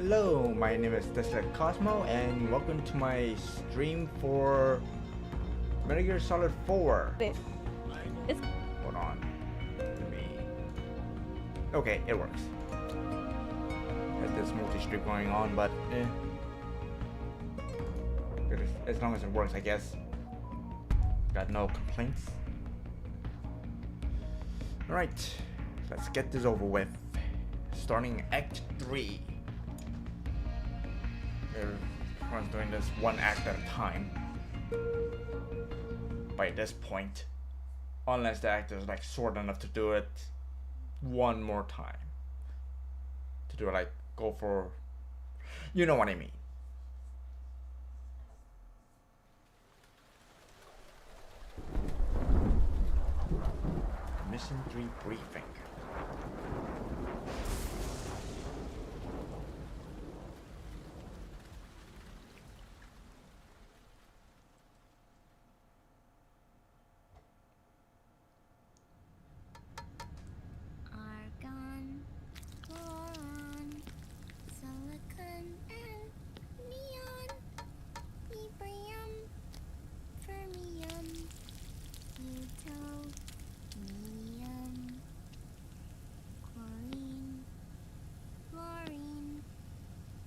Hello, my name is Tesla Cosmo, and welcome to my stream for Metal Gear Solid 4. It's Hold on. Let me... Okay, it works. Got this multi-stream going on, but as long as it works, I guess. Got no complaints. Alright, let's get this over with. Starting Act 3. Everyone's doing this one act at a time. By this point. Unless the actor is like short enough to do it one more time. To do it like, go for... You know what I mean. Mission 3 briefing. Argon, boron, silicon, and neon, yttrium, fermium, plutonium, chlorine, fluorine,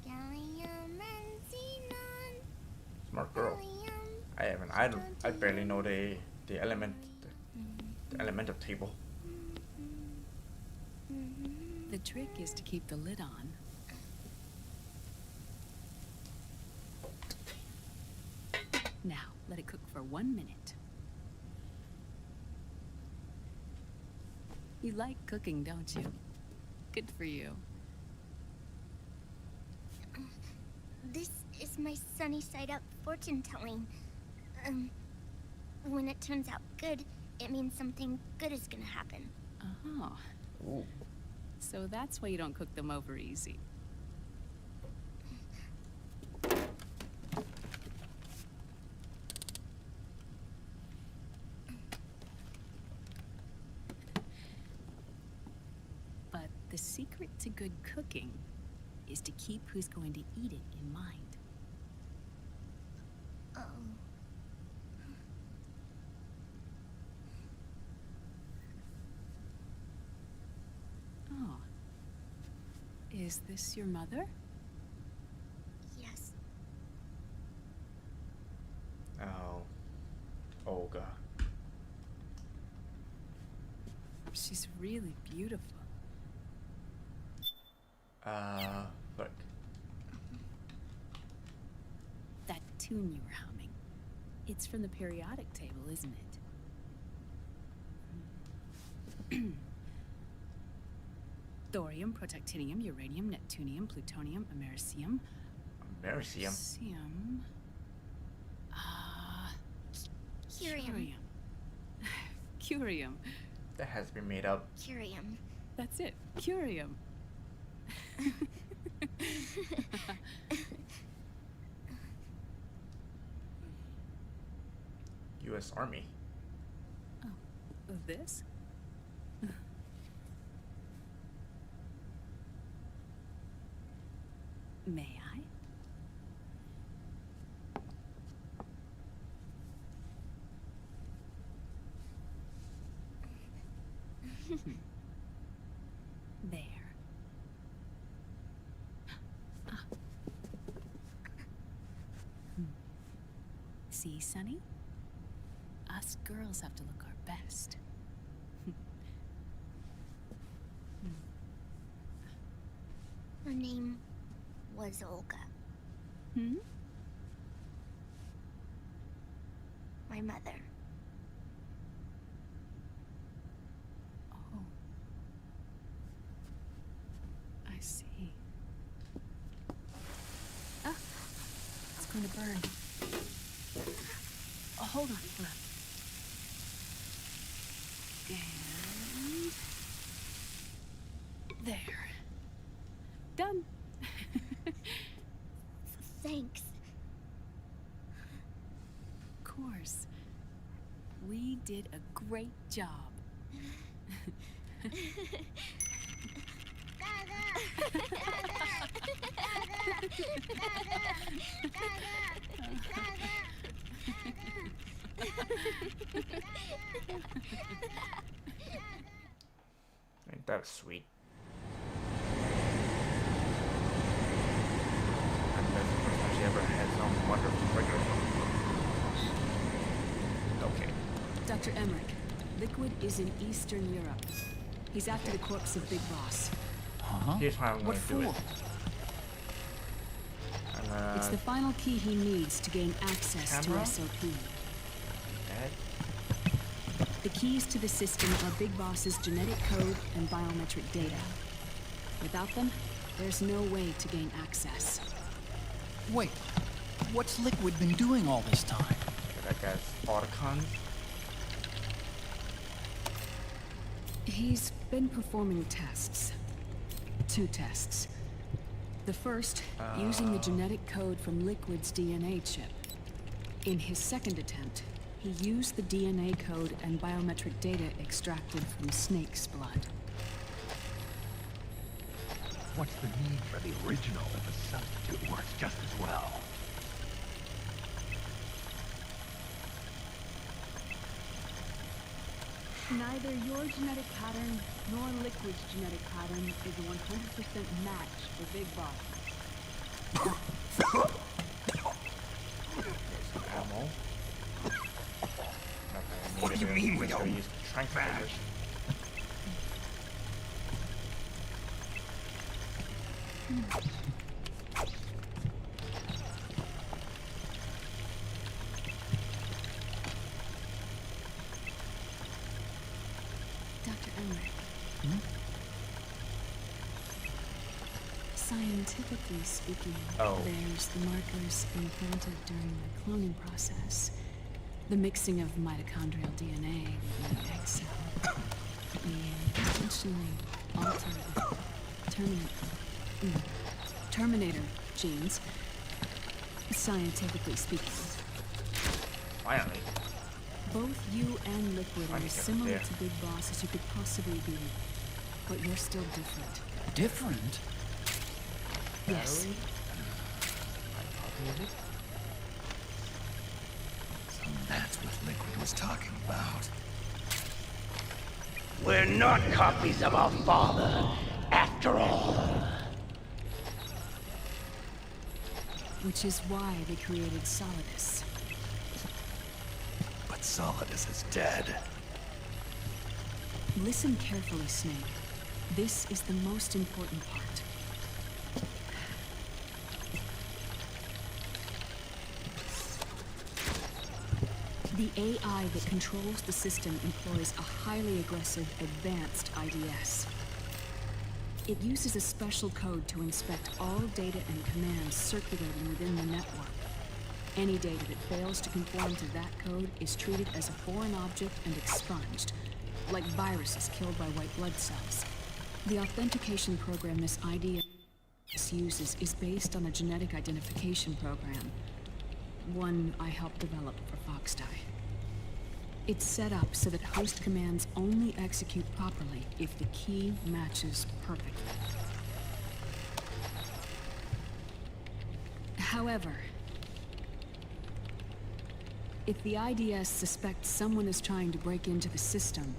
gallium, and xenon. Smart girl. I barely know the elemental table. The trick is to keep the lid on. Now, let it cook for 1 minute. You like cooking, don't you? Good for you. This is my sunny side up fortune telling. When it turns out good, it means something good is gonna happen. Oh, Ooh. so that's why you don't cook them over easy. But the secret to good cooking is to keep who's going to eat it in mind. Oh. Oh. Is this your mother? Yes. Oh. Olga. She's really beautiful. Look. That tune you were humming. It's from the periodic table, isn't it? Thorium, protactinium, uranium, neptunium, plutonium, americium. Americium. Cesium. Curium. Curium. That has been made up. Curium. That's it. Curium. U.S. Army. This? May I? There. Ah. See, Sonny? Us girls have to look our best. Her name was Olga, Hmm? my mother. Oh. I see. Ah! It's going to burn. Oh, hold on, hold on. And... there. Done. Thanks. Of course. We did a great job. Dada! Dada! Dada! Ain't that sweet? And that's the first time she ever had some wonderful trigger. Okay. Dr. Emmerich, Liquid is in Eastern Europe. He's after the corpse of Big Boss. Huh? Here's how I'm What gonna do for? it. And, It's the final key he needs to gain access Camera? to SOP. that. The keys to the system are Big Boss's genetic code and biometric data. Without them, there's no way to gain access. Wait, what's Liquid been doing all this time? That guy's Otacon. He's been performing tests. 2 tests. The first, using the genetic code from Liquid's DNA chip. In his second attempt, he used the DNA code and biometric data extracted from Snake's blood. What's the need for the original if a substitute works just as well? Neither your genetic pattern nor Liquid's genetic pattern is a 100% match for Big Boss. Some ammo. What do you mean we don't use the tranquilizers? Dr. Emmerich. Scientifically speaking, there's the markers implanted during the cloning process. The mixing of mitochondrial DNA with the egg cell. The intentionally altered Terminator genes. Scientifically speaking. Finally. Both you and Liquid are Finally as got it similar there. to Big Boss as you could possibly be. But you're still different. Different? Yes. So that's what Liquid was talking about. We're not copies of our father, after all. Which is why they created Solidus. But Solidus is dead. Listen carefully, Snake. This is the most important part. The AI that controls the system employs a highly aggressive, advanced IDS. It uses a special code to inspect all data and commands circulating within the network. Any data that fails to conform to that code is treated as a foreign object and expunged, like viruses killed by white blood cells. The authentication program this IDS uses is based on a genetic identification program, one I helped develop for Foxdie. It's set up so that host commands only execute properly if the key matches perfectly. However, if the IDS suspects someone is trying to break into the system,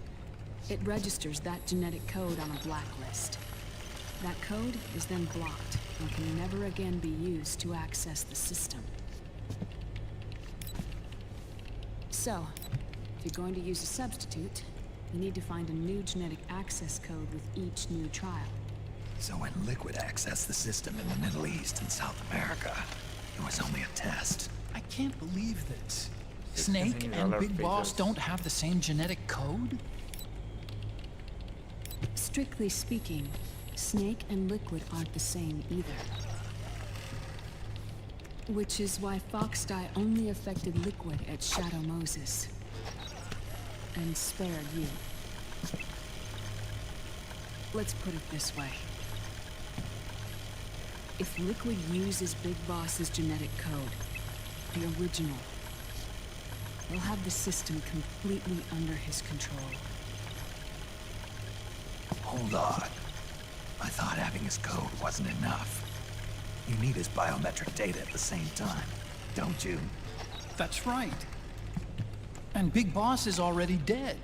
it registers that genetic code on a blacklist. That code is then blocked and can never again be used to access the system. So, if you're going to use a substitute, you need to find a new genetic access code with each new trial. So when Liquid accessed the system in the Middle East and South America, it was only a test. I can't believe this. Snake and $6,000 Big Boss figures. don't have the same genetic code? Strictly speaking, Snake and Liquid aren't the same either. Which is why Foxdie only affected Liquid at Shadow Moses. And spared you. Let's put it this way. If Liquid uses Big Boss's genetic code, the original, he'll have the system completely under his control. Hold on. I thought having his code wasn't enough. You need his biometric data at the same time, don't you? That's right. And Big Boss is already dead.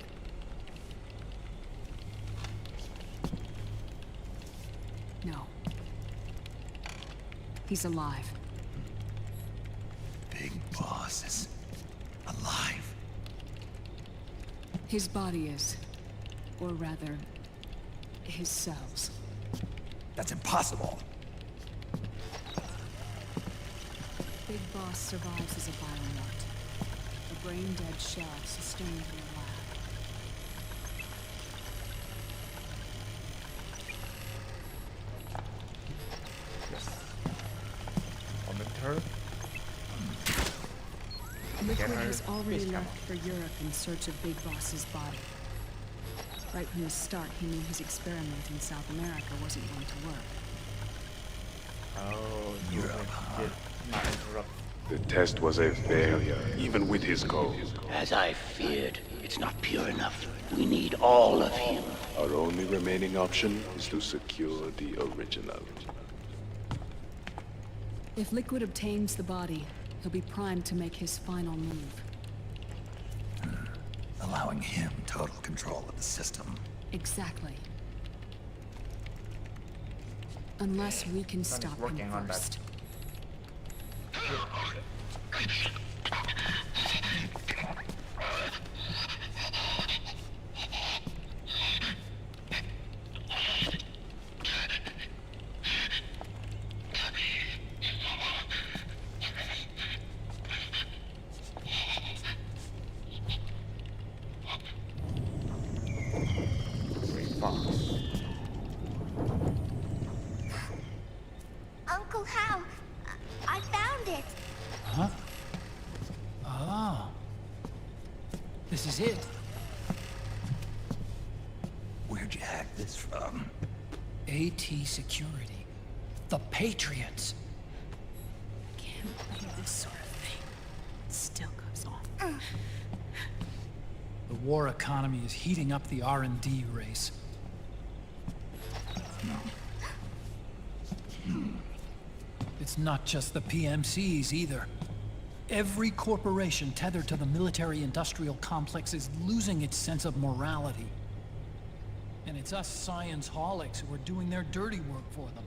No. He's alive. Big Boss is alive. His body is. Or rather, his cells. That's impossible. Big Boss survives as a biomort. A brain-dead shell sustained in a lab. Yes. On the turret. Liquid her has already face left for Europe in search of Big Boss's body. Right from the start, he knew his experiment in South America wasn't going to work. Oh, Europe, did not interrupt. The test was a failure, even with his code. As I feared, it's not pure enough. We need all of him. Our only remaining option is to secure the original. If Liquid obtains the body, he'll be primed to make his final move. Allowing him total control of the system. Exactly. Unless we can Sonny's stop working him on that. first. Great boss. Uncle Hal, I found it. Huh? Ah. This is it. Where'd you hack this from? AT Security. The Patriots. Can't believe this sort of thing still goes on. The war economy is heating up the R&D race. It's not just the PMCs either. Every corporation tethered to the military-industrial complex is losing its sense of morality. And it's us science-holics who are doing their dirty work for them,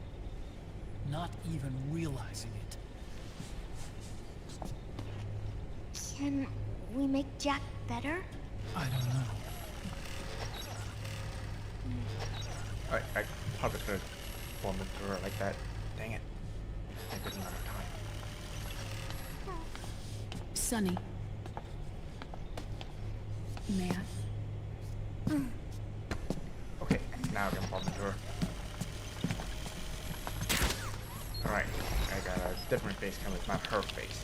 not even realizing it. Can we make Jack better? I don't know. I probably could have formed it through her like that. Dang it. I didn't have time. Sonny. May I? Okay, now I can form it through her. Alright, I got a different face coming. It's not her face.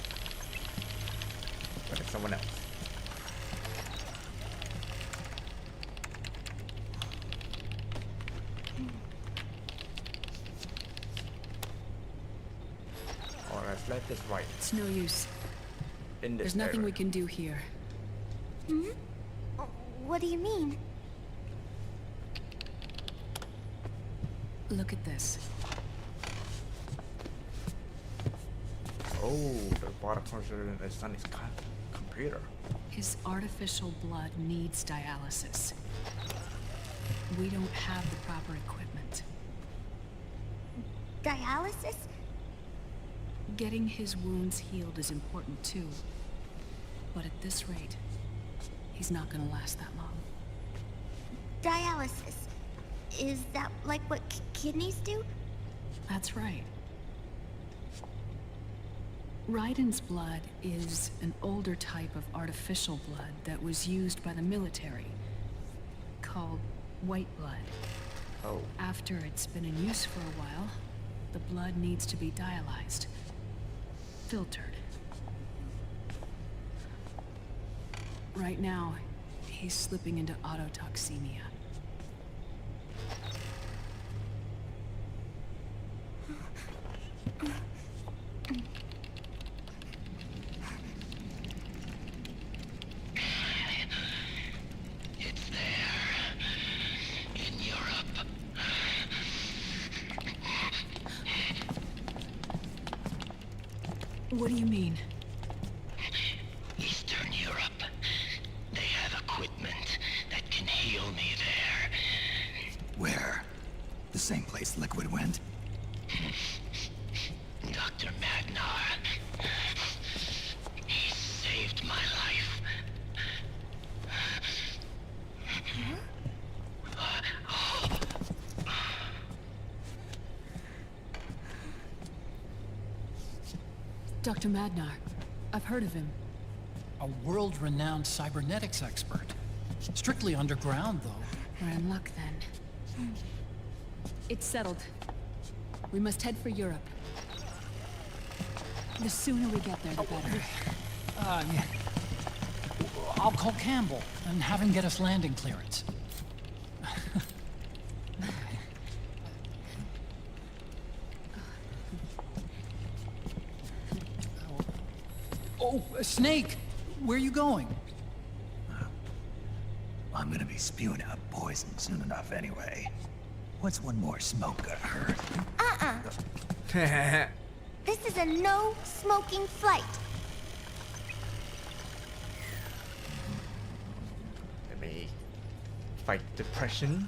But it's someone else. Alright, let's this right It's no use. in this There's nothing area. we can do here. What do you mean? Look at this. Oh, the bottom corner in his son's computer. His artificial blood needs dialysis. We don't have the proper equipment. Dialysis? Getting his wounds healed is important too. But at this rate, he's not gonna last that long. Dialysis. Is that like what kidneys do? That's right. Raiden's blood is an older type of artificial blood that was used by the military, called white blood. Oh, After it's been in use for a while, the blood needs to be dialyzed, filtered. Right now, he's slipping into autotoxemia. It's there. In Europe. What do you mean? Eastern Europe. They have equipment that can heal me there. Where? The same place Liquid went? Dr. Magnar. He saved my life. Dr. Madnar. I've heard of him. A world-renowned cybernetics expert. Strictly underground, though. We're in luck then. It's settled. We must head for Europe. The sooner we get there, the better. Yeah. I'll call Campbell and have him get us landing clearance. Oh, Snake! Where are you going? I'm gonna be spewing out poison soon enough anyway. What's one more smoke gonna hurt? This is a no smoking flight. Let me fight depression.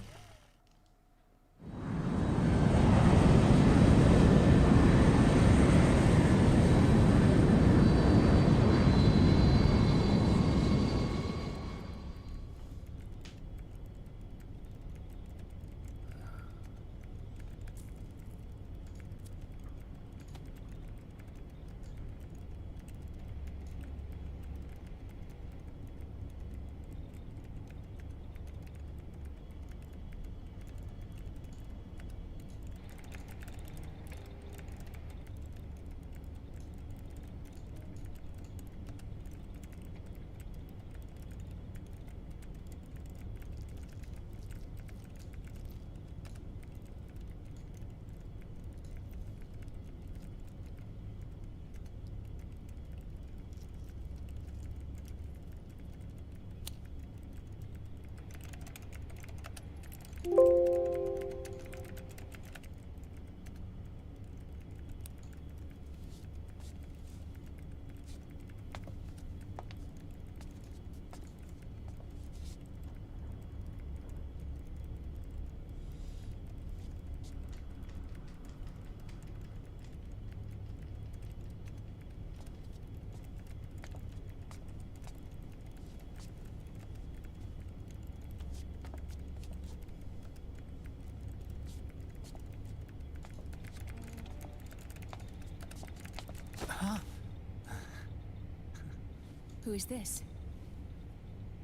Who is this?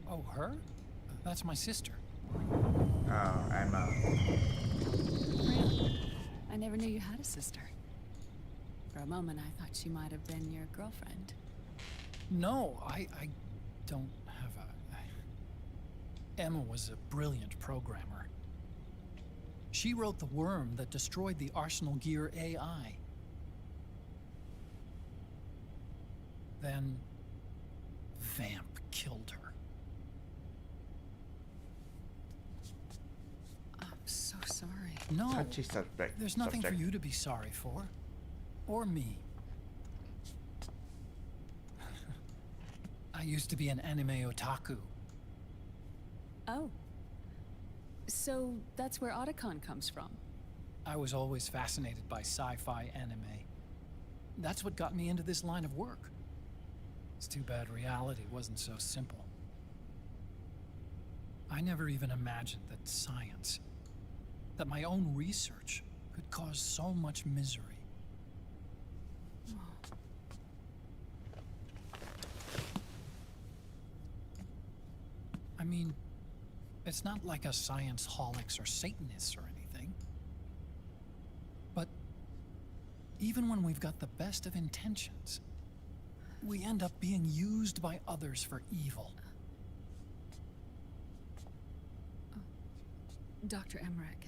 Oh, her? That's my sister. Oh, Emma. Really? I never knew you had a sister. For a moment, I thought she might have been your girlfriend. No, I don't have a... Emma was a brilliant programmer. She wrote the worm that destroyed the Arsenal Gear AI. Then... Vamp killed her. I'm so sorry. No, Touchy subject. there's nothing for subject. you to be sorry for. Or me. I used to be an anime otaku. Oh. So that's where Otacon comes from. I was always fascinated by sci-fi anime. That's what got me into this line of work. It's too bad reality wasn't so simple. I never even imagined that science, that my own research, could cause so much misery. I mean, it's not like us science holics or Satanists or anything. But even when we've got the best of intentions, we end up being used by others for evil. Dr. Emmerich,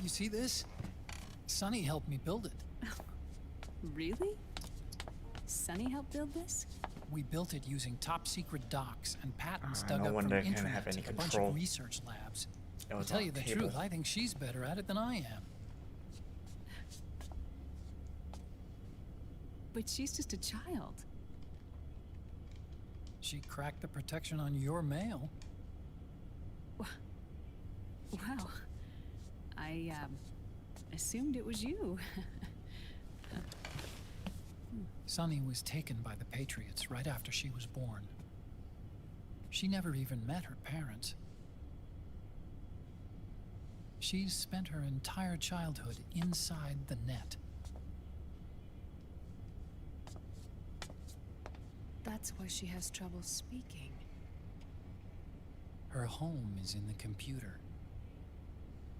You see this? Sonny helped me build it. Really? Sunny helped build this? We built it using top-secret docs and patents Oh, dug no up from wonder I can't internet have any and a bunch control. of research labs. It To was tell on you the table. truth, I think she's better at it than I am. But she's just a child. She cracked the protection on your mail. Well, I assumed it was you. Sunny was taken by the Patriots right after she was born. She never even met her parents. She's spent her entire childhood inside the net. That's why she has trouble speaking. Her home is in the computer.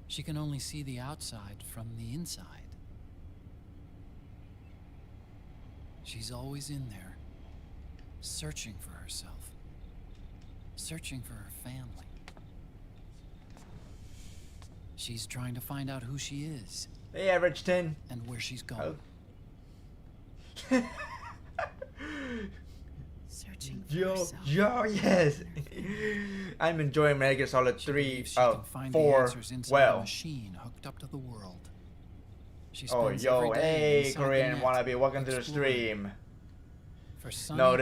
She can only see the outside from the inside. She's always in there, searching for herself, searching for her family. She's trying to find out who she is Hey, Average10. and where she's going. Searching for Yo, herself. yes. I'm enjoying Metal Gear Solid She 3, believes she can find the 4 answers inside a well. machine hooked up to the world. She Oh, spends yo, every day hey, inside the Korean net, wannabe, welcome to the exploring. stream. For Sunny, No,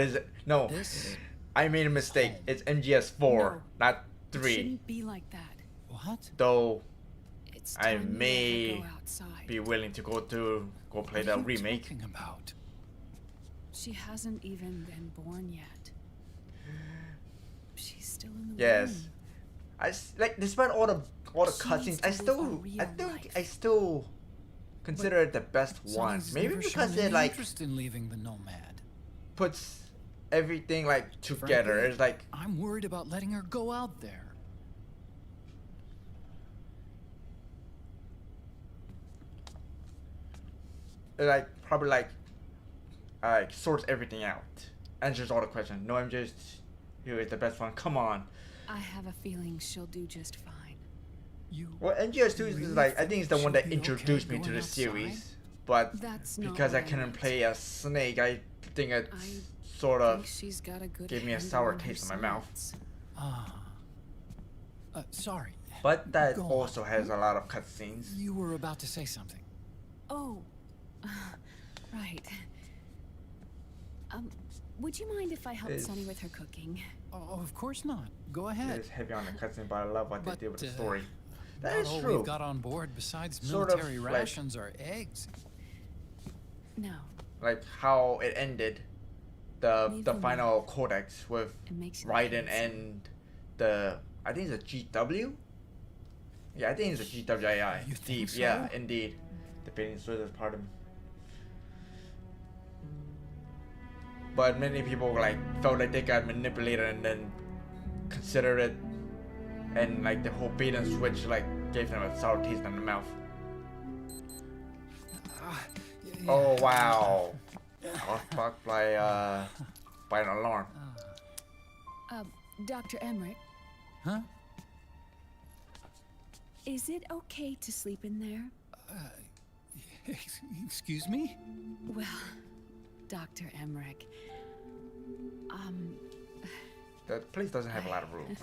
no. this I made a mistake. home. It's MGS4, No, not It 3. shouldn't be like that. what? Though It's I time you let her may go outside. be willing to go play What the are you remake. talking about? She hasn't even been born yet. She's still in the Yes. womb. Like despite all the She needs cutscenes, to I live a still real think life. I still consider it the best one. Sunny's Maybe never because shown it any like interest in leaving the Nomad. puts everything like together. Frankly, It's like I'm worried about letting her go out there. probably sorts everything out, answers all the questions. No, I'm just here is the best one. Come on. I have a feeling she'll do just fine. You Well, NGS2 is really like I think it's the think one she'll that be okay introduced me to going the outside? series, but That's not because I what I couldn't meant. play as Snake, I think it I sort I of think she's got a good gave me a handle sour on her taste in my mouth. science. sorry. But that Go on. also has a lot of cutscenes. You were about to say something. Oh, right. Would you mind if I helped It's- Sunny with her cooking? Oh, of course not. Go ahead. It's heavy on the cutscene, but I love what But, they did with the uh, story. That Not is all true. we've got on board besides Sort of military like- rations are eggs. No, Like how it ended, the Leave the them final codex with it makes Raiden sense. and the I think it's a GW. Yeah, I think it's a GWAI. You think Deep, so? yeah, indeed. Debating Switch part of me. But many people like felt like they got manipulated and then considered it, and like the whole bait and switch like gave them a sour taste in the mouth. Oh wow! I was fucked by an alarm. Dr. Emmerich, Huh? is it okay to sleep in there? Excuse me? Well, Dr. Emmerich, That place doesn't have a lot of rooms.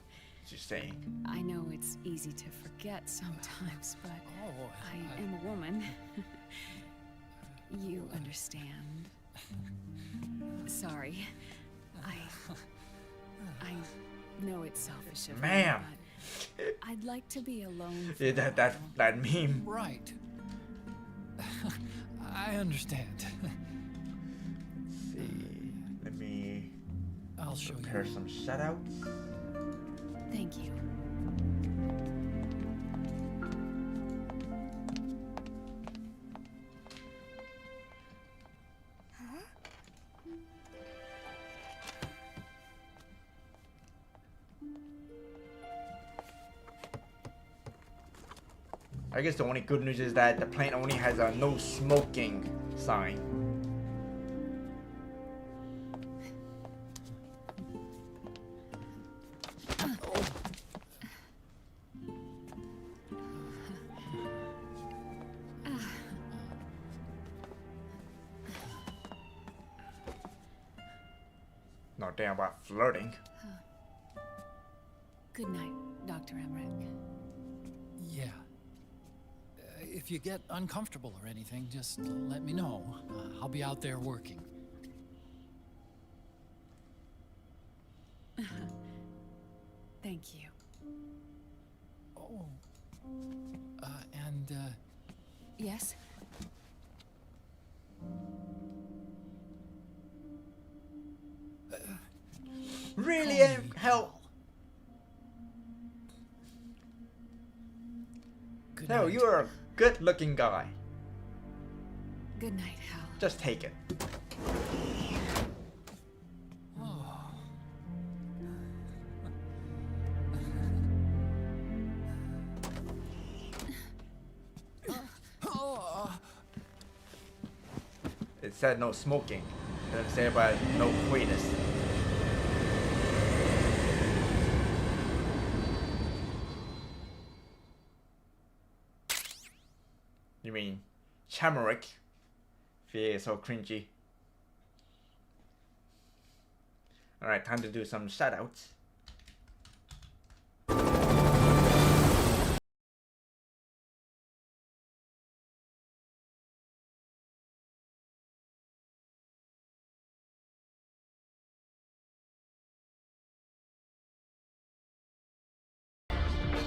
Just saying. I know it's easy to forget sometimes, but Oh, I am a woman. You understand. Sorry. I know it's selfish of me, Ma'am. but I'd like to be alone for Yeah, a that while. that meme. right. I understand. Let's see. Let me I'll show prepare you. some shoutouts. Thank you. I guess the only good news is that the plane only has a no smoking sign. No damn about flirting. Good night, Dr. Emmerich. Yeah. If if you get uncomfortable or anything, just let me know. I'll be out there working. Thank you. Oh. And, Yes? Really, call me hell. Good No, night. you're a good-looking guy. Good night, Hal. Just take it. It said no smoking. It didn't say about no queerness. You mean Chamerick? Yeah, so cringy. Alright, time to do some shoutouts.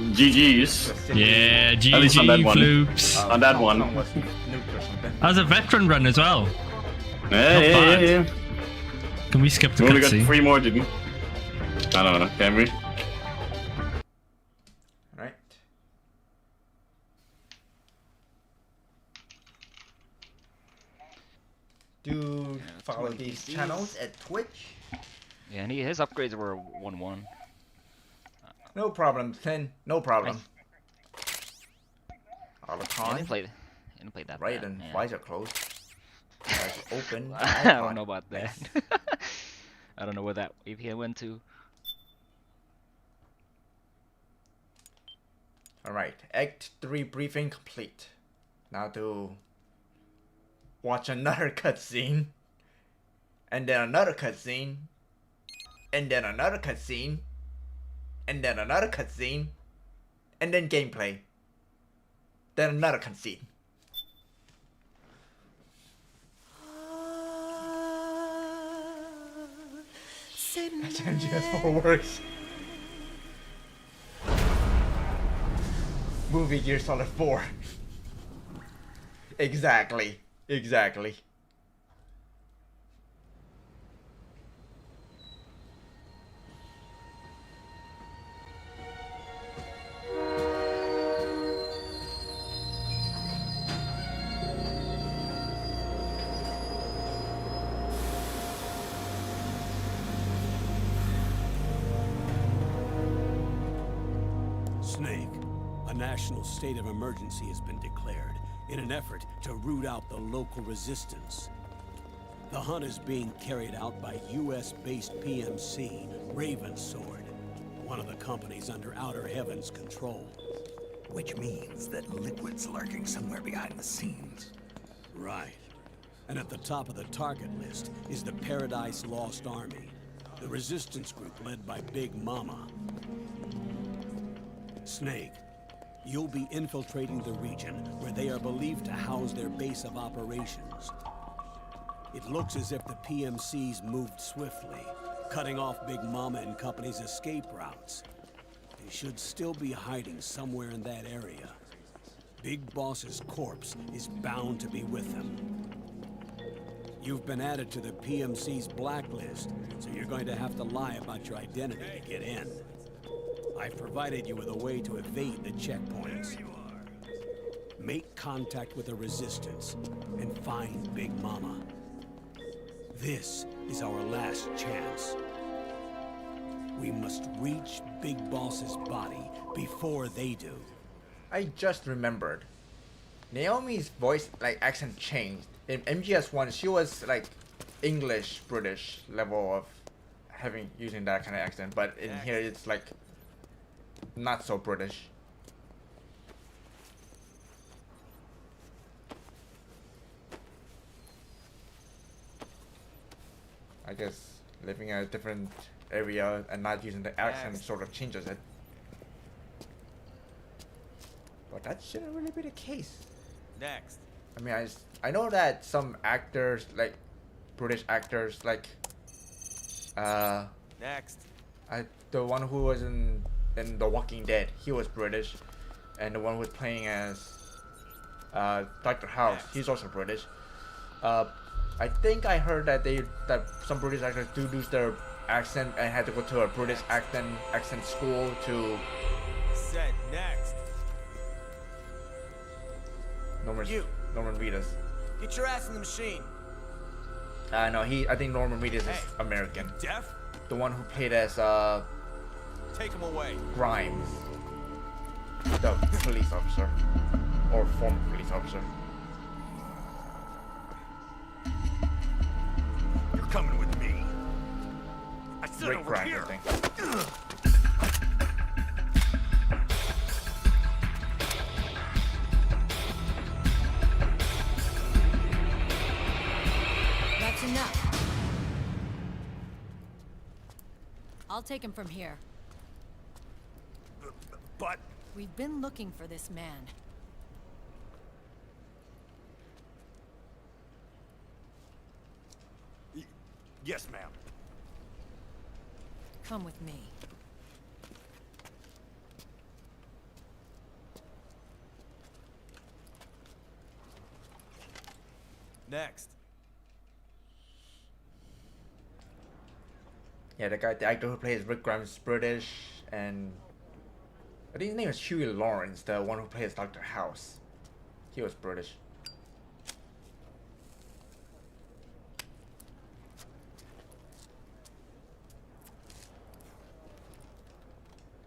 GG's. Yeah, At least on that GG one. Floops. On that one. Was nuked or something. That was a veteran run as well. Yeah. Can we skip the We only got cutscene? 3 more, didn't we? I don't know, can we? Alright. Do follow many these PCs. channels at Twitch. Yeah, and his upgrades were 1-1. No problem, Tin. No problem. All the Yeah, I time. didn't play that Right, bad, and yeah. visor closed. Visor open. I don't know about that. I don't know where that API went to. Alright, Act 3 briefing complete. Now to watch another cutscene. And then another cutscene. And then another cutscene. And then another cutscene. And then gameplay. Then another cutscene. That's MGS4 works. Movie Gear Solid 4. Exactly. Exactly. Snake, a national state of emergency has been declared in an effort to root out the local resistance. The hunt is being carried out by US-based PMC, Ravensword, one of the companies under Outer Heaven's control. Which means that Liquid's lurking somewhere behind the scenes. Right. And at the top of the target list is the Paradise Lost Army, the resistance group led by Big Mama. Snake, you'll be infiltrating the region where they are believed to house their base of operations. It looks as if the PMC's moved swiftly, cutting off Big Mama and company's escape routes. They should still be hiding somewhere in that area. Big Boss's corpse is bound to be with them. You've been added to the PMC's blacklist, so you're going to have to lie about your identity to get in. I've provided you with a way to evade the checkpoints. Make contact with the Resistance and find Big Mama. This is our last chance. We must reach Big Boss's body before they do. I just remembered. Naomi's voice accent changed. In MGS1 she was like English British level of using that kind of accent, but in here it's like not so British. I guess living in a different area and not using the accent sort of changes it. But that shouldn't really be the case. Next. I mean, I know that some actors, like British actors, like Next. the one who was in The Walking Dead, he was British, and the one who was playing as Dr. House, he's also British. I think I heard that some British actors do lose their accent and had to go to a British accent school to. Said next. Norman Reedus. Get your ass in the machine. No, I think Norman Reedus is American. Deaf? The one who played as Take him away. Grimes, the police officer, or former police officer. You're coming with me. I said Rick over Grimes, here. I think. That's enough. I'll take him from here. But We've been looking for this man. yes, ma'am. Come with me. Next. Yeah, the actor who plays Rick Grimes is British, and I think his name is Huey Lawrence, the one who plays Dr. House. He was British.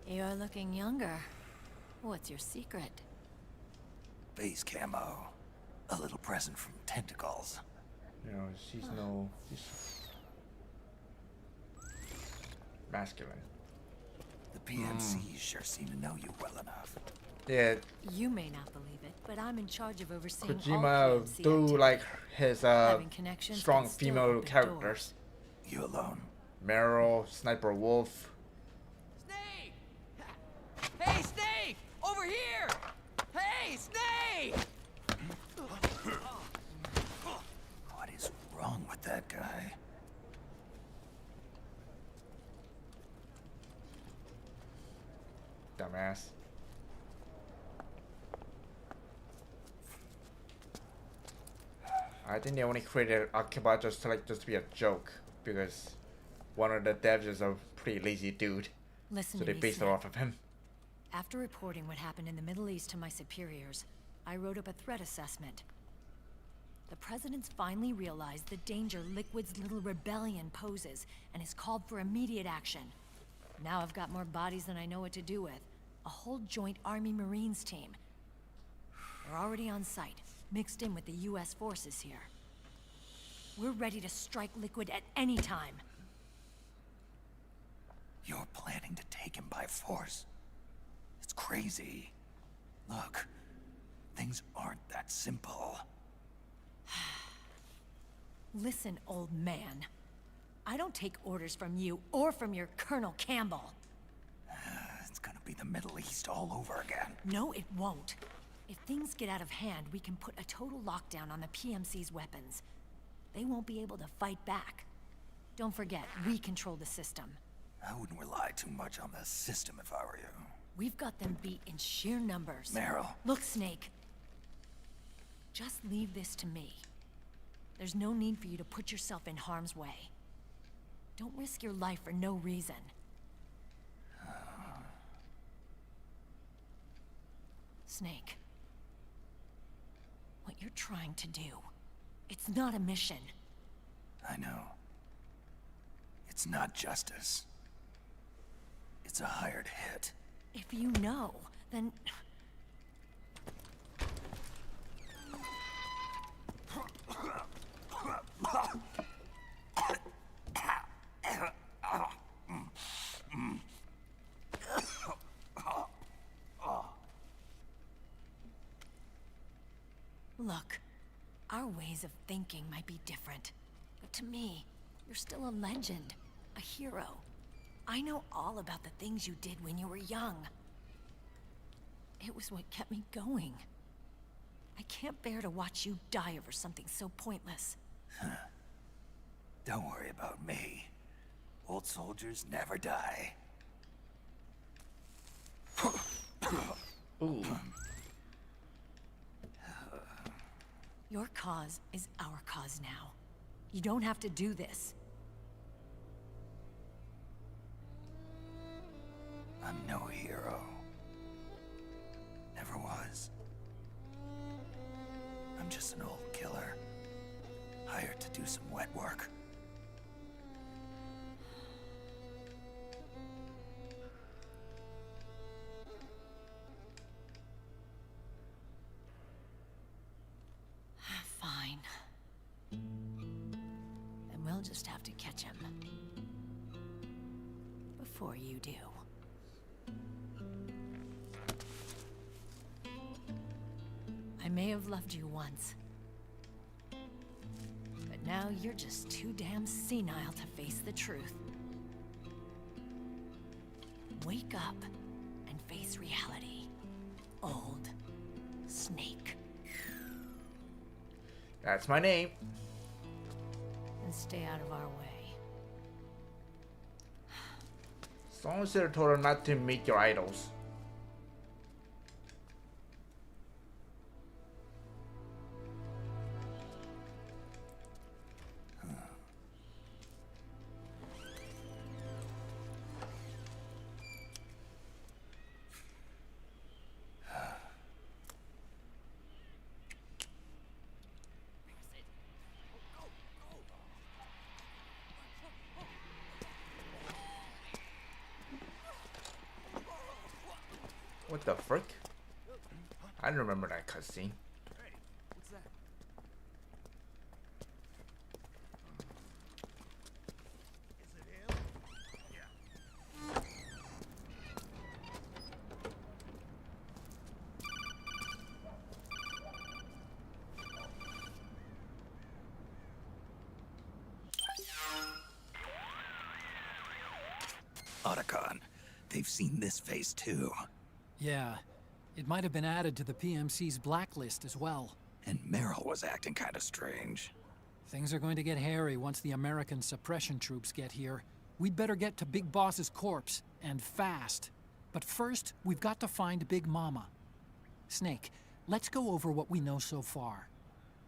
You're looking younger. What's your secret? Base camo. A little present from Tentacles. You know, she's masculine. The PMCs sure seem to know you well enough. Yeah, You may not believe it, but I'm in charge of overseeing all Kojima PMC do activity. like his Having connections strong can still female open characters. You alone? Meryl, Sniper Wolf. Snake! Hey, Snake! Over here! Hey, Snake! What is wrong with that guy? Dumbass. I think they only created Akiba just to be a joke, because one of the devs is a pretty lazy dude. Listen So to they me, based it Snake. off of him. After reporting what happened in the Middle East to my superiors, I wrote up a threat assessment. The President's finally realized the danger Liquid's little rebellion poses and has called for immediate action. Now I've got more bodies than I know what to do with. A whole joint Army Marines team. They're already on site, mixed in with the US forces here. We're ready to strike Liquid at any time. You're planning to take him by force? It's crazy. Look, things aren't that simple. Listen, old man. I don't take orders from you or from your Colonel Campbell. It's gonna be the Middle East all over again. No, it won't. If things get out of hand, we can put a total lockdown on the PMC's weapons. They won't be able to fight back. Don't forget, we control the system. I wouldn't rely too much on the system if I were you. We've got them beat in sheer numbers. Meryl. Look, Snake. Just leave this to me. There's no need for you to put yourself in harm's way. Don't risk your life for no reason. Snake. What you're trying to do, it's not a mission. I know. It's not justice. It's a hired hit. If you know, then... Look, our ways of thinking might be different, but to me, you're still a legend, a hero. I know all about the things you did when you were young. It was what kept me going. I can't bear to watch you die over something so pointless. Don't worry about me. Old soldiers never die. Ooh. Your cause is our cause now. You don't have to do this. I'm no hero. Never was. I'm just an old killer, hired to do some wet work. Fine. Then we'll just have to catch him. Before you do. I may have loved you once. But now you're just too damn senile to face the truth. Wake up and face reality. Old Snake. That's my name. And stay out of our way. As long as you're told her not to meet your idols. What the frick? I don't remember that cutscene. What's that? Is it him? Yeah. Otacon, they've seen this face too. Yeah, it might have been added to the PMC's blacklist as well. And Meryl was acting kind of strange. Things are going to get hairy once the American suppression troops get here. We'd better get to Big Boss's corpse, and fast. But first, we've got to find Big Mama. Snake, let's go over what we know so far.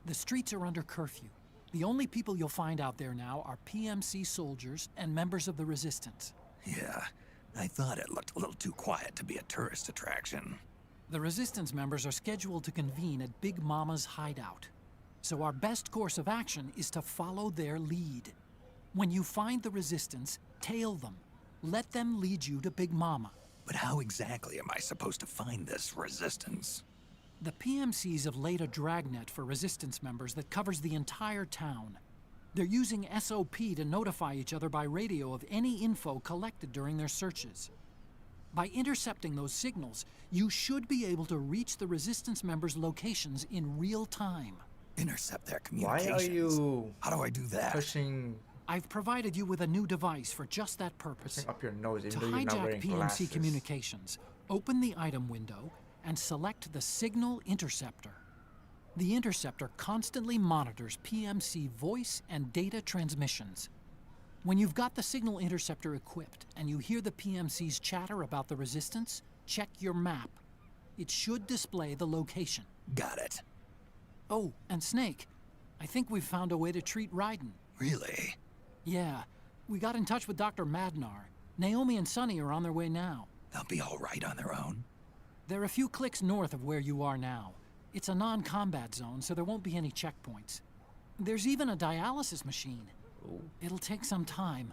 The streets are under curfew. The only people you'll find out there now are PMC soldiers and members of the Resistance. Yeah, I thought it looked a little too quiet to be a tourist attraction. The Resistance members are scheduled to convene at Big Mama's hideout. So our best course of action is to follow their lead. When you find the Resistance, tail them. Let them lead you to Big Mama. But how exactly am I supposed to find this Resistance? The PMCs have laid a dragnet for Resistance members that covers the entire town. They're using SOP to notify each other by radio of any info collected during their searches. By intercepting those signals, you should be able to reach the Resistance members' locations in real time. Intercept their Why communications? are you How do I do that? pushing I've provided you with a new device for just that purpose. up your nose To even though you're not hijack wearing PMC glasses? communications, open the item window and select the Signal Interceptor. The interceptor constantly monitors PMC voice and data transmissions. When you've got the Signal Interceptor equipped and you hear the PMC's chatter about the Resistance, check your map. It should display the location. Got it. Oh, and Snake, I think we've found a way to treat Raiden. Really? Yeah, we got in touch with Dr. Madnar. Naomi and Sonny are on their way now. They'll be all right on their own. They're a few clicks north of where you are now. It's a non-combat zone, so there won't be any checkpoints. There's even a dialysis machine. Ooh. It'll take some time,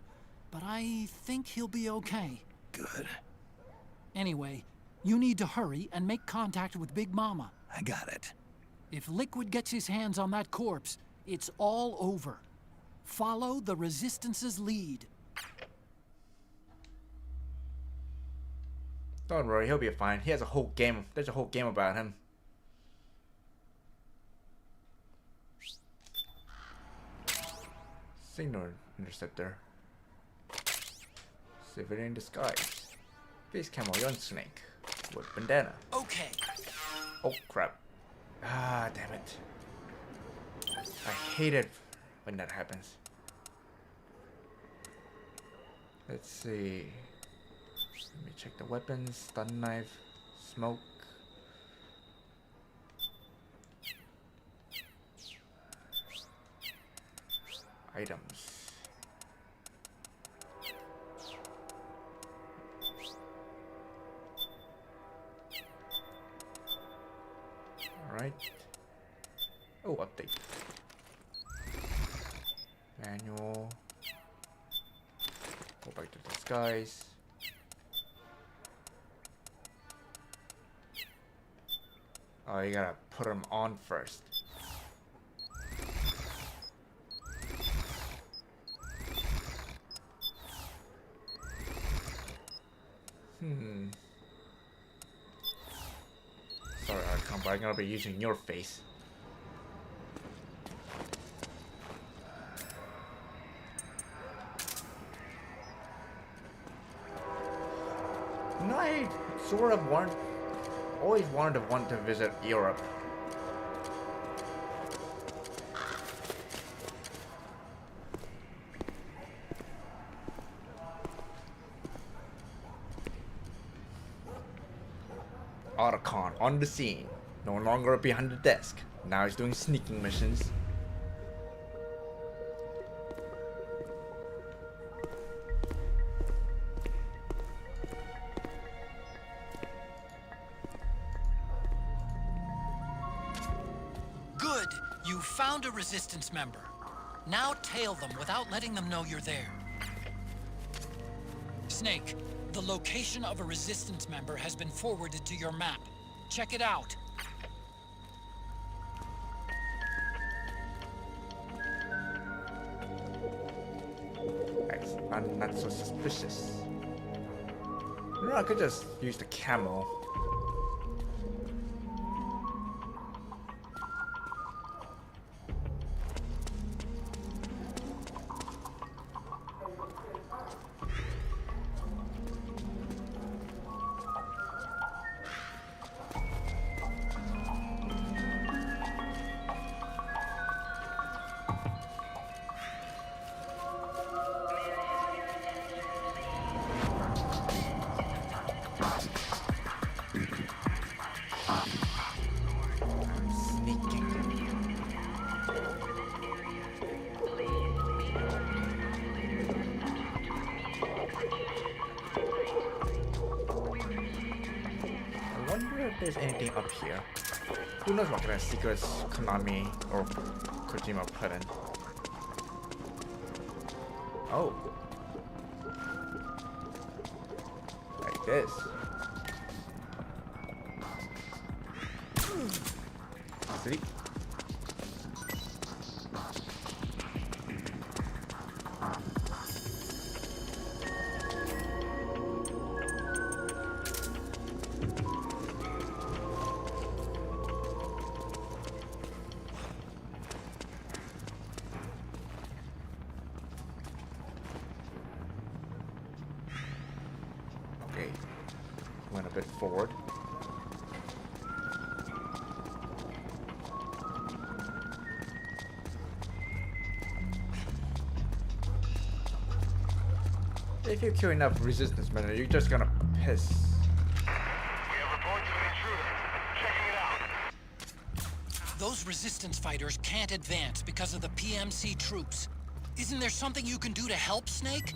but I think he'll be okay. Good. Anyway, you need to hurry and make contact with Big Mama. I got it. If Liquid gets his hands on that corpse, it's all over. Follow the Resistance's lead. Don't worry, he'll be fine. He has a whole game. There's a whole game about him. Signal Interceptor. Civilian disguise. Face camo young Snake with bandana. Okay. Oh crap. Ah, damn it. I hate it when that happens. Let's see. Let me check the weapons. Stun knife. Smoke. Items. Alright. Oh, update. Manual. Go back to disguise. Oh, you gotta put them on first. Sorry, Archon, but I'm gonna be using your face. You know, I sort of always wanted to visit Europe. Otacon on the scene, no longer behind the desk. Now he's doing sneaking missions. Good! You found a Resistance member. Now tail them without letting them know you're there. Snake, the location of a Resistance member has been forwarded to your map. Check it out. I'm not so suspicious. You know, I could just use the camel. If there's anything up here. Who knows what kind of secrets Konami or Kojima put in. Oh. Like this. See? Went a bit forward. If you kill enough resistance men, you're just gonna piss. We have reports of an intruder. Checking it out. Those Resistance fighters can't advance because of the PMC troops. Isn't there something you can do to help, Snake?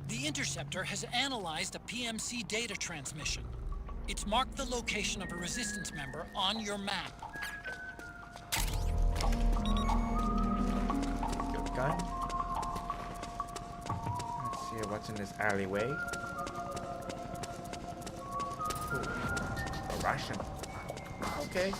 The Interceptor has analyzed a PMC data transmission. It's marked the location of a Resistance member on your map. Good gun. Let's see what's in this alleyway. Ooh, a ration. Okay.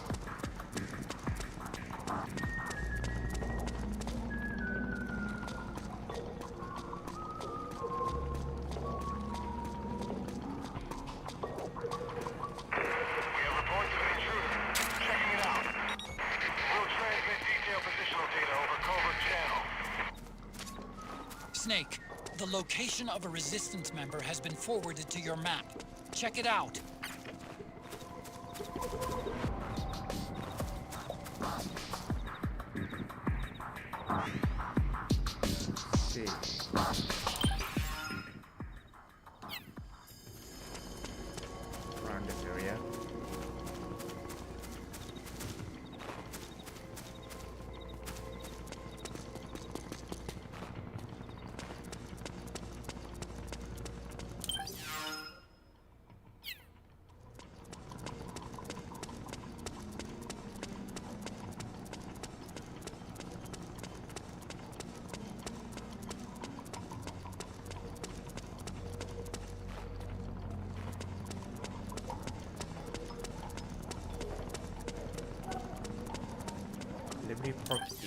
Snake, the location of a Resistance member has been forwarded to your map. Check it out. Liberty Park East.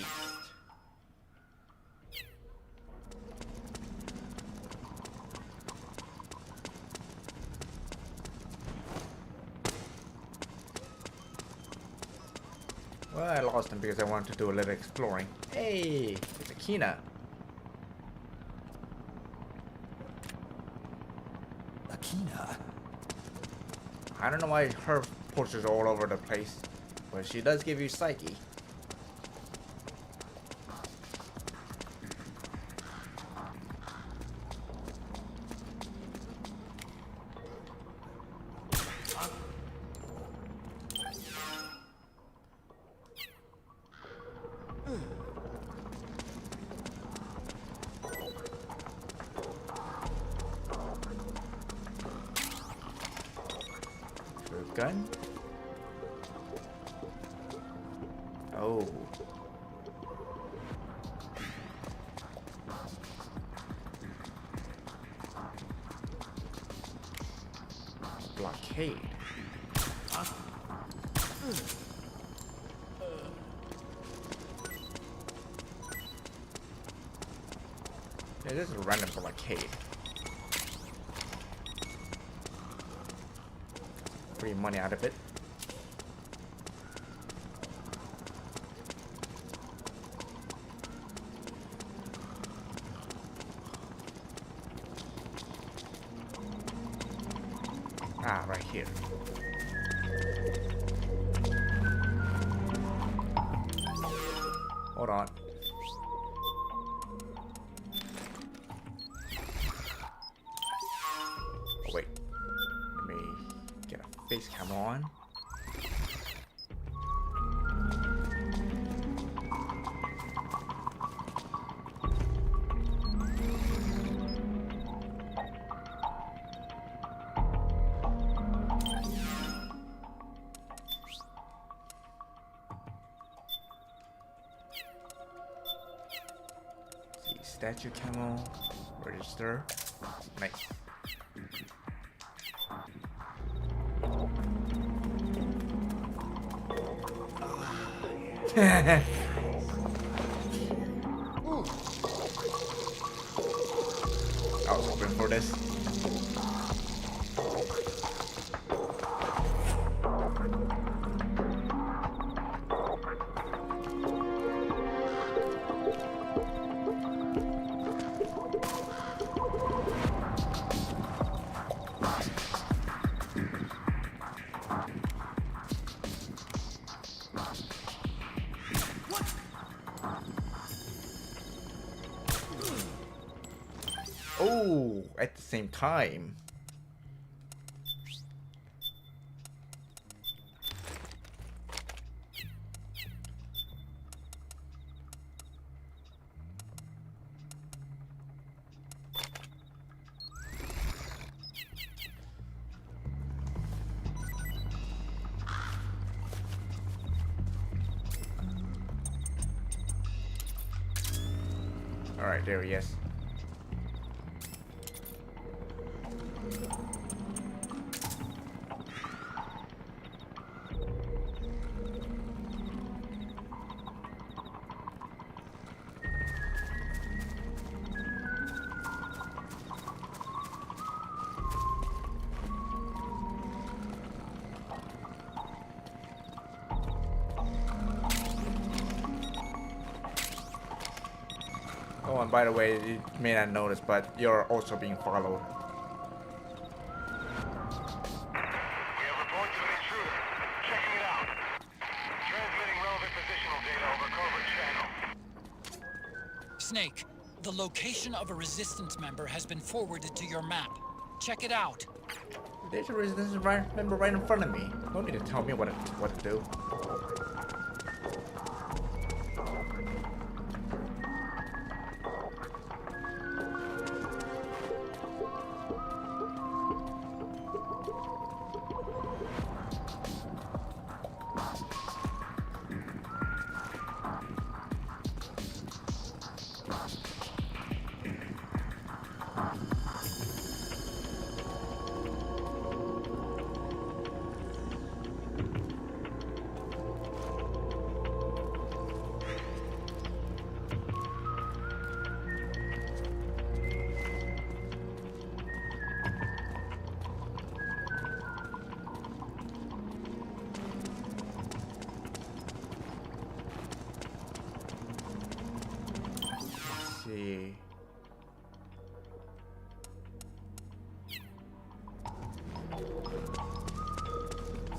Well, I lost him because I wanted to do a little exploring. Hey, it's Akina. Akina? I don't know why her posters are all over the place, but she does give you Psyche. Gun? Oh. Blockade. Yeah, this is a random blockade. Free money out of it. Ah, right here. Hold on. Oh, wait. Let me get a face cam on. Statue camo, register, nice. I was hoping for this. Oh, at the same time. All right, there he is. Oh, and by the way, you may not notice, but you're also being followed. We have reports of an intruder. Checking it out. Transmitting relevant positional data over covert channel. Snake, the location of a resistance member has been forwarded to your map. Check it out. There's a resistance member right in front of me. Don't need to tell me what to do.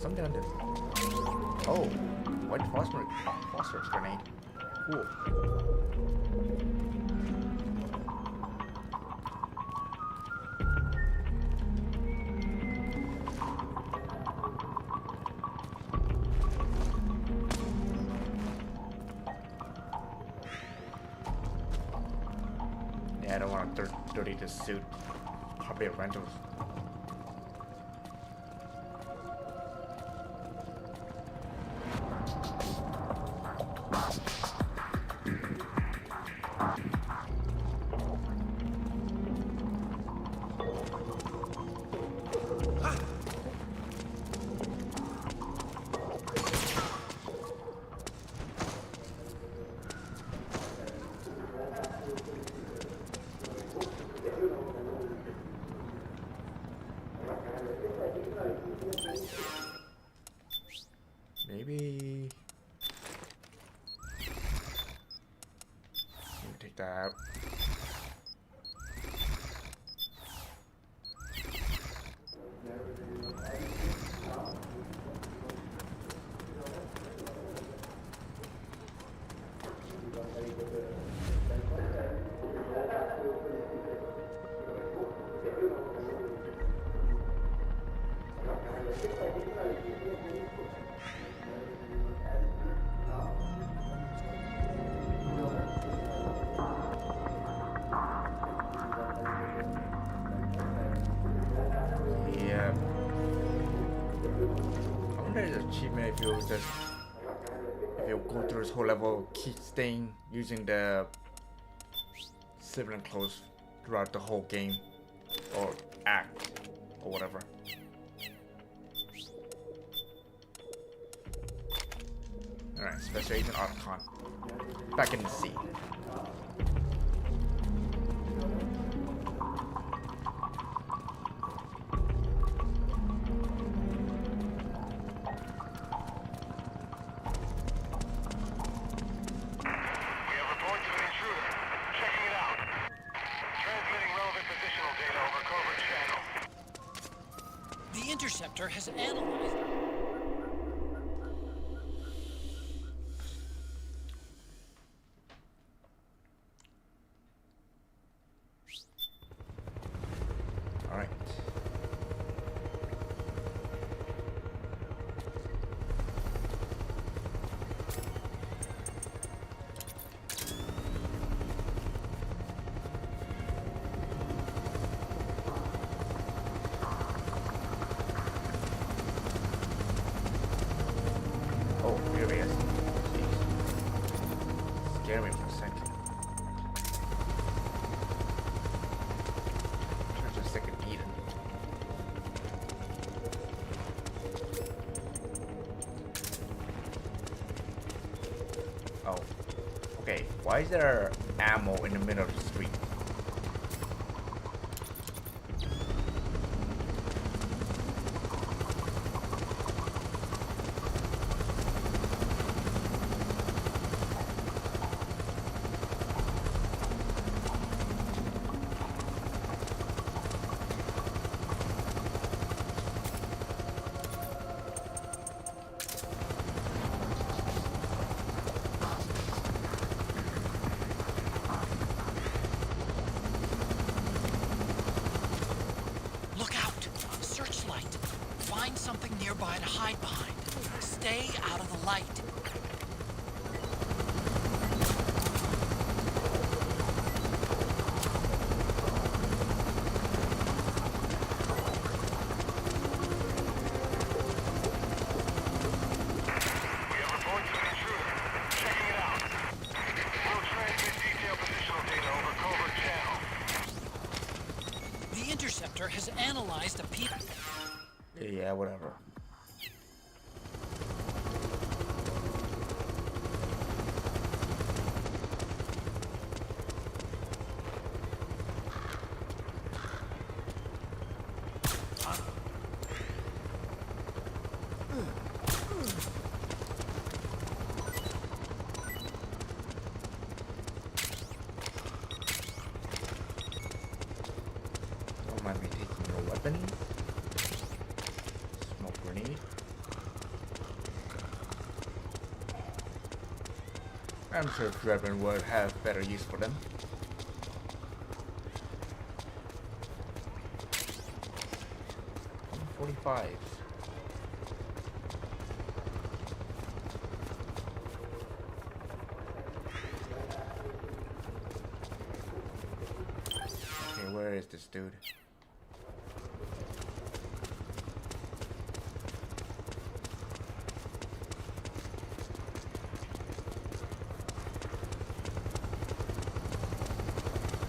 something on this. Oh, white phosphorus grenade. Cool. Yeah, I don't want to dirty this suit. Probably a rentals. Maybe take that out. Achievement if you go through this whole level, keep staying using the civilian clothes throughout the whole game or act or whatever. Alright, Special Agent Otacon. Back in the sea. The Interceptor has analyzed... Alright. Oh, here he is. Jeez. Scared me for a second. Turns a second Eden. Oh. Okay, why is there ammo in the middle of the street? Find something nearby to hide behind. Stay out of the light. We have reports of an intruder. Checking it out. We'll transmit detailed positional data over covert channel. The Interceptor has analyzed a peep... Yeah, whatever. Don't mind me taking your weapon. Smoke grenade. I'm sure Drebin would have better use for them. $45. Okay, where is this dude?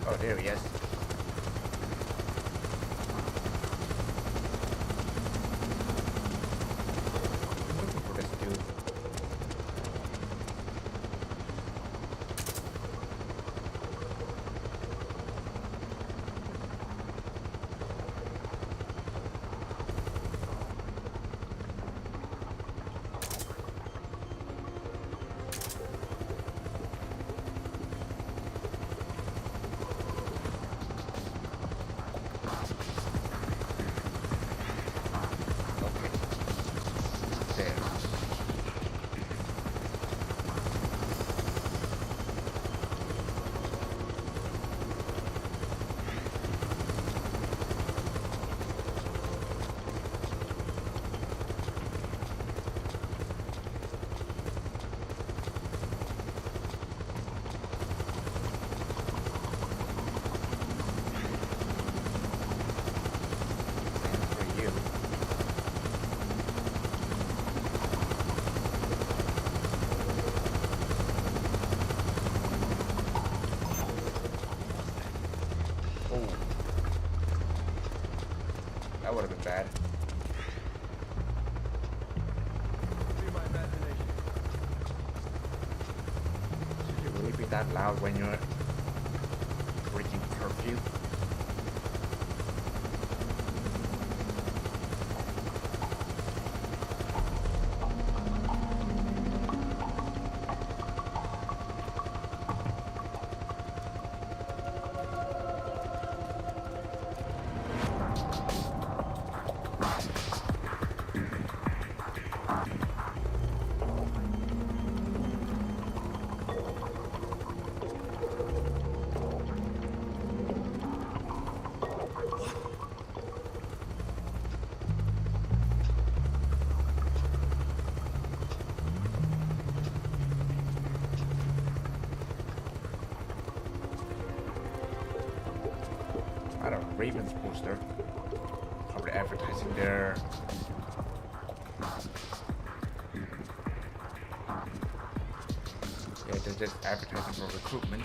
Oh, there he is. I'm looking for this dude. That would have been bad. Should you really be that loud when you're breaking curfew? I don't know, Ravens poster. Probably advertising their yeah, they're just advertising for recruitment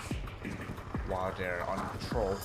while they're on patrol.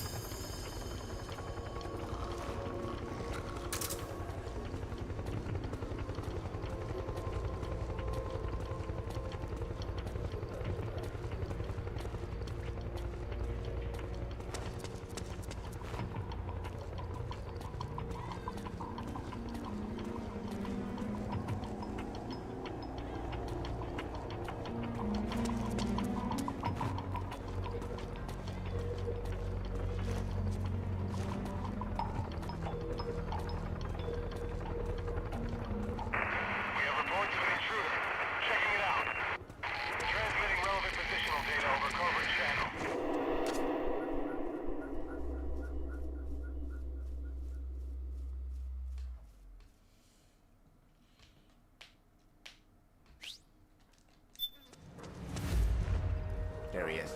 There he is.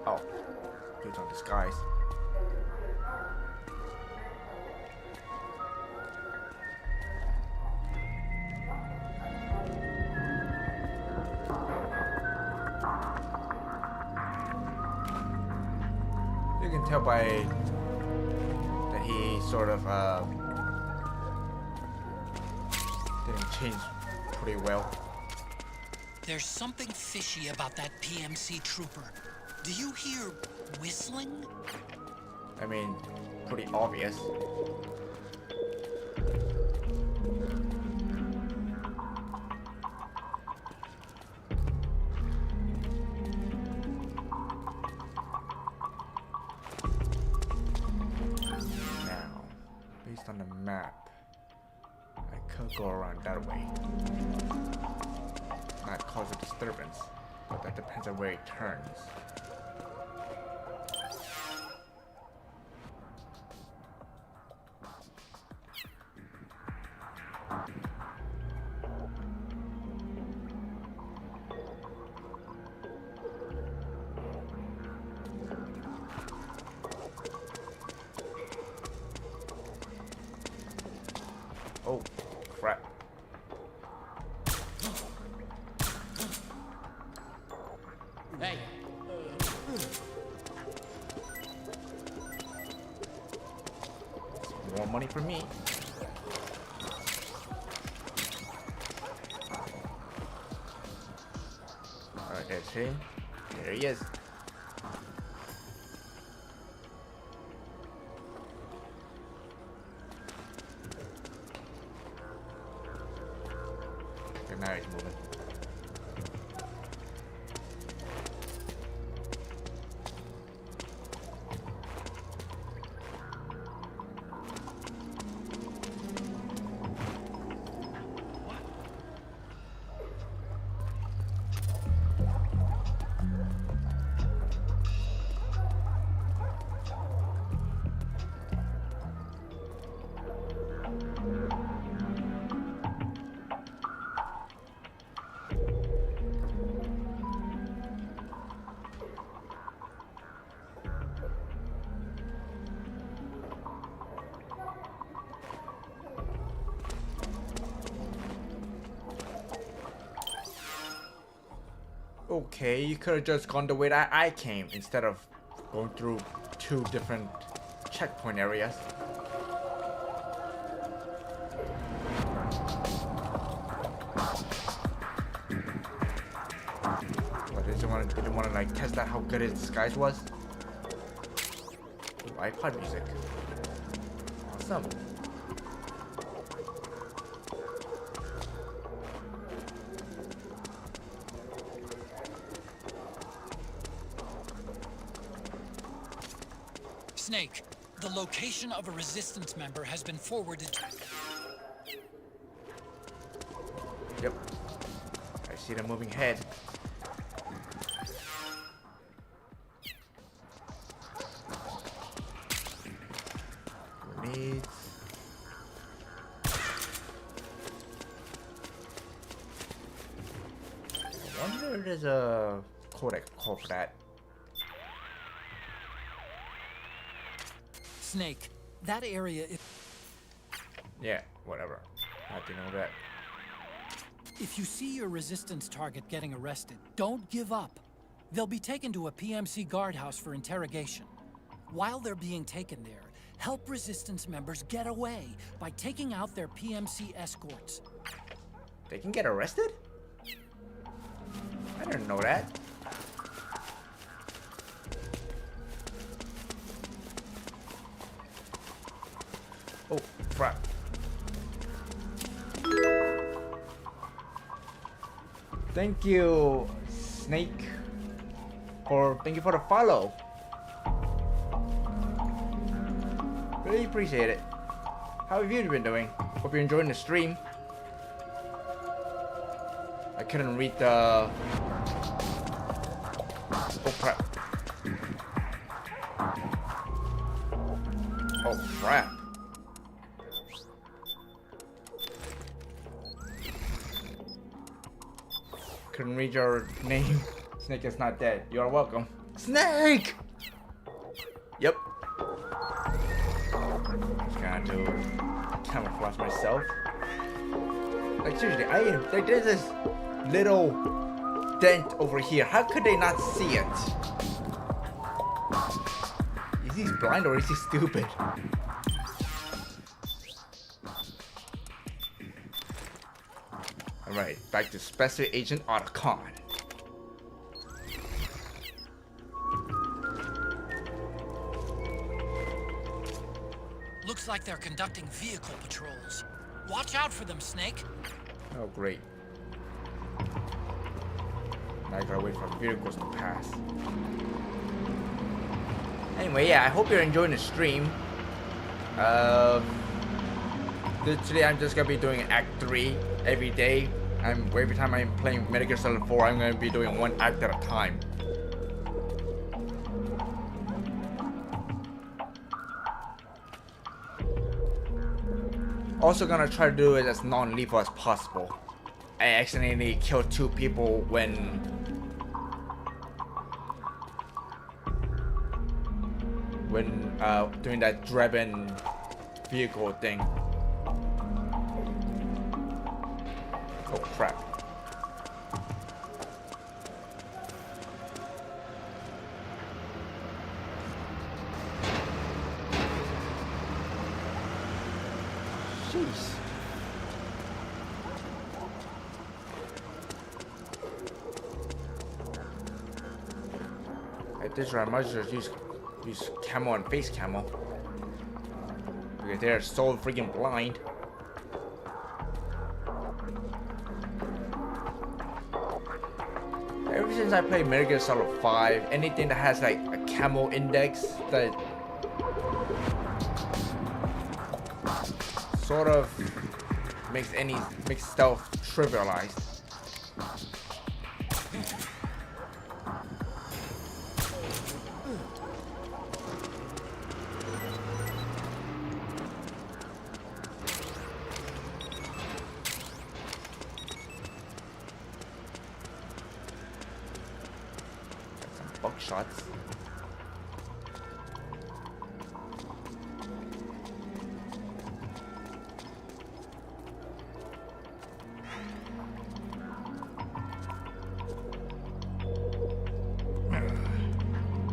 Oh, dude's on disguise. You can tell by that he sort of didn't change pretty well. There's something fishy about that PMC trooper. Do you hear whistling? I mean, pretty obvious. Now, based on the map, I could go around that way. not cause a disturbance, but that depends on where it turns. Oh, crap. Hey. More money for me. Alright, there's him. There he is. Okay, now he's moving. Okay, you could have just gone the way that I came instead of going through 2 different checkpoint areas. But didn't want to like test out how good its disguise was. Ooh, iPod music. Awesome. Snake, the location of a Resistance member has been forwarded. Yep. I see the moving head. Grenades. I wonder if there's a codec call for that. Snake, that area is... Yeah, whatever. I have to know that. If you see your Resistance target getting arrested, don't give up. They'll be taken to a PMC guardhouse for interrogation. While they're being taken there, help Resistance members get away by taking out their PMC escorts. They can get arrested? I didn't know that. Oh, crap. Thank you, Snake. Thank you for the follow. Really appreciate it. How have you been doing? Hope you're enjoying the stream. I couldn't read the... Oh crap. Oh crap. Couldn't read your name. Snake is not dead. You are welcome. Snake! Yep. Just gonna do camouflage myself. Like seriously, like there's this little dent over here. How could they not see it? Is he blind or is he stupid? Alright, back to Special Agent Otacon. Looks like they're conducting vehicle patrols. Watch out for them, Snake. Oh, great. Now I gotta wait for vehicles to pass. Anyway, yeah, I hope you're enjoying the stream. Today I'm just gonna be doing Act 3 every day. Every time I'm playing Metal Gear Solid 4, I'm gonna be doing one act at a time. Also gonna try to do it as non-lethal as possible. I accidentally killed 2 people when doing that Drebin vehicle thing. Oh crap. Jeez. At this rate, I might just use camo and face camo. Because they're so freaking blind. Ever since I played Metal Gear Solid 5, anything that has like a camo index that sort of makes stealth trivialized. Buckshots.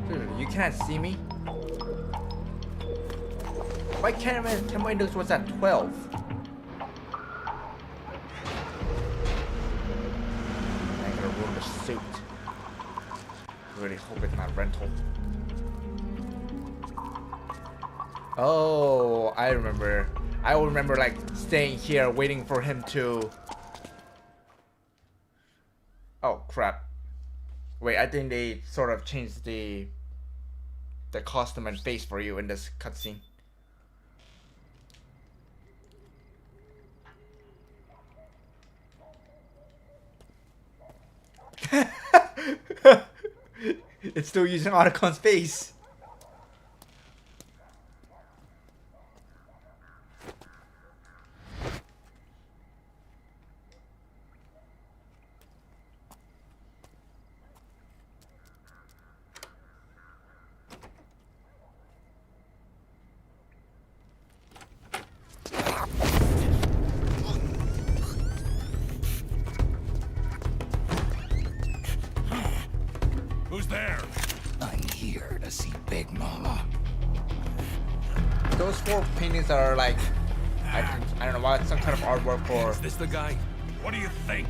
Dude, you can't see me? My camera index was at 12. I'm gonna ruin the suit. Really hope it's not rental. Oh, I remember. I remember like staying here waiting for him to. Oh crap! Wait, I think they sort of changed the costume and face for you in this cutscene. It's still using Otacon's face. Who's there? I'm here to see Big Mama. Those 4 paintings are like, I don't know what, some kind of artwork for. Is this the guy? What do you think?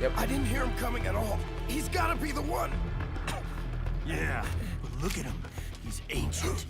Yep. I didn't hear him coming at all. He's gotta be the one. Yeah, but look at him. He's ancient.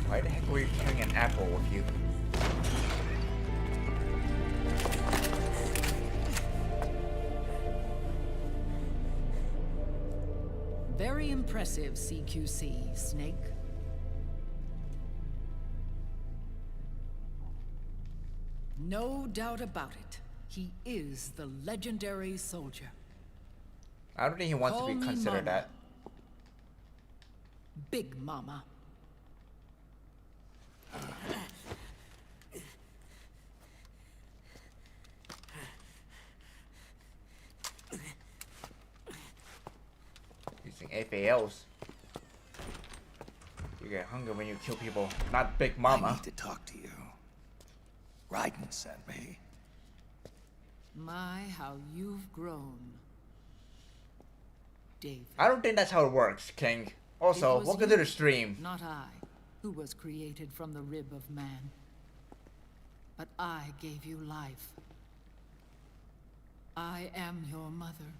Why the heck were you carrying an apple with you? Very impressive, CQC, Snake. No doubt about it. He is the legendary soldier. I don't think he wants Call to be me considered Mama. that. Big Mama. Using FALs. You get hungry when you kill people, not Big Mama. I need to talk to you. Raiden sent me. My, how you've grown. David. I don't think that's how it works, King. Also, It was welcome to you, the stream. Not I, who was created from the rib of man. but I gave you life. I am your mother.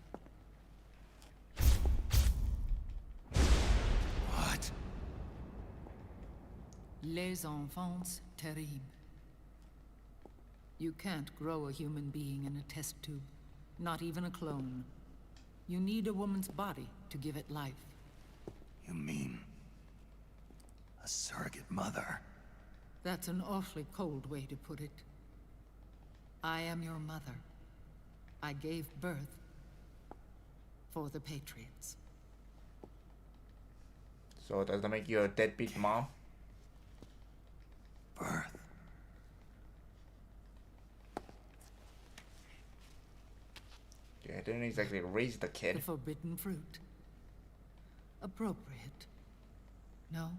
What? Les enfants terribles. You can't grow a human being in a test tube, not even a clone. You need a woman's body to give it life. You mean a surrogate mother? That's an awfully cold way to put it. I am your mother. I gave birth for the Patriots. So does that make you a deadbeat mom? Birth? Yeah, I didn't exactly raise the kid. The forbidden fruit. Appropriate. No?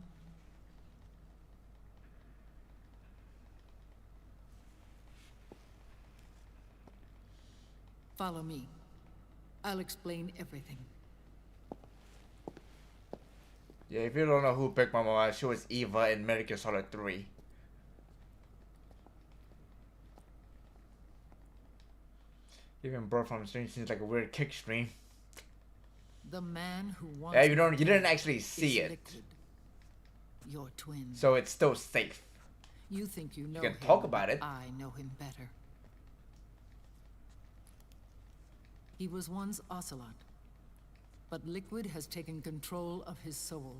Follow me. I'll explain everything. Yeah, if you don't know who Big Mama was, she was Eva in Metal Gear Solid 3. Even Birth from Stream seems like a weird kick stream. The man who wants Yeah, you didn't actually see it. Liquid. Your twin. So it's still safe. You think you know can him, talk about it. I know him better. He was once Ocelot, but Liquid has taken control of his soul.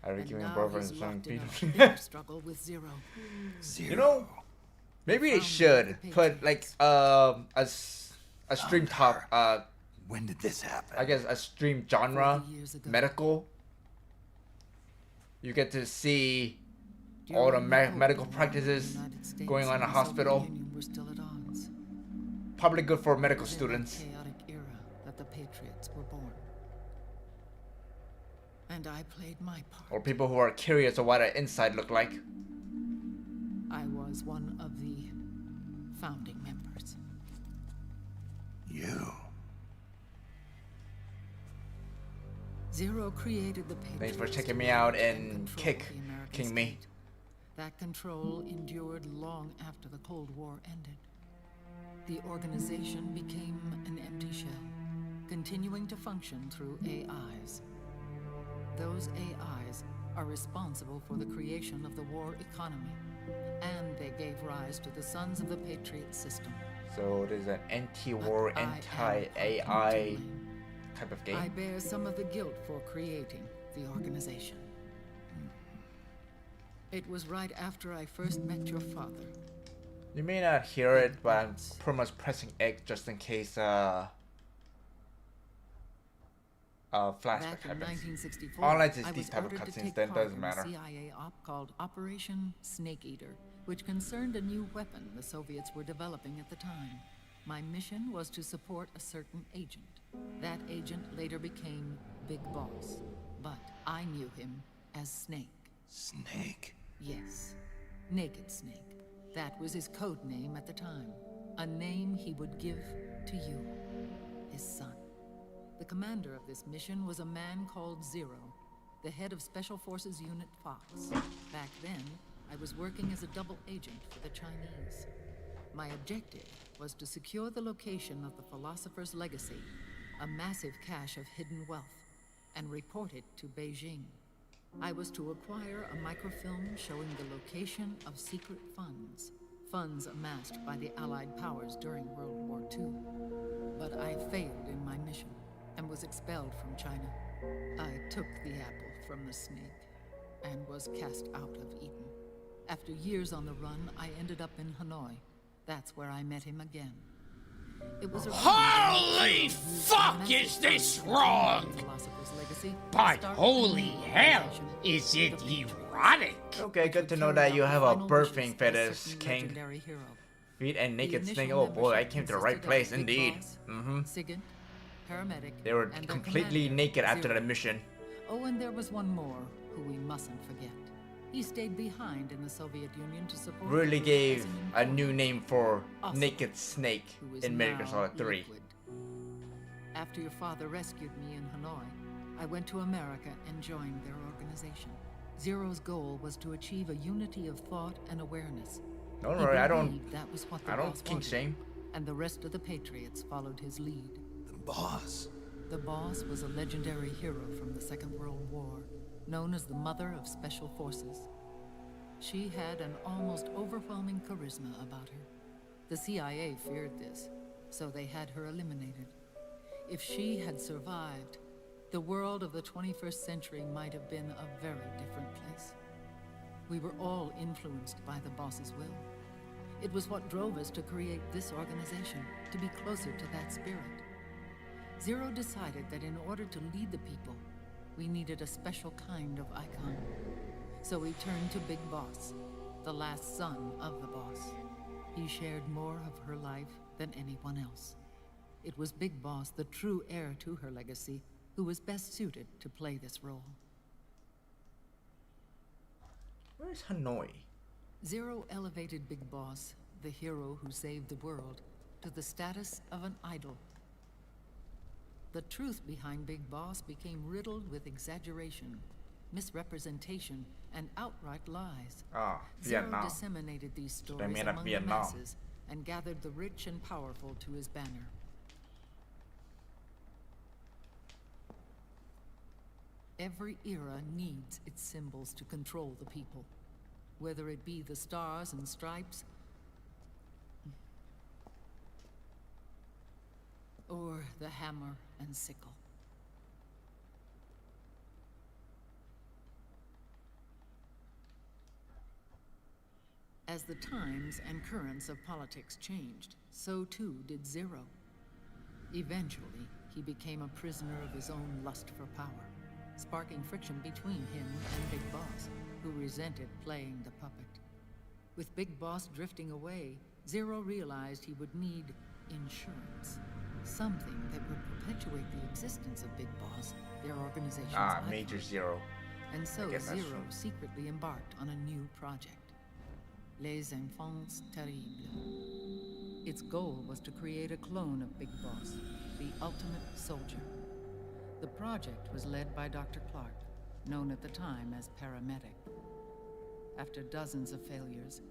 Are we And giving now Birth he's from locked in a Stream? bigger struggle with Zero. You know, maybe they should put like a stream top. When did this happen? I guess a stream genre, 40 years ago. medical. You get to see all the medical practices going on in a hospital. Were still at odds. Probably good for medical In that students. chaotic era that the Patriots were born. And I played my part. Or people who are curious of what an inside looked like. I was one of the founding members. You? Zero created the Patriots. Thanks for checking me out and control kick the American King me. state. That control endured long after the Cold War ended. The organization became an empty shell, continuing to function through AIs. Those AIs are responsible for the creation of the war economy, and they gave rise to the Sons of the Patriot system. So there's an anti-war, But I am anti-AI partly to blame. type of I game. bear some of the guilt for creating the organization. It was right after I first met your father. You may not hear it, but I'm pretty much pressing X just in case flashback Back in happens. 1964, Unless it's I these was type of ordered to cutscenes, take then it part doesn't in a matter. CIA op called Operation Snake Eater, which concerned a new weapon the Soviets were developing at the time. My mission was to support a certain agent. That agent later became Big Boss, but I knew him as Snake. Snake? Yes, Naked Snake. That was his code name at the time. A name he would give to you, his son. The commander of this mission was a man called Zero, the head of Special Forces Unit Fox. Back then, I was working as a double agent for the Chinese. My objective was to secure the location of the Philosopher's Legacy, a massive cache of hidden wealth, and report it to Beijing. I was to acquire a microfilm showing the location of secret funds, funds amassed by the Allied powers during World War II. But I failed in my mission and was expelled from China. I took the apple from the snake and was cast out of Eden. After years on the run, I ended up in Hanoi. That's where I met him again. It was a Holy fuck, is this wrong? But holy hell, is it erotic? Okay, good to know that you have a birthing fetish, King. Feet and Naked Snake. Oh boy, I came to the right place indeed. Sigint, paramedic, They were and their completely commander, naked after Zero. the mission. Oh, and there was one more who we mustn't forget. He stayed behind in the Soviet Union to support. Really the group gave as an a informant. new name for Awesome. Naked Snake Who is in Metal Gear now Solid 3. Liquid. After your father rescued me in Hanoi, I went to America and joined their organization. Zero's goal was to achieve a unity of thought and awareness. Don't He worry, I believed don't. that was what the I don't boss kink wanted, shame. and the rest of the Patriots followed his lead. The boss. The boss was a legendary hero from the Second World War, known as the Mother of Special Forces. She had an almost overwhelming charisma about her. The CIA feared this, so they had her eliminated. If she had survived, the world of the 21st century might have been a very different place. We were all influenced by the boss's will. It was what drove us to create this organization, to be closer to that spirit. Zero decided that in order to lead the people, we needed a special kind of icon. So we turned to Big Boss, the last son of the boss. He shared more of her life than anyone else. It was Big Boss, the true heir to her legacy, who was best suited to play this role. Where's Hanoi? Zero elevated Big Boss, the hero who saved the world, to the status of an idol. The truth behind Big Boss became riddled with exaggeration, misrepresentation, and outright lies. Ah, Zero Vietnam. disseminated these They stories made up among the Vietnam. masses and gathered the rich and powerful to his banner. Every era needs its symbols to control the people, whether it be the stars and stripes or the hammer and sickle. As the times and currents of politics changed, so too did Zero. Eventually, he became a prisoner of his own lust for power, sparking friction between him and Big Boss, who resented playing the puppet. With Big Boss drifting away, Zero realized he would need insurance. Something that would perpetuate the existence of Big Boss, their organization's icon. Major Zero. And so I guess that's Zero true. secretly embarked on a new project. Les Enfants Terribles. Its goal was to create a clone of Big Boss, the ultimate soldier. The project was led by Dr. Clark, known at the time as Paramedic. After dozens of failures,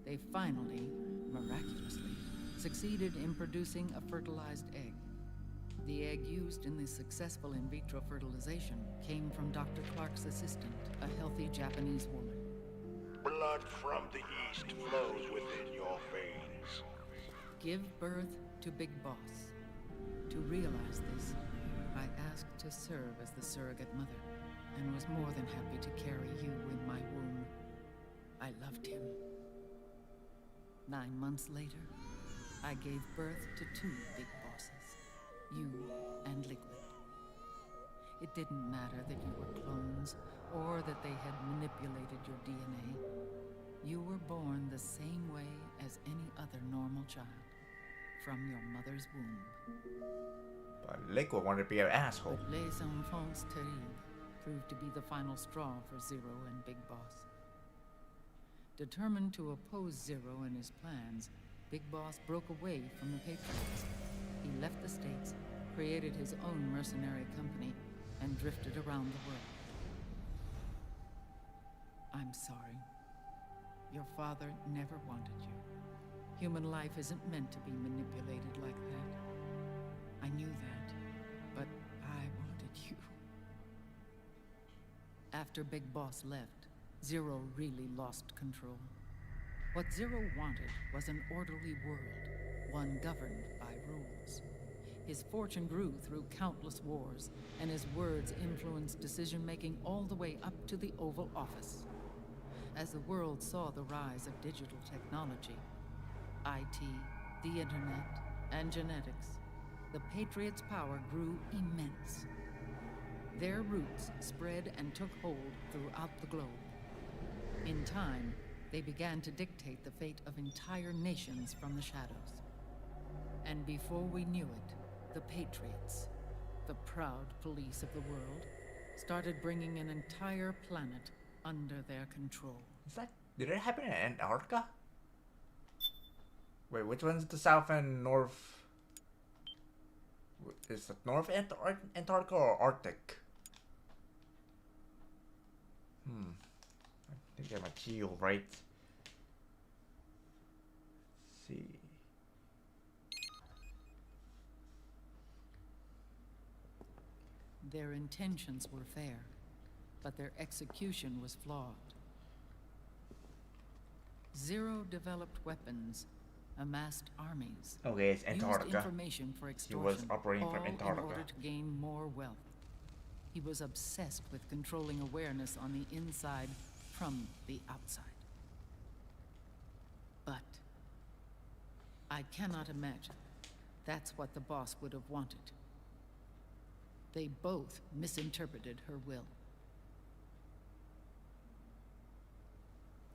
they finally, miraculously, succeeded in producing a fertilized egg. The egg used in the successful in vitro fertilization came from Dr. Clark's assistant, a healthy Japanese woman. Blood from the east flows within your veins. Give birth to Big Boss. To realize this, I asked to serve as the surrogate mother, and was more than happy to carry you in my womb. I loved him. 9 months later, I gave birth to 2 Big Bosses, you and Liquid. It didn't matter that you were clones, or that they had manipulated your DNA. You were born the same way as any other normal child, from your mother's womb. But Liquid wanted to be an asshole. But Les Enfants Terribles proved to be the final straw for Zero and Big Boss. Determined to oppose Zero and his plans, Big Boss broke away from the Patriots. He left the States, created his own mercenary company, and drifted around the world. I'm sorry. Your father never wanted you. Human life isn't meant to be manipulated like that. I knew that, but I wanted you. After Big Boss left, Zero really lost control. What Zero wanted was an orderly world, one governed by rules. His fortune grew through countless wars, and his words influenced decision-making all the way up to the Oval Office. As the world saw the rise of digital technology, IT, the internet, and genetics, the Patriots' power grew immense. Their roots spread and took hold throughout the globe. In time, they began to dictate the fate of entire nations from the shadows. And before we knew it, the Patriots, the proud police of the world, started bringing an entire planet under their control. Did it happen in Antarctica? Wait, which one's the South and North? Is it North Antarctica or Arctic? I think I have my geo right. Their intentions were fair, but their execution was flawed. Zero developed weapons, amassed armies, Okay, it's used Antarctica. information for He extortion, was operating from all Antarctica. in order to gain more wealth. He was obsessed with controlling awareness on the inside from the outside. But I cannot imagine that's what the boss would have wanted. They both misinterpreted her will.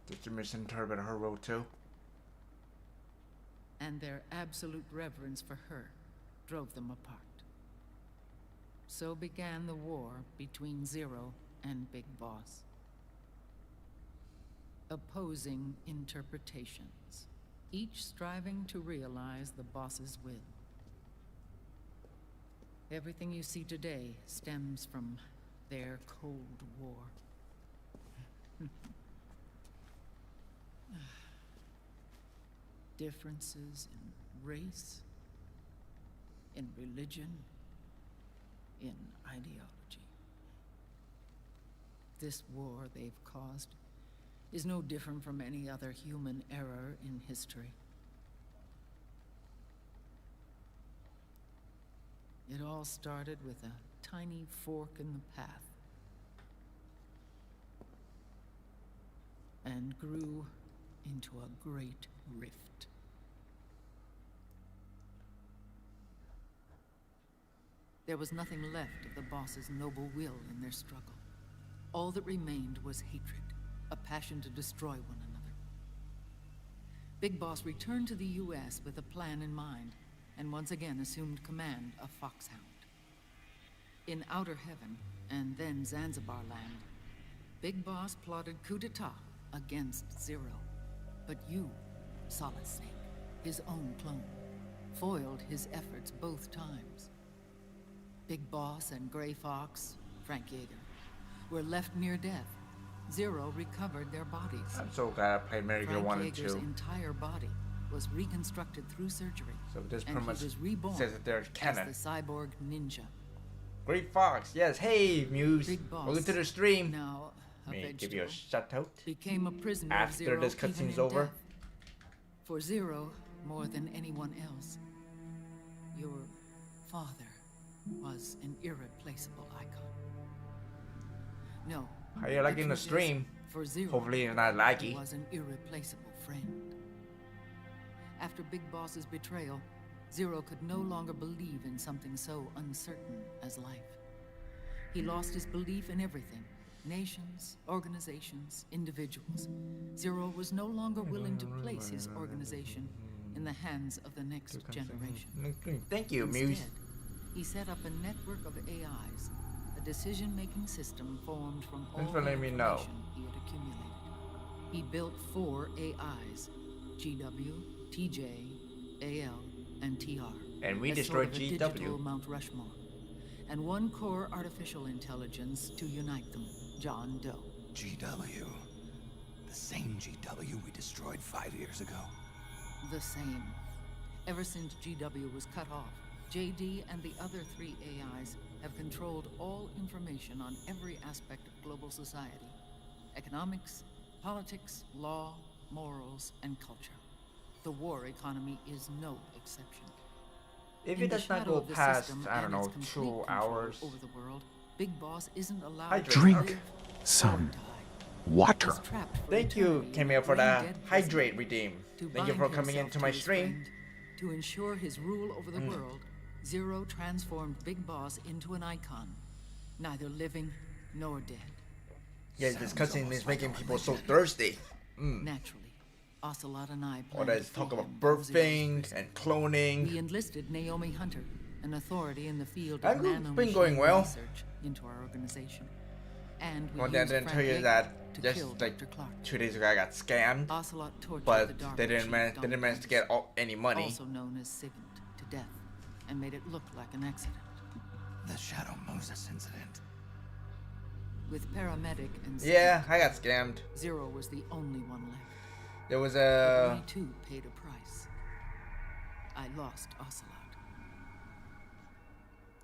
Did you misinterpret her role too? And their absolute reverence for her drove them apart. So began the war between Zero and Big Boss. Opposing interpretations, each striving to realize the boss's will. Everything you see today stems from their Cold War. Differences in race, in religion, in ideology. This war they've caused is no different from any other human error in history. It all started with a tiny fork in the path and grew into a great rift. There was nothing left of the boss's noble will in their struggle. All that remained was hatred, a passion to destroy one another. Big Boss returned to the U.S. with a plan in mind, and once again assumed command of Foxhound. In Outer Heaven, and then Zanzibar Land, Big Boss plotted coup d'etat against Zero. But you, Solid Snake, his own clone, foiled his efforts both times. Big Boss and Gray Fox, Frank Yeager, were left near death. Zero recovered their bodies. I'm so glad I played Metal Gear 1 and Yeager's 2. entire body was reconstructed through surgery. So this and pretty much he was reborn says that they're canon. as the cyborg ninja. Great Fox, yes. Hey, Muse. Big Boss, Welcome to the stream. now a Let me give you a shout out. became a prisoner After of Zero this even cutscene's in over. death. For Zero, more than anyone else, your father was an irreplaceable icon. No. How you liking the truth is, stream? For Zero, Hopefully it's not laggy. he was an irreplaceable friend. After Big Boss's betrayal, Zero could no longer believe in something so uncertain as life. He lost his belief in everything. Nations, organizations, individuals. Zero was no longer willing to place his organization in the hands of the next generation. Thank you, Instead, Muse. he set up a network of AIs, a decision-making system formed from all Thanks for the letting me know. information he had accumulated. He built 4 AIs, GW, TJ, AL, and TR. And we as destroyed sort of a GW. digital Mount Rushmore. And one core artificial intelligence to unite them, John Doe. GW. The same GW we destroyed 5 years ago. The same. Ever since GW was cut off, JD and the other 3 AIs have controlled all information on every aspect of global society. Economics, politics, law, morals, and culture. The war economy is no exception. If In it the does not shadow go of the past, system I don't and its know, complete 2 control hours. over the world, Big Boss isn't allowed Hydrate. to Drink live some or water. is trapped for Thank you, eternity in Camille, for a the brain-dead prison. hydrate redeem. To Thank you for bind coming himself into to my his stream. friend, to ensure his rule over the world, Zero transformed Big Boss into an icon, neither living nor dead. Yeah, this Sounds cutscene almost is like making a people so religion. thirsty. Naturally, Ocelot and I All planned that to is talk free about him from Zero's birthing prison. and cloning. We enlisted Naomi Hunter, an authority in the field That of group's nanomachine been going well. research, into our organization. And we Well, then I used didn't tell Frank you Yeager that to just kill like Dr. Clark. 2 days ago I got scammed, Ocelot tortured the but Dark they didn't Chief manage to get any money. also known as Sigint, to death, and made it look like an accident. The Shadow Moses incident. With paramedic and Yeah, Sigint, I got scammed. Zero was the only one left. There was But a we too paid a price. I lost Ocelot.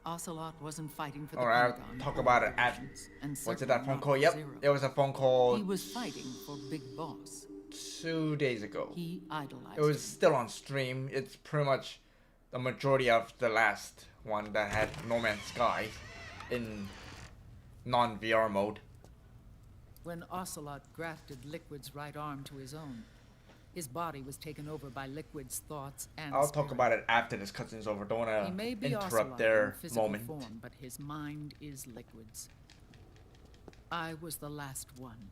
Ocelot wasn't fighting for the Or I'll Pentagon talk or about it at. operations, and Was it certainly that phone not call? for Yep, Zero. it was a phone call He was fighting for Big Boss. 2 days ago. He idolized It was him. still on stream. It's pretty much the majority of the last one that had No Man's Sky in non-VR mode. When Ocelot grafted Liquid's right arm to his own, his body was taken over by Liquid's thoughts and I'll talk spirit. about it after this cutscene's over. Don't He may wanna be interrupt Ocelot their in physical moment. form, but his mind is Liquid's. I was the last one.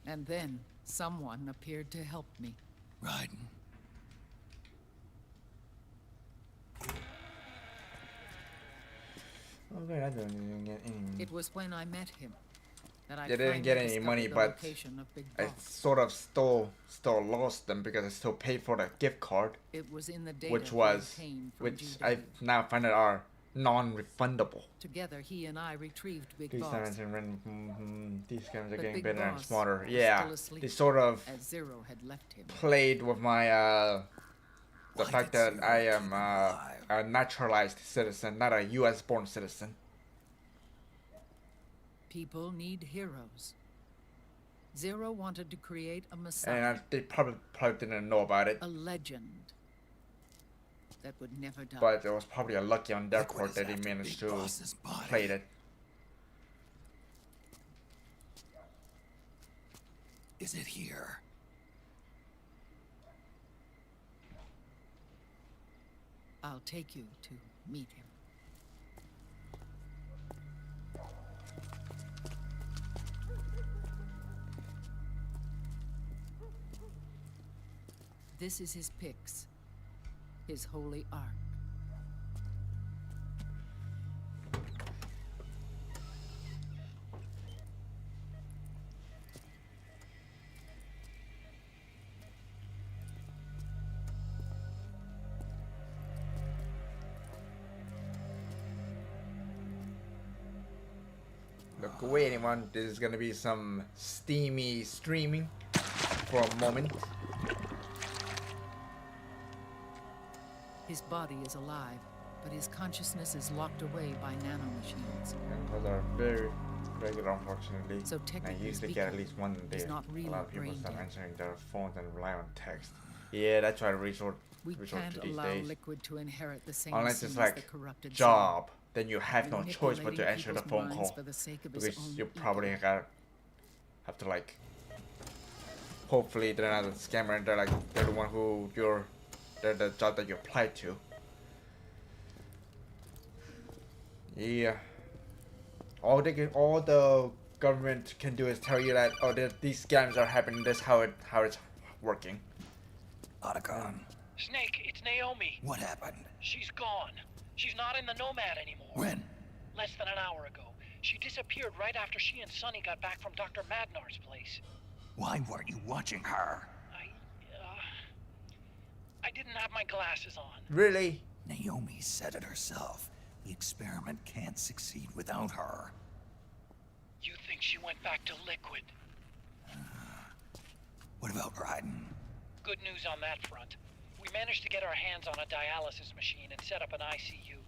And then someone appeared to help me. Raiden. Okay, I didn't get any. It was when I met him that I They didn't get finally any discovered money, the but location of Big I Boss. sort of still lost them because I still paid for the gift card, It was in the data which he was obtained from which GW. I now find out are non-refundable. Together, he and I retrieved Big These Boss. diamonds and these games are But getting Big better and Boss smarter. was Yeah, still asleep, they sort of as Zero had left him. played with my the fact that I am a naturalized citizen, not a U.S. born citizen. People need heroes. Zero wanted to create a messiah, And they probably didn't know about it, a legend that would never die. but it was probably a lucky on their part that they managed to play it. Is it here? I'll take you to meet him. This is his pyx, his holy ark. Look away, anyone. This is gonna be some steamy streaming for a moment. His body is alive, but his consciousness is locked away by nanomachines. And those are very regular, unfortunately. So I technically usually get at speaking, least one a he's day. not really A lot of people brain stop dead. answering their phones and rely on text. Yeah, that's why I resort We to can't these allow days. Liquid to inherit the same Unless sins it's the like corrupted job, then you have no choice but to Manipulating answer the people's phone minds call. for the sake of his Because own you probably have to like. Hopefully they're not a scammer and they're the one who they're the job that you applied to. Yeah. All the government can do is tell you that these scams are happening. This how it's working. Otacon. Snake, it's Naomi. What happened? She's gone. She's not in the Nomad anymore. When? Less than an hour ago. She disappeared right after she and Sonny got back from Dr. Magnar's place. Why weren't you watching her? I didn't have my glasses on. Really? Naomi said it herself. The experiment can't succeed without her. You think she went back to Liquid? What about Raiden? Good news on that front. We managed to get our hands on a dialysis machine and set up an ICU.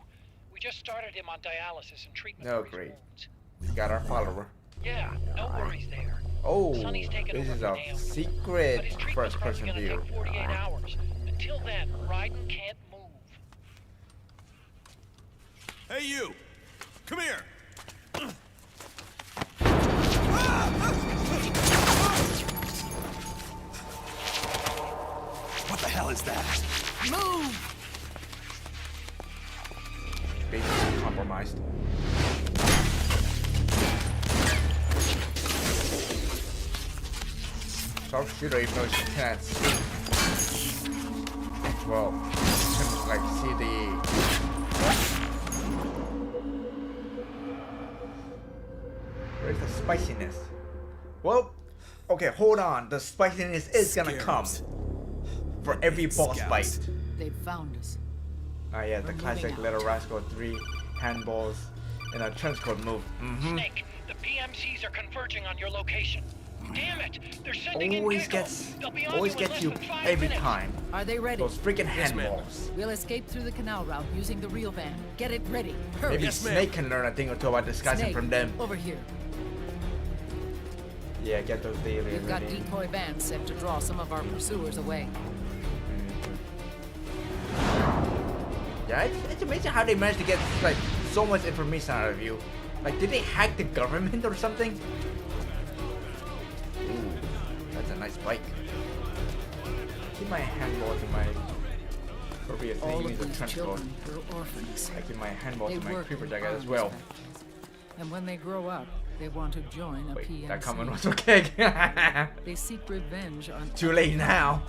We just started him on dialysis and treatment No, for his great. wounds. We got our follower. Yeah, no worries there. Oh, Sonny's taken this over is for a Naomi. secret But his treatment's first probably person gonna view. take 48 hours. Until then, Raiden can't move. Hey, you! Come here! What the hell is that? Move! Basically compromised. Sharpshooter, even though she can't see. Well, you can like see where's the spiciness? Well, okay, hold on. The spiciness is gonna come for every boss fight. They've found us. Oh yeah, the We're classic moving Little Rascal 3 handballs in a trench coat move. Snake, the PMCs are converging on your location. Damn it! They're sending in Always Gecko. gets, They'll be on always you in gets less you than 5 every minutes. time. Are they ready? Those freaking Yes, hand ma'am. balls. We'll escape through the canal route using the real van. Get it ready. Hurry. Maybe Snake can learn a thing or two about disguising Snake, from them. over here. Yeah, get those daily. We've got decoy vans set to draw some of our pursuers away. Yeah, it's amazing how they managed to get like so much information out of you. Like, did they hack the government or something? Ooh, that's a nice bike. Keep my handball to my appropriate thing. All Use of a these trench coat. children were orphans. I keep my handball They to my work creeper in jacket as arms well. factories. And when they grow up, they want to join a Wait, PMC. that comment was okay. They seek revenge on Too late now.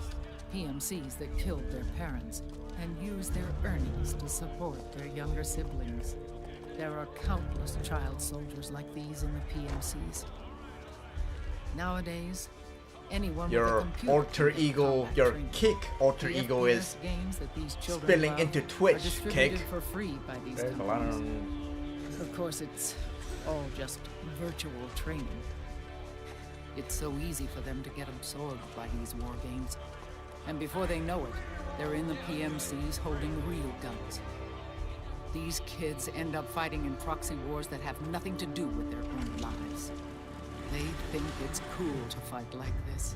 PMCs that killed their parents and use their earnings to support their younger siblings. There are countless child soldiers like these in the PMCs. Nowadays, anyone with a Your computer alter can get ego, combat your training. kick alter The ego FPS is games that these children spilling love into are Twitch, distributed kick. for free by these There's a lot companies. Of course, it's all just virtual training. It's so easy for them to get absorbed by these war games. And before they know it, they're in the PMCs holding real guns. These kids end up fighting in proxy wars that have nothing to do with their own lives. They think it's cool to fight like this.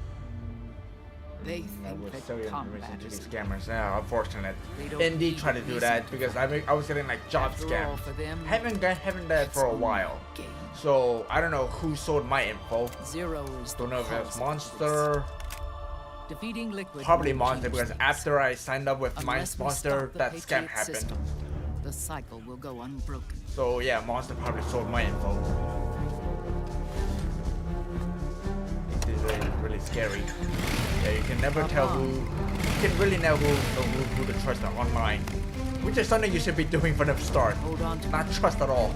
They I think would that sell your combat information to is these scammers. Yeah, unfortunate. They don't Indy need tried to do reason that to because fight. I was getting like job After all, scams. for them, Haven't done that for a while. So I don't know who sold my info. Zero is Don't know if it was cause of Monster. Defeating Liquid Probably won't Monster change because things. after I signed up with my Unless we sponsor, stop the that scam Patriot happened. system, the cycle will go unbroken. So yeah, Monster probably sold my info. This is really, really scary. Yeah, you can never tell who. You can really know who to trust online, which is something you should be doing from the start. Hold on to Not trust at all.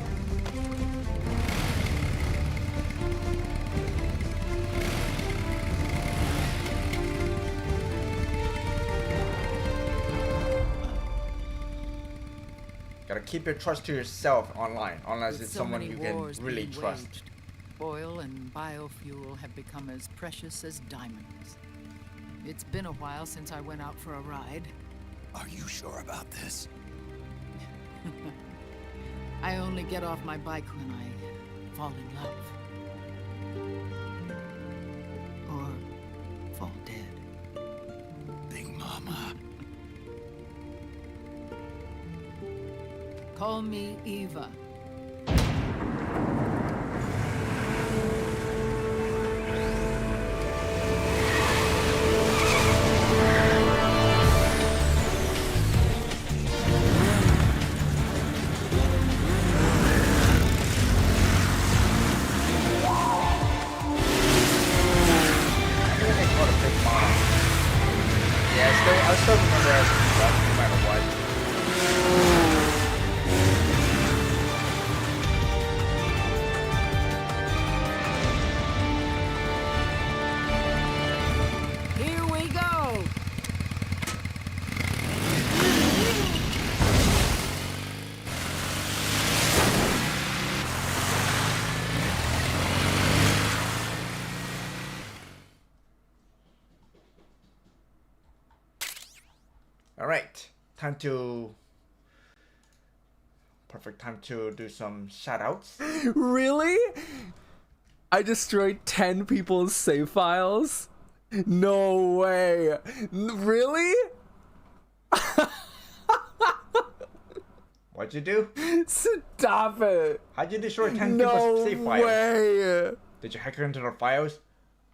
Gotta keep your trust to yourself online, unless With it's so someone many you can wars really being trust. waged, oil and biofuel have become as precious as diamonds. It's been a while since I went out for a ride. Are you sure about this? I only get off my bike when I fall in love. Or fall dead. Big Mama. Call me Eva. Yeah, I still remember that no matter what. Here we go! Alright, time to... Perfect time to do some shoutouts. Really? I destroyed 10 people's save files? No way. Really? What'd you do? Stop it. How'd you destroy 10 No people's save files? way. Did you hack into their files?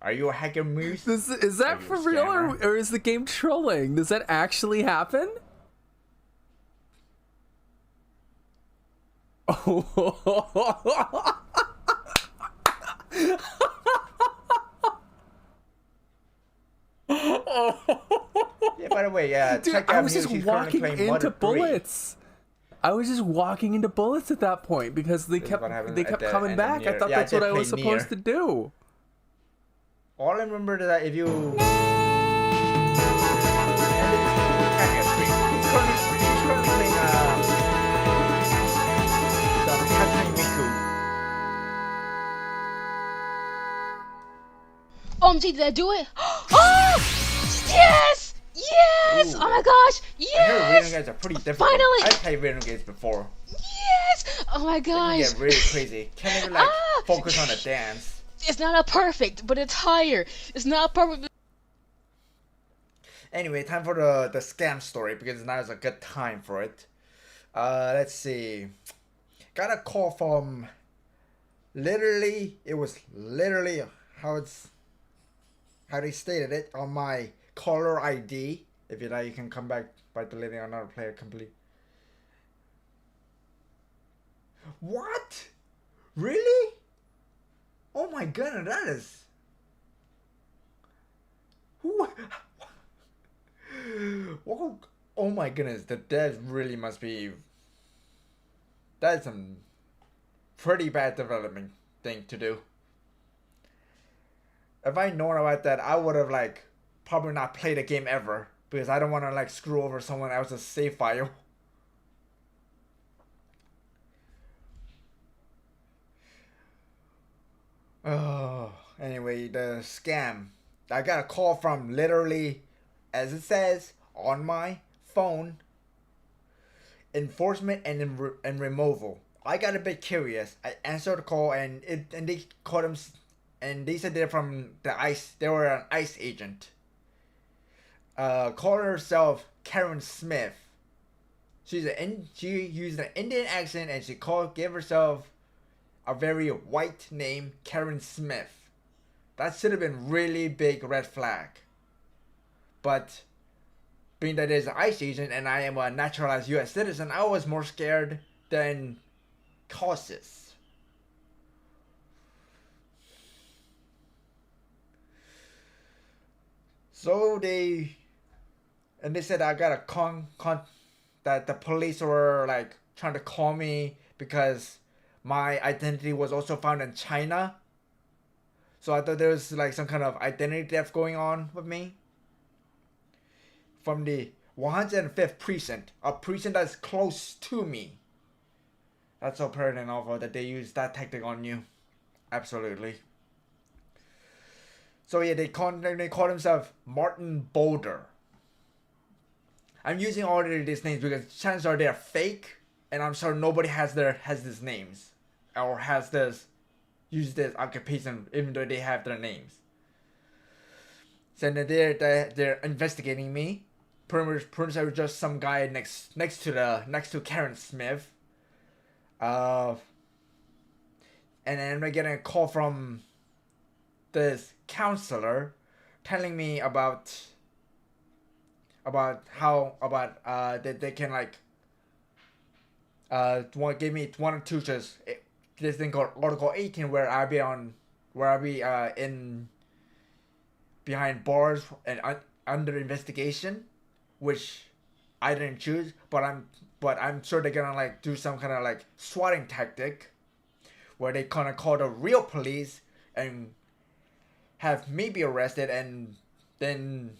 Are you a hacker moose? Is that for real or is the game trolling? Does that actually happen? Oh. Yeah, by the way, yeah, Dude, check I out was just News. He's currently walking playing into Mother 3. bullets. I was just walking into bullets at that point because they This is kept what happened they at kept the coming end of back. Nier. I thought Yeah, I that's what did I was play supposed Nier. to do. All I remember is that if you... He's currently playing some Captain Miku. OMG, did I do it? Oh! Yes! Yes! Ooh. Oh my gosh! I heard random Yes! games are pretty difficult. Finally! I've played random games before. Yes! Oh my They can gosh! get really crazy. Can't even like Ah! focus on the dance. It's not a perfect, but it's higher. It's not a perfect. Anyway, time for the scam story because now is a good time for it. Let's see. Got a call from it was literally how they stated it on my caller ID. If you like, you can come back by deleting another player complete. What? Really? Oh my goodness, that is. Who? Oh my goodness, that really must be. That's some pretty bad development thing to do. If I known about that, I would have like probably not played the game ever because I don't want to like screw over someone else's save file. Oh, anyway, the scam. I got a call from literally, as it says on my phone, enforcement and removal. I got a bit curious. I answered the call and they called him, and they said they're from the ICE. They were an ICE agent. Called herself Karen Smith. She used an Indian accent and she gave herself a very white name, Karen Smith. That should have been really big red flag. But being that there's an ICE agent and I am a naturalized US citizen, I was more scared than cautious. So they said I got a that the police were like trying to call me because my identity was also found in China. So I thought there was like some kind of identity theft going on with me. From the 105th precinct, a precinct that's close to me. That's so pertinent awful that they use that tactic on you. Absolutely. So yeah, they call themselves Martin Boulder. I'm using all of these names because chances are they're fake, and I'm sure nobody has these names or use this occupation even though they have their names. So they're investigating me. Pretty much I was just some guy next to Karen Smith. And then I get a call from this counselor telling me about that they can like give me one or two just this thing called Article 18 where I'll be in behind bars and under investigation, which I didn't choose, but I'm sure they're gonna like do some kind of like swatting tactic where they kind of call the real police and have me be arrested and then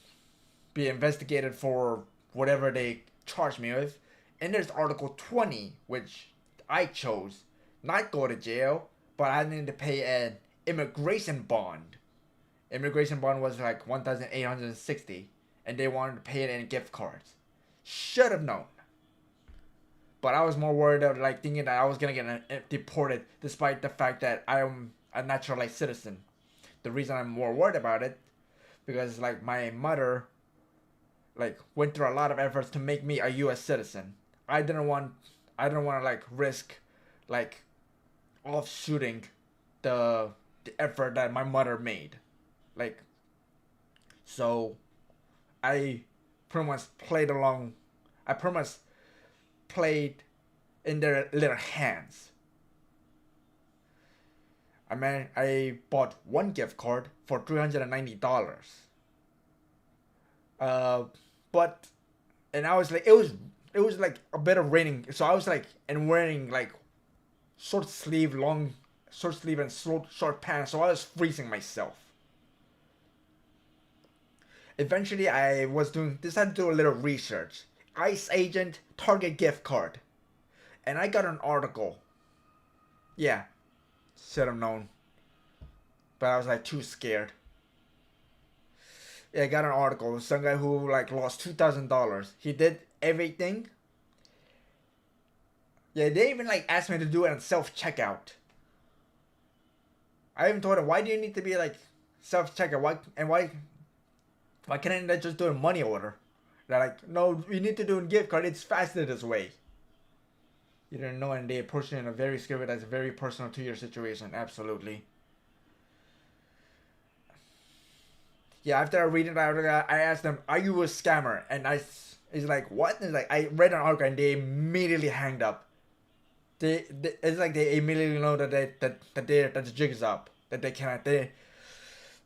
be investigated for whatever they charge me with. And there's Article 20, which I chose. Not go to jail, but I needed to pay an immigration bond. Immigration bond was like $1,860, and they wanted to pay it in gift cards. Should have known. But I was more worried of like thinking that I was gonna get deported, despite the fact that I am a naturalized citizen. The reason I'm more worried about it, because like my mother, like went through a lot of efforts to make me a U.S. citizen. I didn't want to like risk, like, offshooting the effort that my mother made, like. So, I pretty much played along. I pretty much played in their little hands. I bought one gift card for $390. And I was like, it was like a bit of raining, so I was like, and wearing like short sleeve and short pants, so I was freezing myself. Eventually, I decided to do a little research. ICE agent Target gift card, and I got an article. Yeah, should have known, but I was like too scared. Yeah, I got an article. Some guy who like lost $2,000. He did everything. Yeah, they even like asked me to do it on self-checkout. I even told him, why do you need to be like self-checkout? Why can't I just do a money order? They're like, no, we need to do a gift card. It's faster this way. You don't know, and they approach it in a very script that's very personal to your situation. Absolutely. Yeah, after I read it, I asked them, are you a scammer? And he's like, what? And it's like, I read an article and they immediately hanged up. It's like they immediately know that the jig is up. That they cannot,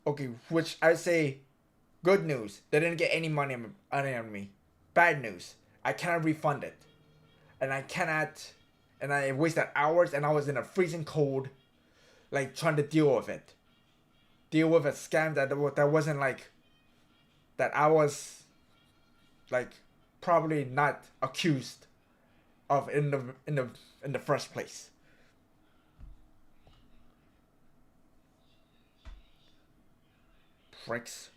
okay, which I say, good news. They didn't get any money on me. Bad news. I cannot refund it. And I wasted hours and I was in a freezing cold, like trying to deal with it. Deal with a scam that wasn't like, that I was like probably not accused of in the first place. Pricks.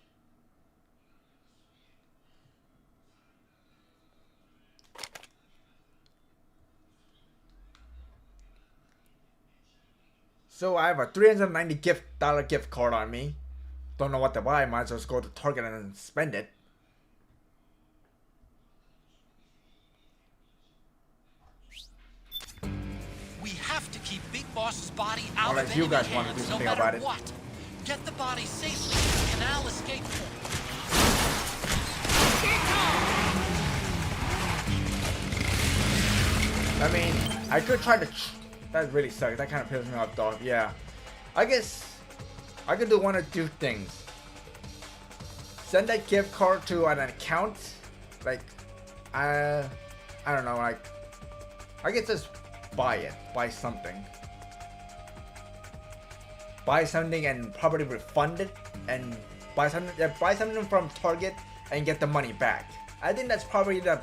So I have a $390 gift card on me. Don't know what to buy. Might as well just go to Target and spend it. We have to keep Big Boss's body out Unless of you enemy guys want to do hands, something no matter about it. what. Get the body safely to the canal escape point. I mean, I could try to... That really sucks. That kind of pisses me off, dog. Yeah. I guess I could do one or two things. Send that gift card to an account. Like, I don't know. Like, I could just buy it. Buy something. Buy something and probably refund it. And buy something from Target and get the money back. I think that's probably the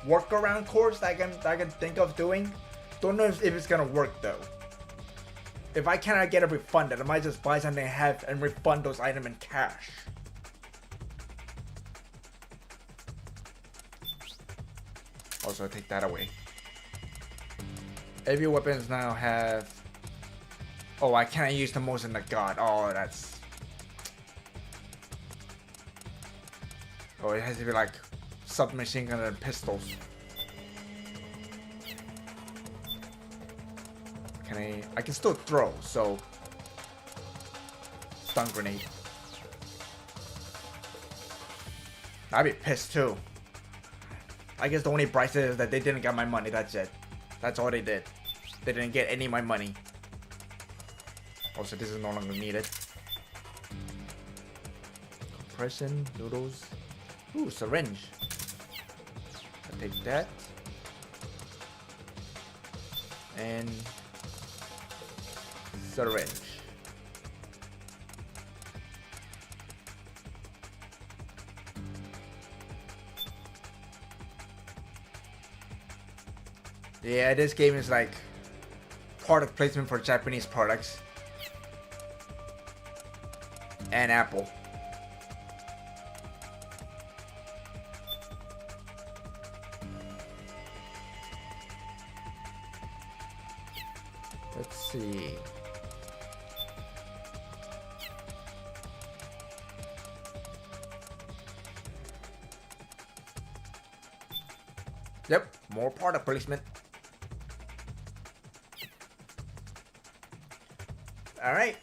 workaround course I can think of doing. Don't know if it's gonna work though. If I cannot get it refunded, I might just buy something I have and refund those items in cash. Also take that away. Every weapons now have... Oh, I can't use the most in the god. Oh, that's... Oh, it has to be like submachine gun and pistols. I can still throw, so stun grenade. I'd be pissed too. I guess the only price is that they didn't get my money. That's it. That's all they did. They didn't get any of my money. Also, this is no longer needed. Compression noodles. Ooh, syringe. I'll take that. And syringe. Yeah, this game is like product placement for Japanese products and Apple. Let's see. Yep, more product placement. All right.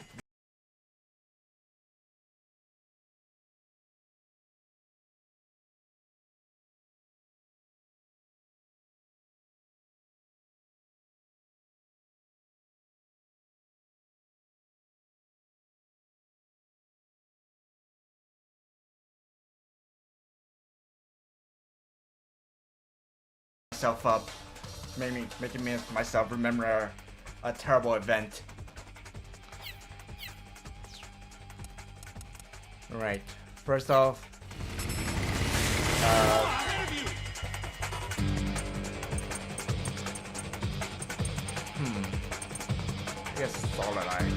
Myself up, making myself remember a terrible event. Right. First off, I guess solid eye.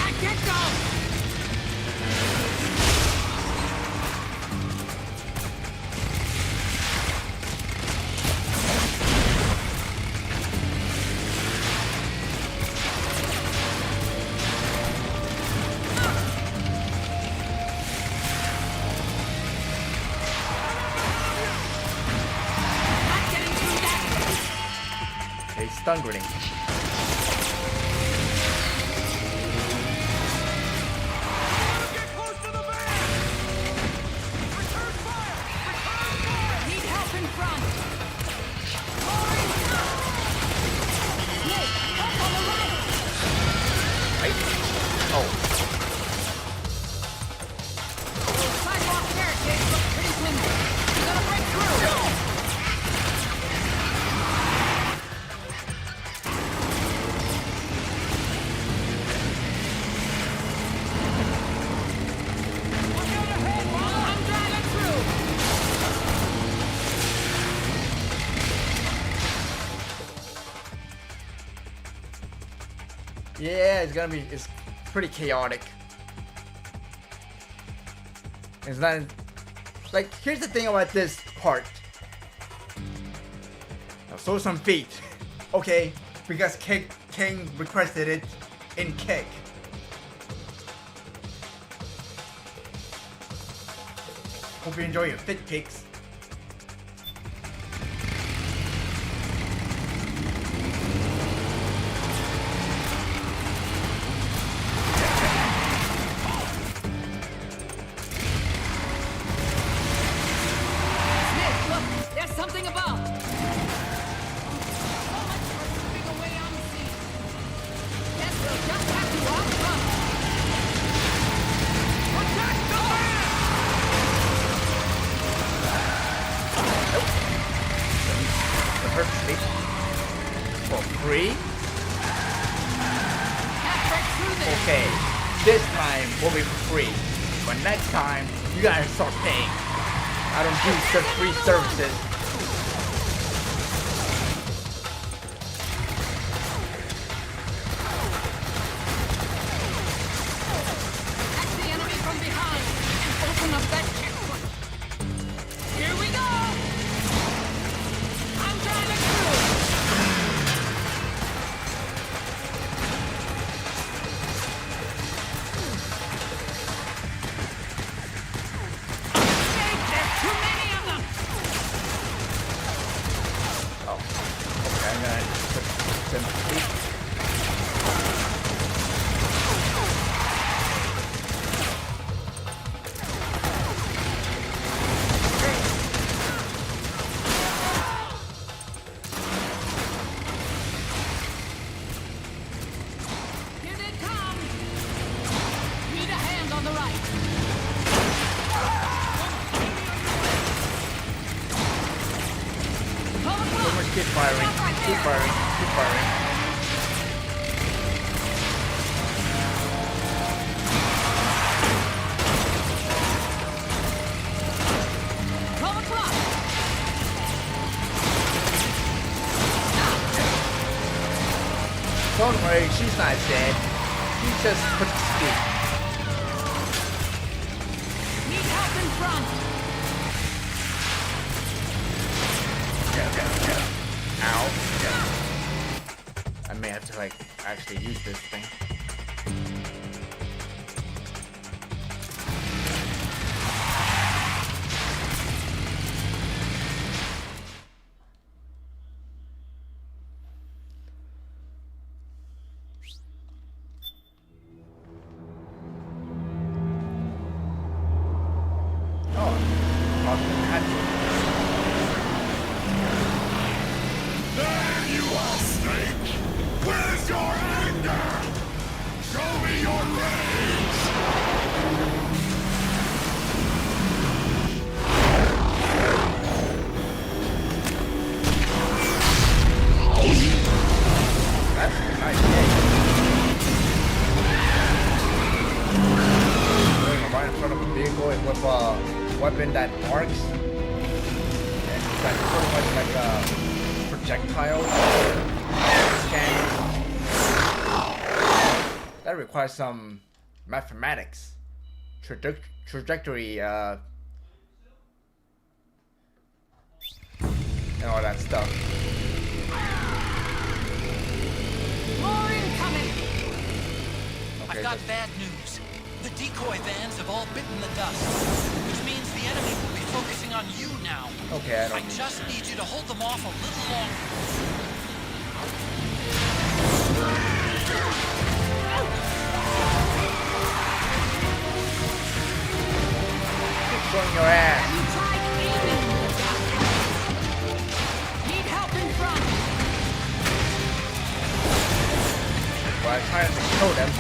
I can't go! Okay, stun grenade. Need help in front! Nick, help on the right! Right? Oh. Sidewalk barricades look pretty windy. You gotta break through! I'm driving through! Yeah, it's pretty chaotic. It's not like, here's the thing about this part. Now, show some feet. Okay, because King requested it in Kick. Hope you enjoy your fit pics. Nick, look! There's something above! So much for slipping away unseen. Guess we'll just have to walk front. Protect the man! The first state for free. Okay, this time will be free, but next time you gotta start paying. I don't do such free services. Attack the enemy from behind and open up that checkpoint. Here we go! I'm driving through! There's too many of them! Oh, okay, I'm gonna put some feet. Here they come! Need a hand on the right. So much keep firing, keep firing, keep firing. Don't worry, she's not dead. She just put to sleep. Need help in front. Go. Ow. I may have to like actually use this thing. There you are, Snake! Where's your anger? Show me your rage! That's a nice game. Going right in front of a vehicle with a weapon that arcs. And it's like pretty much like a projectile scan. That requires some mathematics, trajectory, and all that stuff. More incoming! Okay, I've got bad news. The decoy vans have all bitten the dust, which means the enemy will be focusing on you now. Okay, I I just need you to hold them off a little longer. Keep showing your ass. You tried aiming the gun. Need help in front. Well, I'm trying to kill them.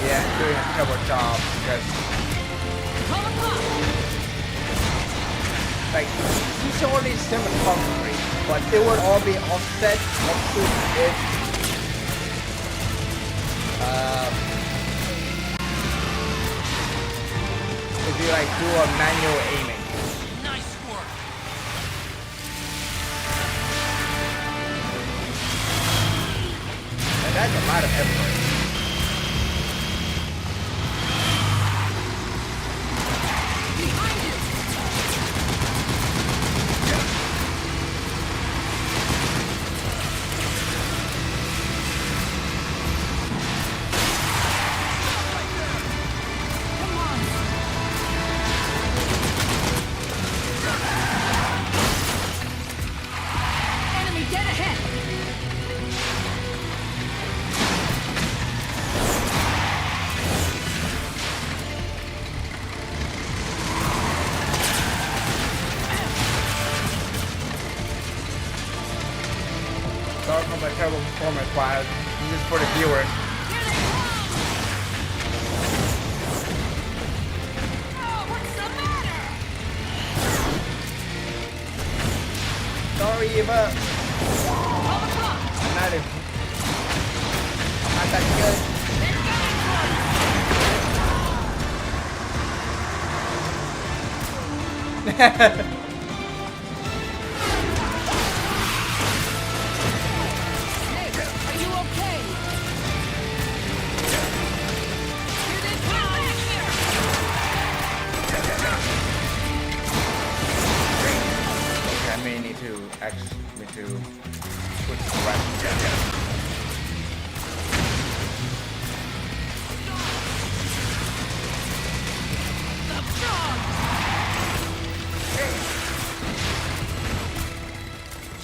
Yeah, doing a terrible job because like these are all these cinematography, but it would all be offset up to if you like do a manual aiming. Nice work. And that's a lot of effort. Enemy dead ahead. Sorry for my terrible performance, but this is for the viewers. Sorry, Eva. I'm not that good. Are you okay? Here they come back here. Okay, I may need to put the right.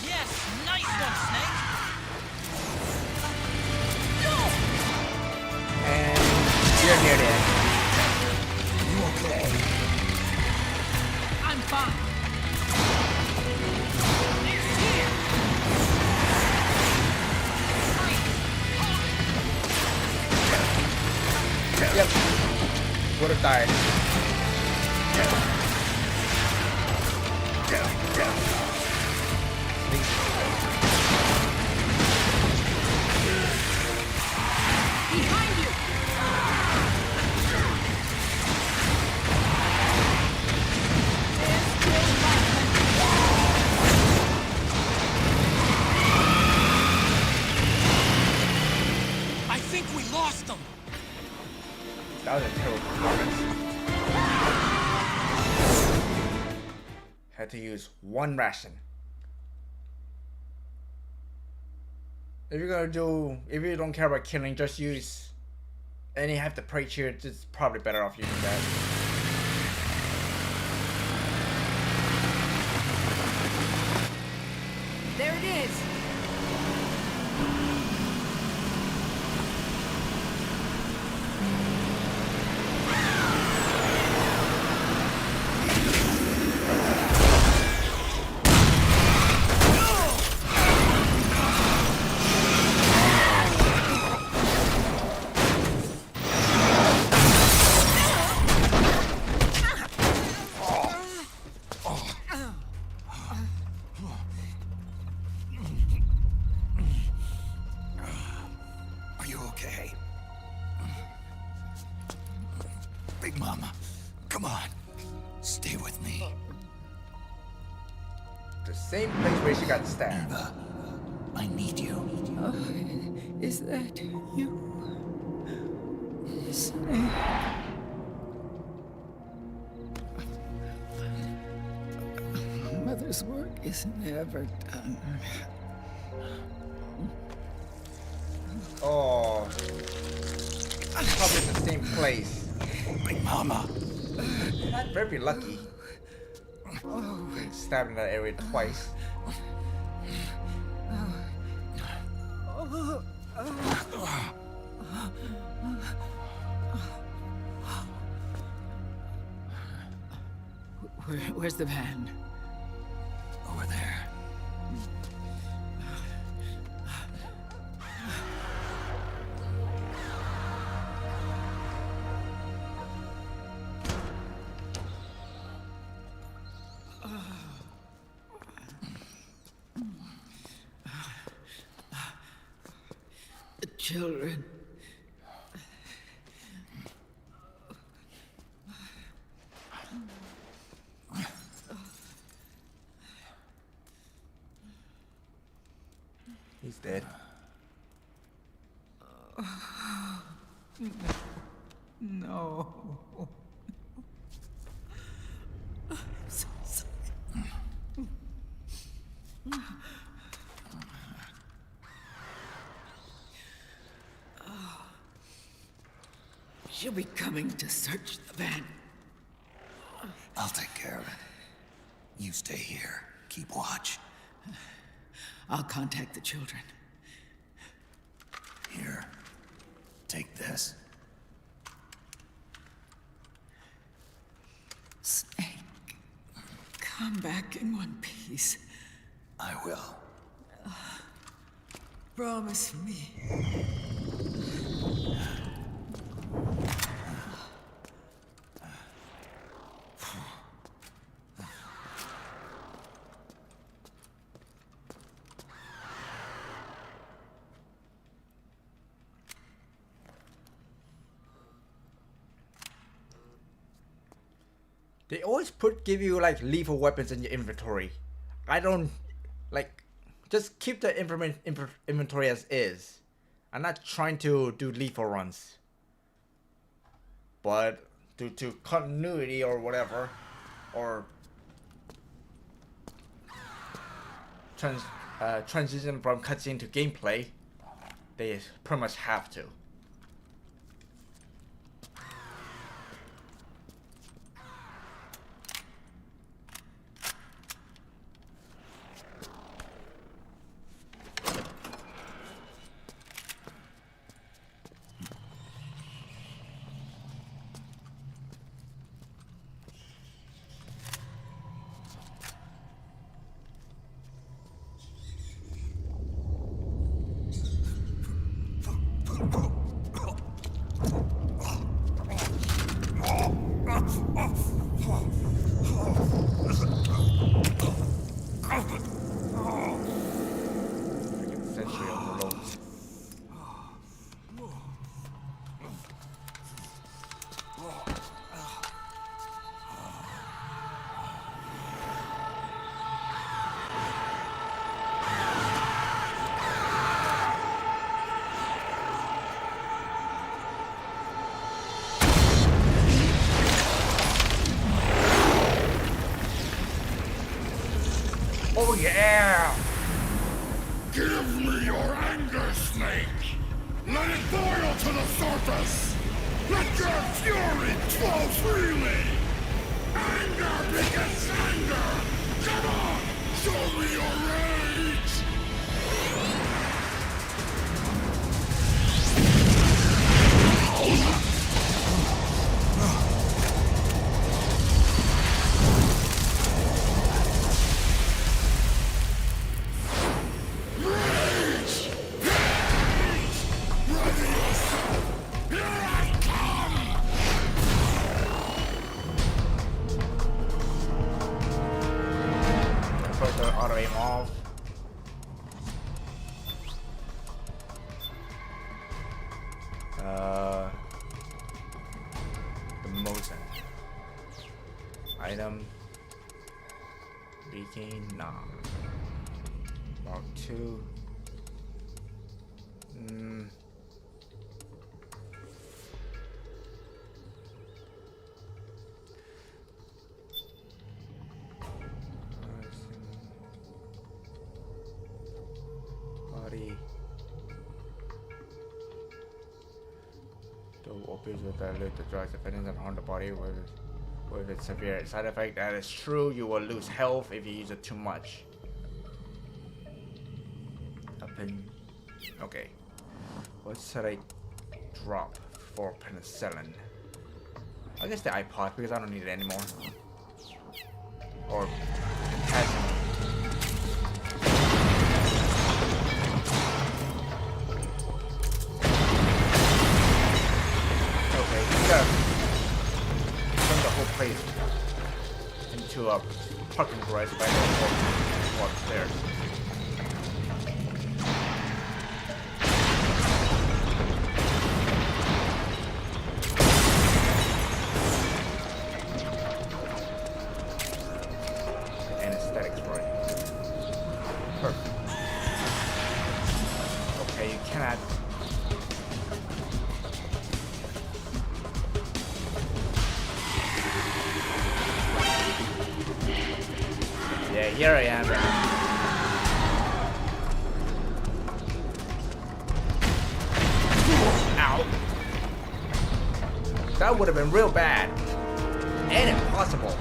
Yes, nice one, Snake. And you're near the end. You okay? I'm fine. Yep. Would have died. Behind you. I think we lost them. That was a terrible performance. Had to use one ration. If you don't care about killing, just use, and you have the prey shield, it's probably better off using that. There it is. Stay with me. The same place where she got stabbed. Eva, I need you. Is that you? Snake. Mother's work is never done. Oh. Probably the same place. Big Mama. Not very lucky. Been stabbed in that area twice. Where's the van? Over there. The children. He's dead. No. I'm so sorry. She'll be coming to search the van. I'll take care of it. You stay here. Keep watch. I'll contact the children. Here. Take this. Snake, come back in one piece. I will. Promise me. They always give you like lethal weapons in your inventory. I don't like. Just keep the inventory as is. I'm not trying to do lethal runs. But due to continuity or whatever, or transition from cutscene to gameplay, they pretty much have to. Century overload. Oh yeah! Give me your anger, Snake! Let it boil to the surface! Let your fury flow freely! Anger begets anger! Come on! Show me your rage! Put the auto aim off. The Mosin. Item. Beacon, nah. Mark 2. Body. The opioids will dilute the drugs depending on the body with its severe side effect. That is true. You will lose health if you use it too much. Okay. What should I drop for penicillin? I guess the iPod because I don't need it anymore. Or potassium. Okay, we gotta turn the whole place into a parking garage by the walk upstairs. Anesthetics for it. Perfect. Okay, you cannot. Yeah, here I am. Ow. That would have been real bad. And impossible.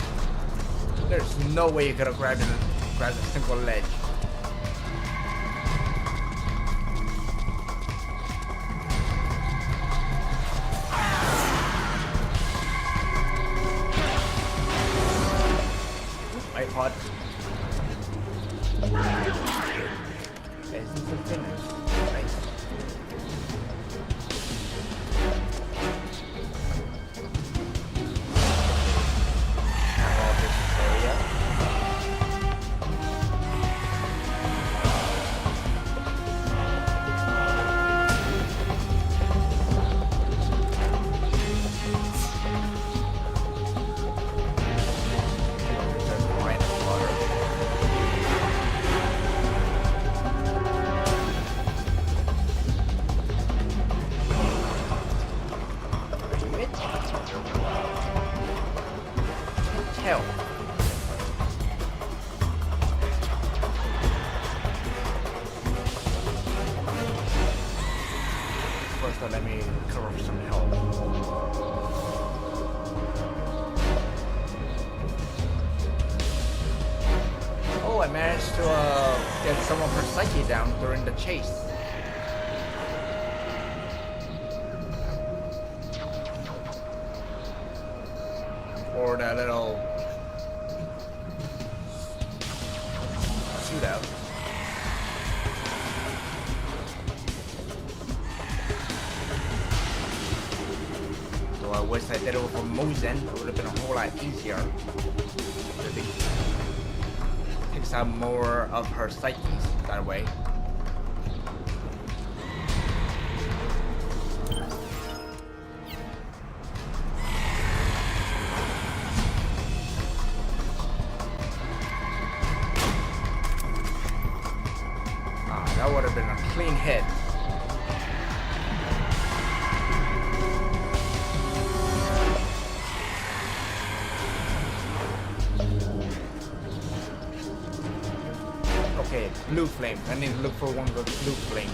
There's no way you could have grabbed a single ledge. iPod. Is this a finish? Nice. First, let me recover some health. Oh, I managed to get some of her psyche down during the chase. Or that little shootout. So I wish I did it with Mosin. It would have been a whole lot easier. Really takes out more of her psyche that way. That would have been a clean hit. Okay, blue flame. I need to look for one with blue flame.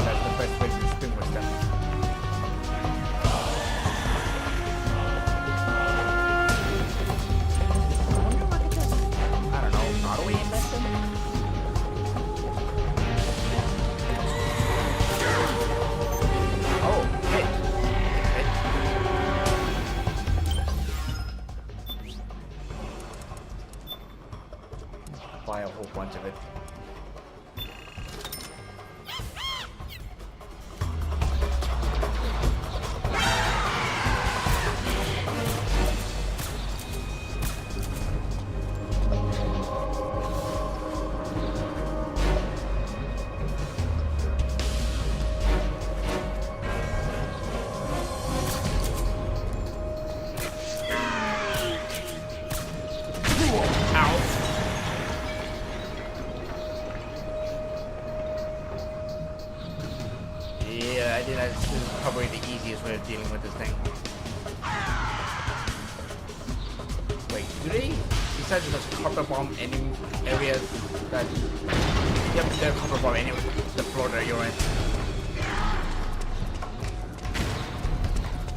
That's the best way to distinguish them. easiest way of dealing with this thing. Wait, do they decide to just carpet bomb any areas that... Yep, they're carpet bomb any the floor that you're in.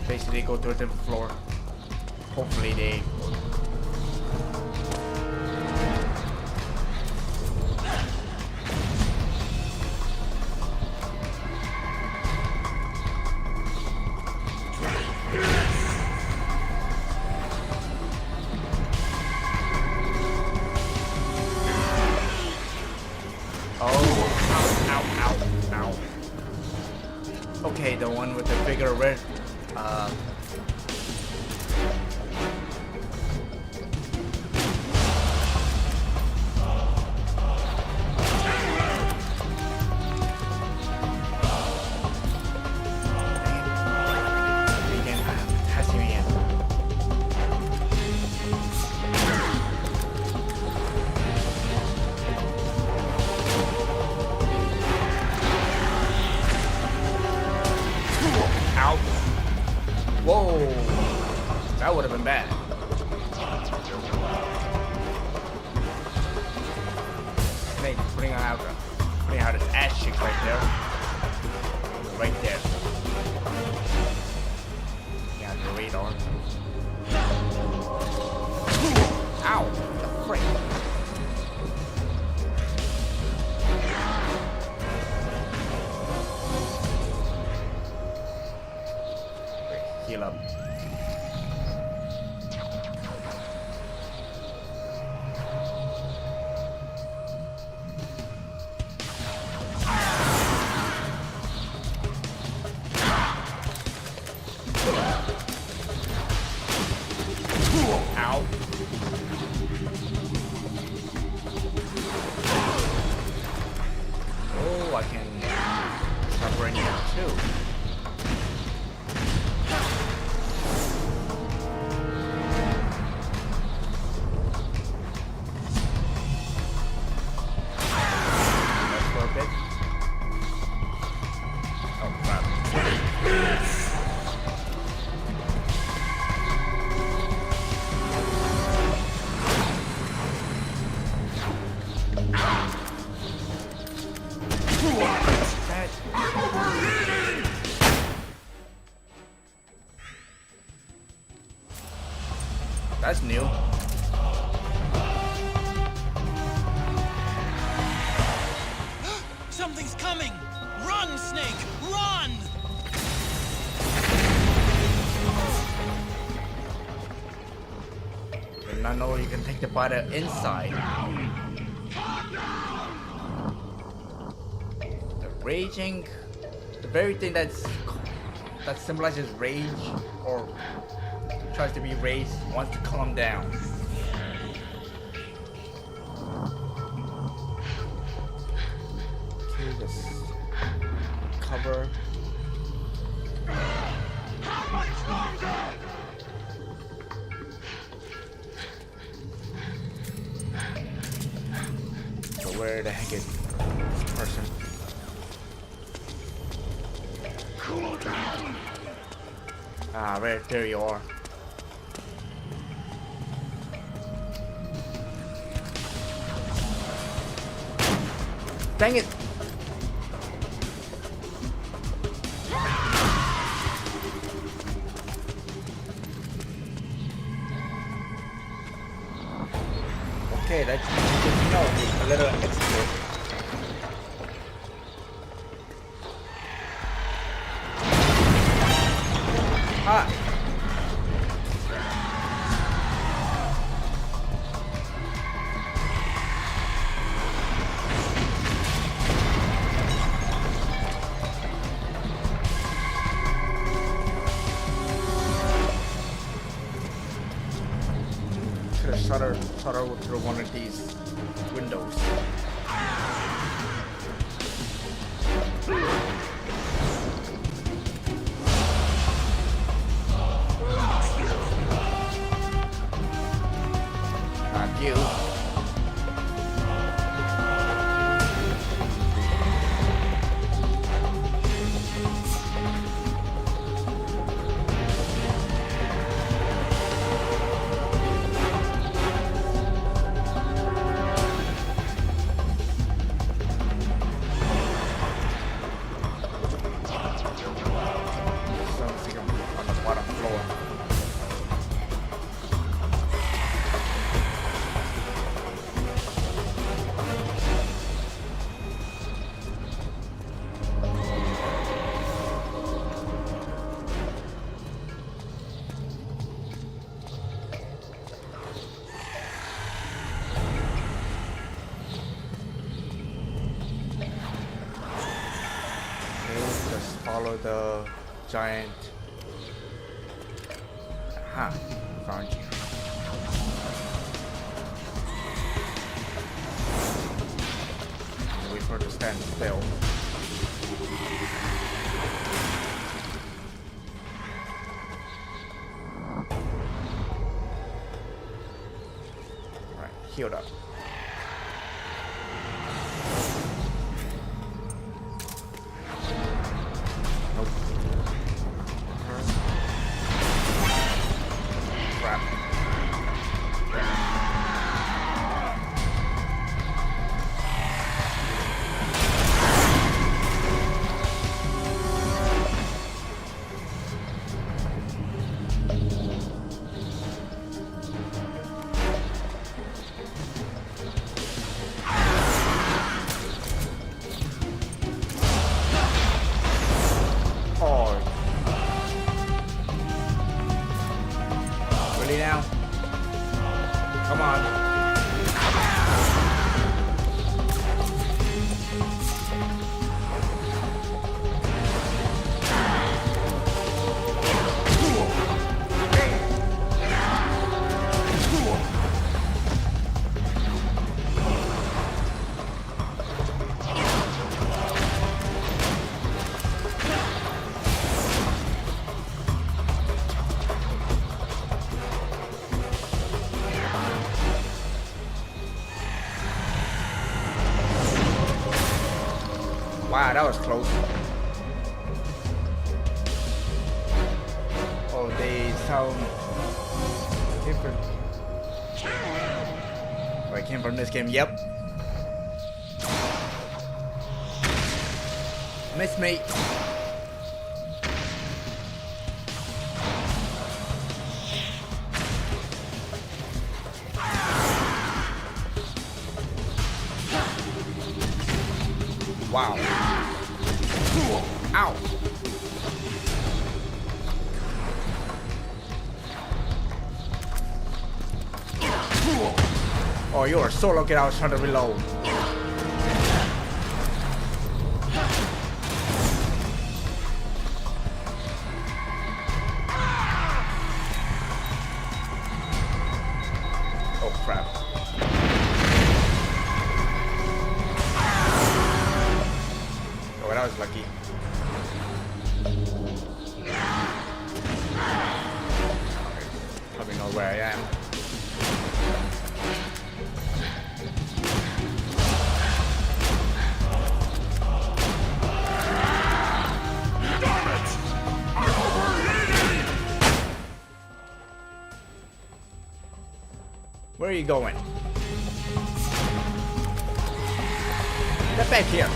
Basically go to a different floor. Hopefully they... Okay, the one with the bigger red, whoa, that would have been bad. Snake putting out his ass cheeks right there. Right there. Yeah, the radar. Ow! The frick. Heal up. Ow. Oh, I can start burning out too. That's new. Something's coming! Run, Snake! Run! Did not know you can take the body inside. The raging, the very thing that symbolizes rage or tries to be raised wants to calm down. Okay, just cover. So where the heck is this person? Cool down. Ah, right there you are. Dang it! Okay, that's good to know. A little extra. Ah! Shutter through one of these windows. Not you. for the giant. Aha, found you. Wait for it to stand still. Alright, healed up. Nope. Crap. Really now? Come on. Wow, that was close. Oh, they sound different. Oh, I came from this game. Yep. Miss me. Wow. Ow. Oh, you are so lucky I was trying to reload. Oh crap. Oh, that was lucky. Probably know where I am. Where are you going? Get back here.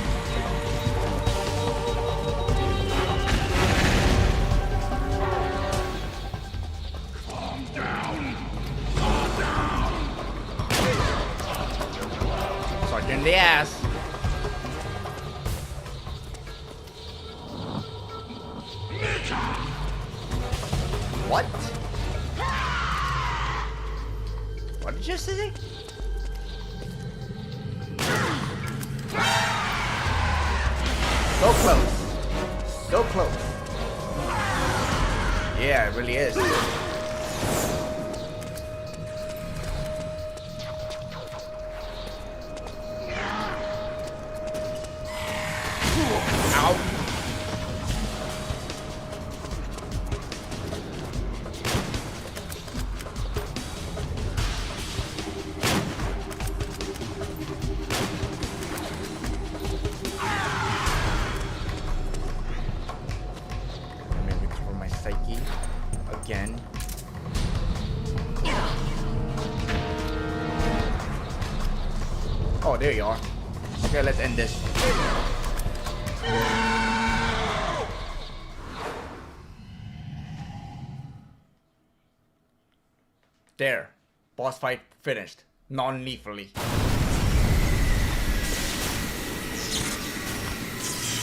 Calm down. Calm down. Suck in the ass. What? What did you say? So close. So close. Yeah, it really is. Ow. Let me recover my psyche again. Oh, there you are. Okay, let's end this. There. Boss fight finished. Non-lethally.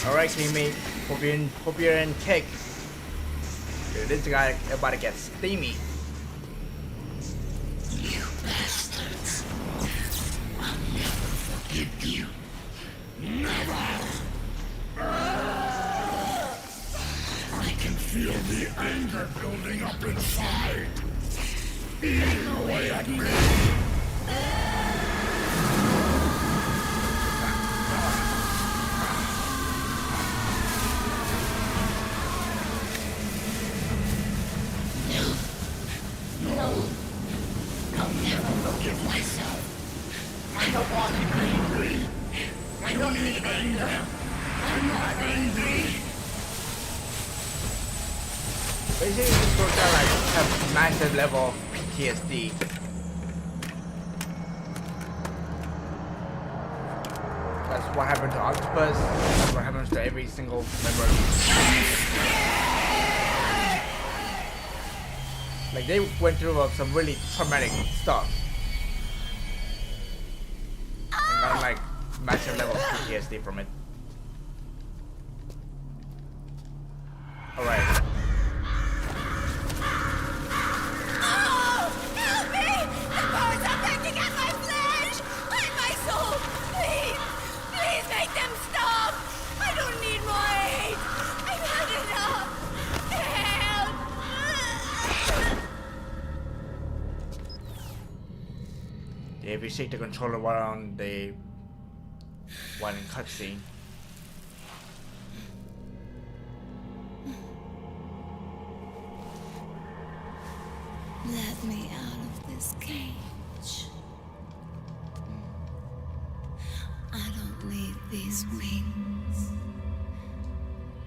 Alright, teammate. Hope you're in kick. Dude, this guy about to get steamy. You bastards. I'll never forgive you. Never. feel the anger building up inside. Eating away at me. I'll never forgive myself. I don't want to be angry. I don't need anger. I'm not angry. Basically, this goes down like have massive level of PTSD. That's what happened to Octopus. That's what happens to every single member. Like they went through some really traumatic stuff. And got like massive level of PTSD from it. Alright. If you shake the controller while on the while in cutscene. Let me out of this cage. I don't need these wings.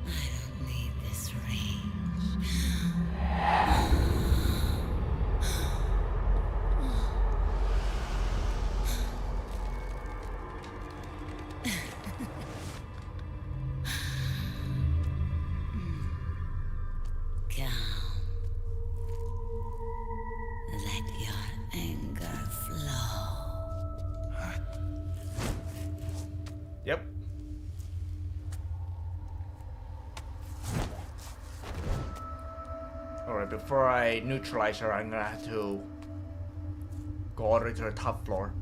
I don't need this range. Yep. Alright, before I neutralize her, I'm gonna have to go all the way to the top floor.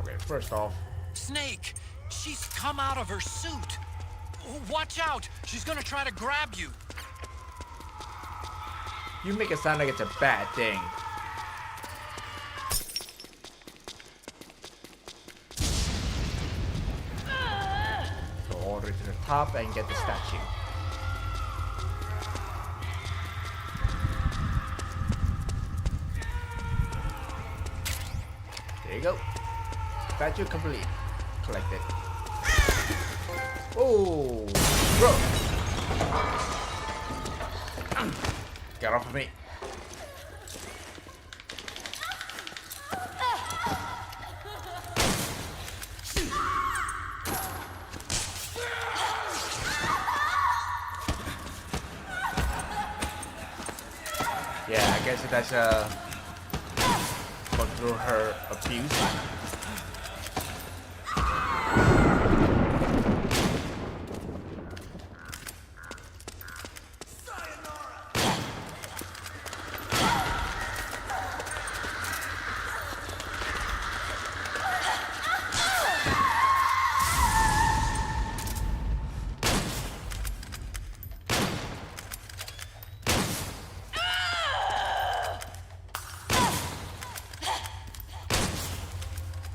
Okay, first off. Snake! She's come out of her suit! Watch out! She's gonna try to grab you! You make it sound like it's a bad thing. Go all the way to the top and get the statue. There you go. Statue complete. Collected. Oh, bro. Get off of me. Yeah, I guess that's gone through her abuse.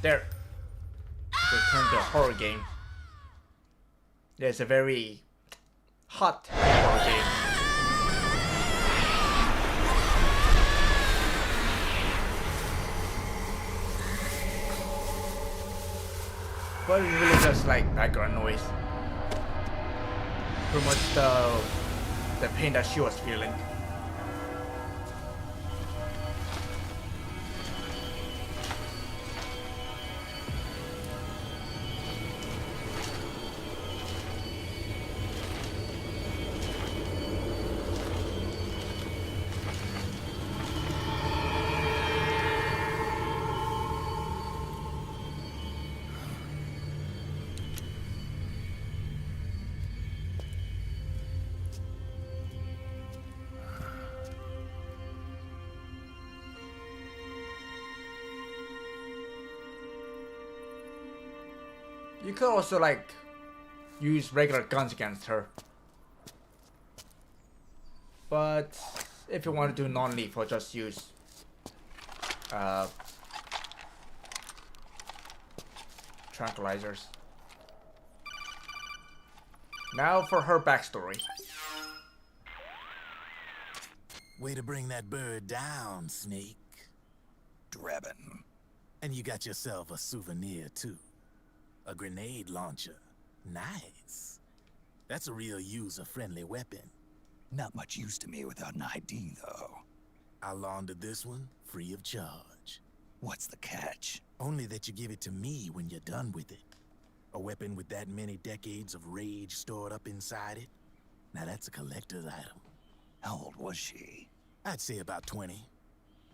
There. Return to a horror game. There's a very hot horror game. But it's really just like background noise. Pretty much the pain that she was feeling. You could also like use regular guns against her. But if you want to do non-lethal, just use tranquilizers. Now for her backstory. Way to bring that bird down, Snake. Drebin. And you got yourself a souvenir, too. A grenade launcher. Nice. That's a real user-friendly weapon. Not much use to me without an ID, though. I laundered this one free of charge. What's the catch? Only that you give it to me when you're done with it. A weapon with that many decades of rage stored up inside it? Now that's a collector's item. How old was she? I'd say about 20.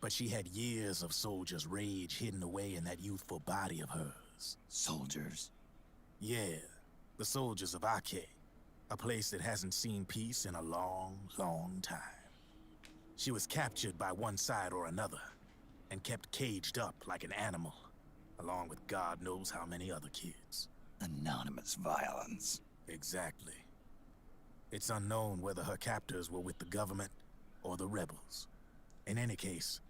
But she had years of soldiers' rage hidden away in that youthful body of hers. Soldiers? Yeah, the soldiers of Ake. A place that hasn't seen peace in a long, long time. She was captured by one side or another, and kept caged up like an animal, along with God knows how many other kids. Anonymous violence. Exactly. It's unknown whether her captors were with the government or the rebels. In any case,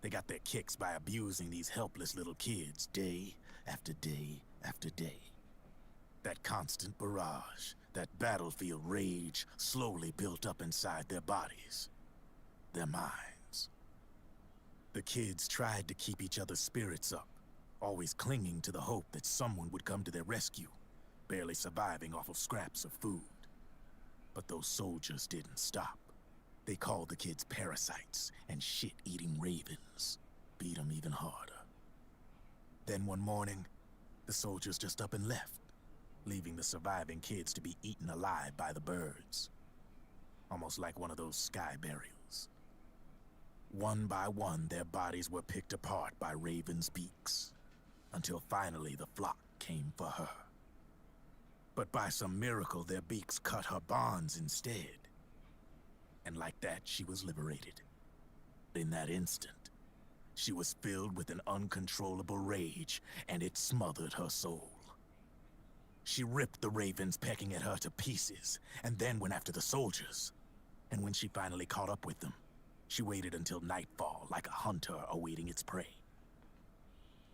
they got their kicks by abusing these helpless little kids day after day after day. That constant barrage, that battlefield rage slowly built up inside their bodies, their minds. The kids tried to keep each other's spirits up, always clinging to the hope that someone would come to their rescue, barely surviving off of scraps of food. But those soldiers didn't stop. They called the kids parasites and shit-eating ravens, beat them even harder. Then one morning, the soldiers just up and left, leaving the surviving kids to be eaten alive by the birds. Almost like one of those sky burials. One by one, their bodies were picked apart by ravens' beaks, until finally the flock came for her. But by some miracle, their beaks cut her bonds instead. And like that, she was liberated. In that instant, she was filled with an uncontrollable rage, and it smothered her soul. She ripped the ravens pecking at her to pieces, and then went after the soldiers. And when she finally caught up with them, she waited until nightfall like a hunter awaiting its prey.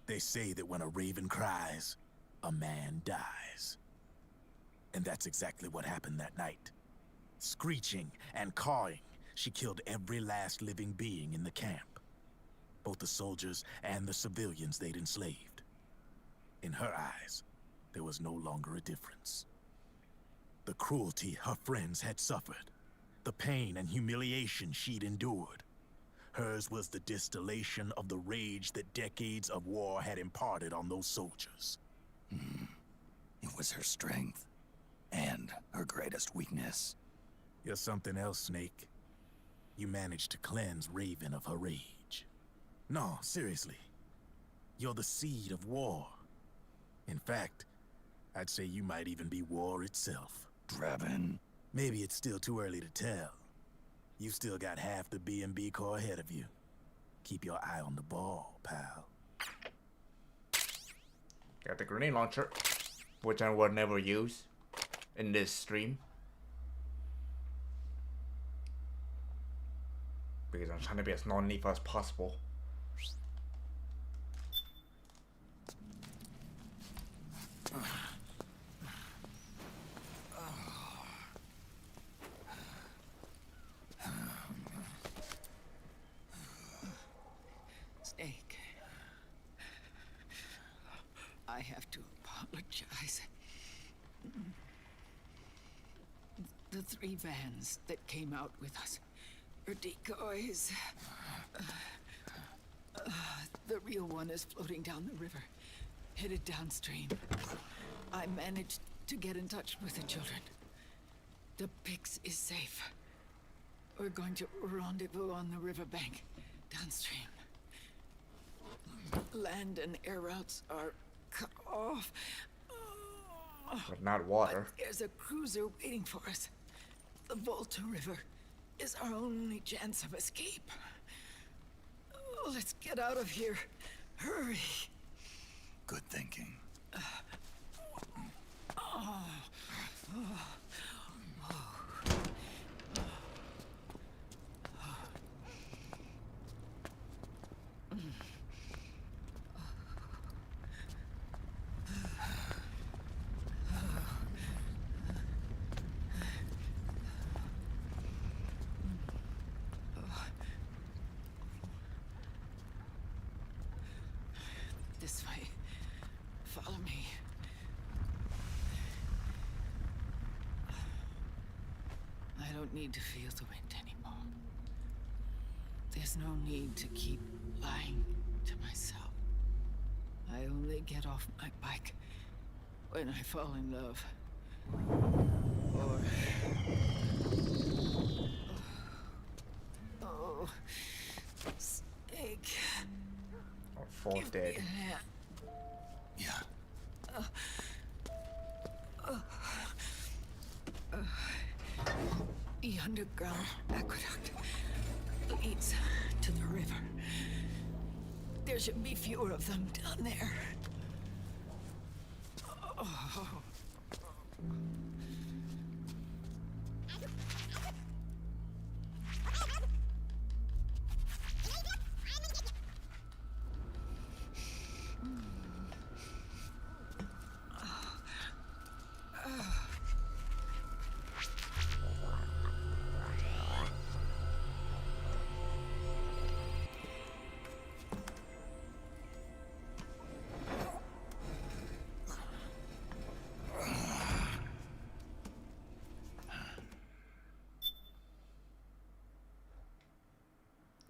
They say that when a raven cries, a man dies. And that's exactly what happened that night. Screeching and cawing, she killed every last living being in the camp. Both the soldiers and the civilians they'd enslaved. In her eyes, there was no longer a difference. The cruelty her friends had suffered, the pain and humiliation she'd endured. Hers was the distillation of the rage that decades of war had imparted on those soldiers. It was her strength, and her greatest weakness. You're something else, Snake. You managed to cleanse Raven of her rage. No, seriously. You're the seed of war. In fact, I'd say you might even be war itself. Drebin. Maybe it's still too early to tell. You've still got half the B&B Corps ahead of you. Keep your eye on the ball, pal. Got the grenade launcher, which I would never use in this stream. Because I'm trying to be as non-lethal as possible. Snake, I have to apologize. The 3 vans that came out with us are decoys. The real one is floating down the river, headed downstream. I managed to get in touch with the children. The Pix is safe. We're going to rendezvous on the riverbank, downstream. Land and air routes are cut off. But not water. But there's a cruiser waiting for us. The Volta River is our only chance of escape. Let's get out of here. Hurry. Good thinking. don't need to feel the wind anymore. There's no need to keep lying to myself. I only get off my bike when I fall in love. Or... Oh... Snake... Or fall dead. Yeah. The underground aqueduct leads to the river. There should be fewer of them down there. Oh.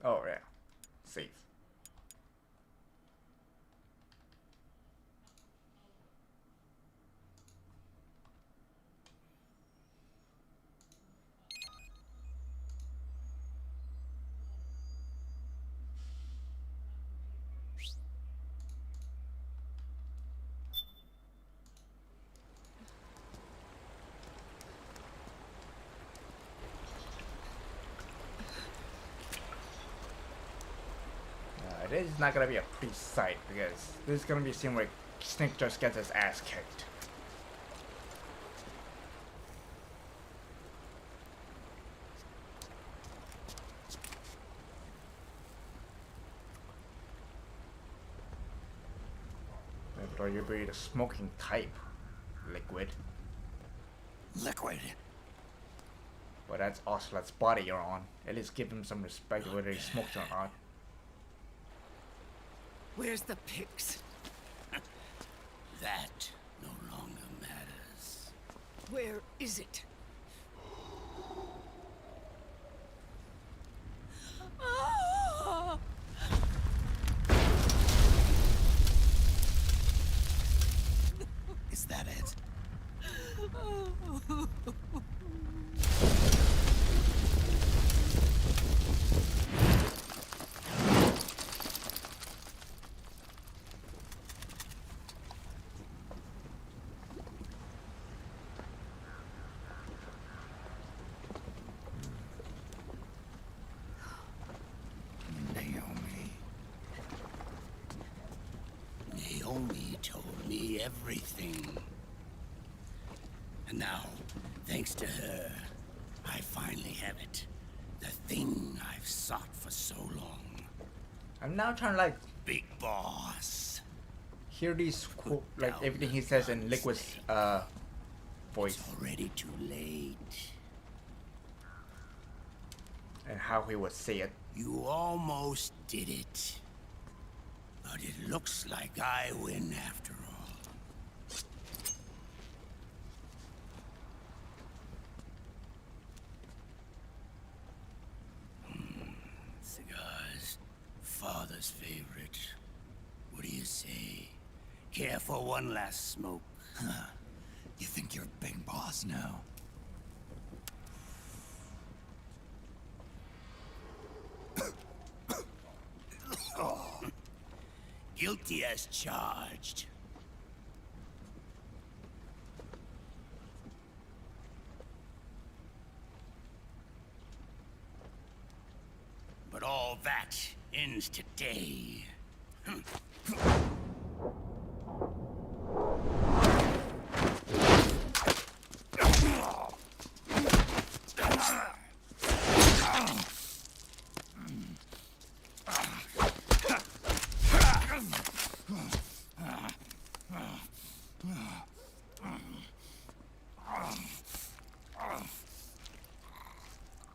Oh yeah, safe. This is not gonna be a pretty sight because this is gonna be a scene where Snake just gets his ass kicked. Or you'll be the smoking type, Liquid. Liquid? But that's Ocelot's body you're on. At least give him some respect whether he smokes or not. Where's the pigs? That no longer matters. Where is it? Is that it? Naomi told me everything. And now, thanks to her, I finally have it. The thing I've sought for so long. I'm now trying to like Big Boss. Hear these like everything he says in Liquid's voice. It's already too late. And how he would say it. You almost did it. But it looks like I win after all. Cigars. Father's favorite. What do you say? Care for one last smoke? Huh. You think you're Big Boss now? Guilty as charged. But all that ends today.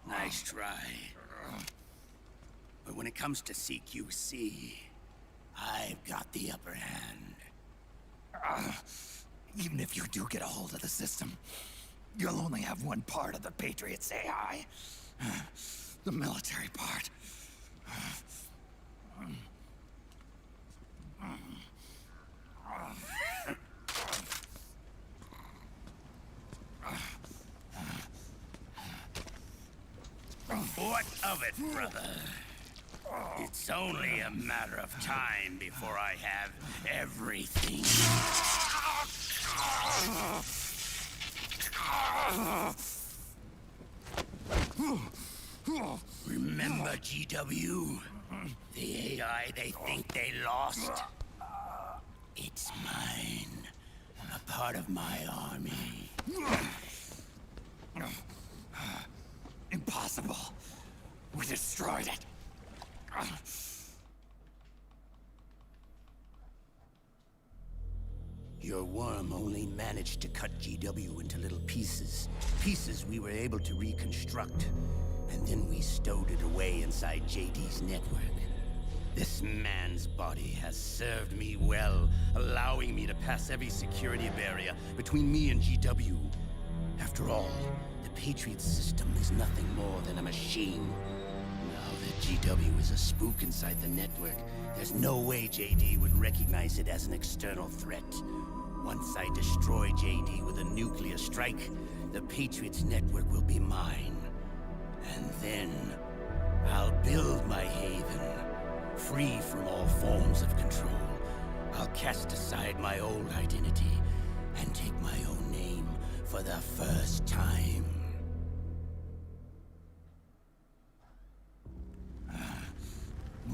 Nice try. But when it comes to CQC, I've got the upper hand. Even if you do get a hold of the system, You'll only have one part of the Patriots AI. The military part. What of it, brother? It's only a matter of time before I have everything. Remember GW? The AI they think they lost? It's mine. A part of my army. Impossible. We destroyed it. Your worm only managed to cut GW into little pieces. Pieces we were able to reconstruct. And then we stowed it away inside JD's network. This man's body has served me well, allowing me to pass every security barrier between me and GW. After all, the Patriot system is nothing more than a machine. Now that GW is a spook inside the network, there's no way JD would recognize it as an external threat. Once I destroy JD with a nuclear strike, the Patriots network will be mine. And then, I'll build my haven, free from all forms of control. I'll cast aside my old identity and take my own name for the first time.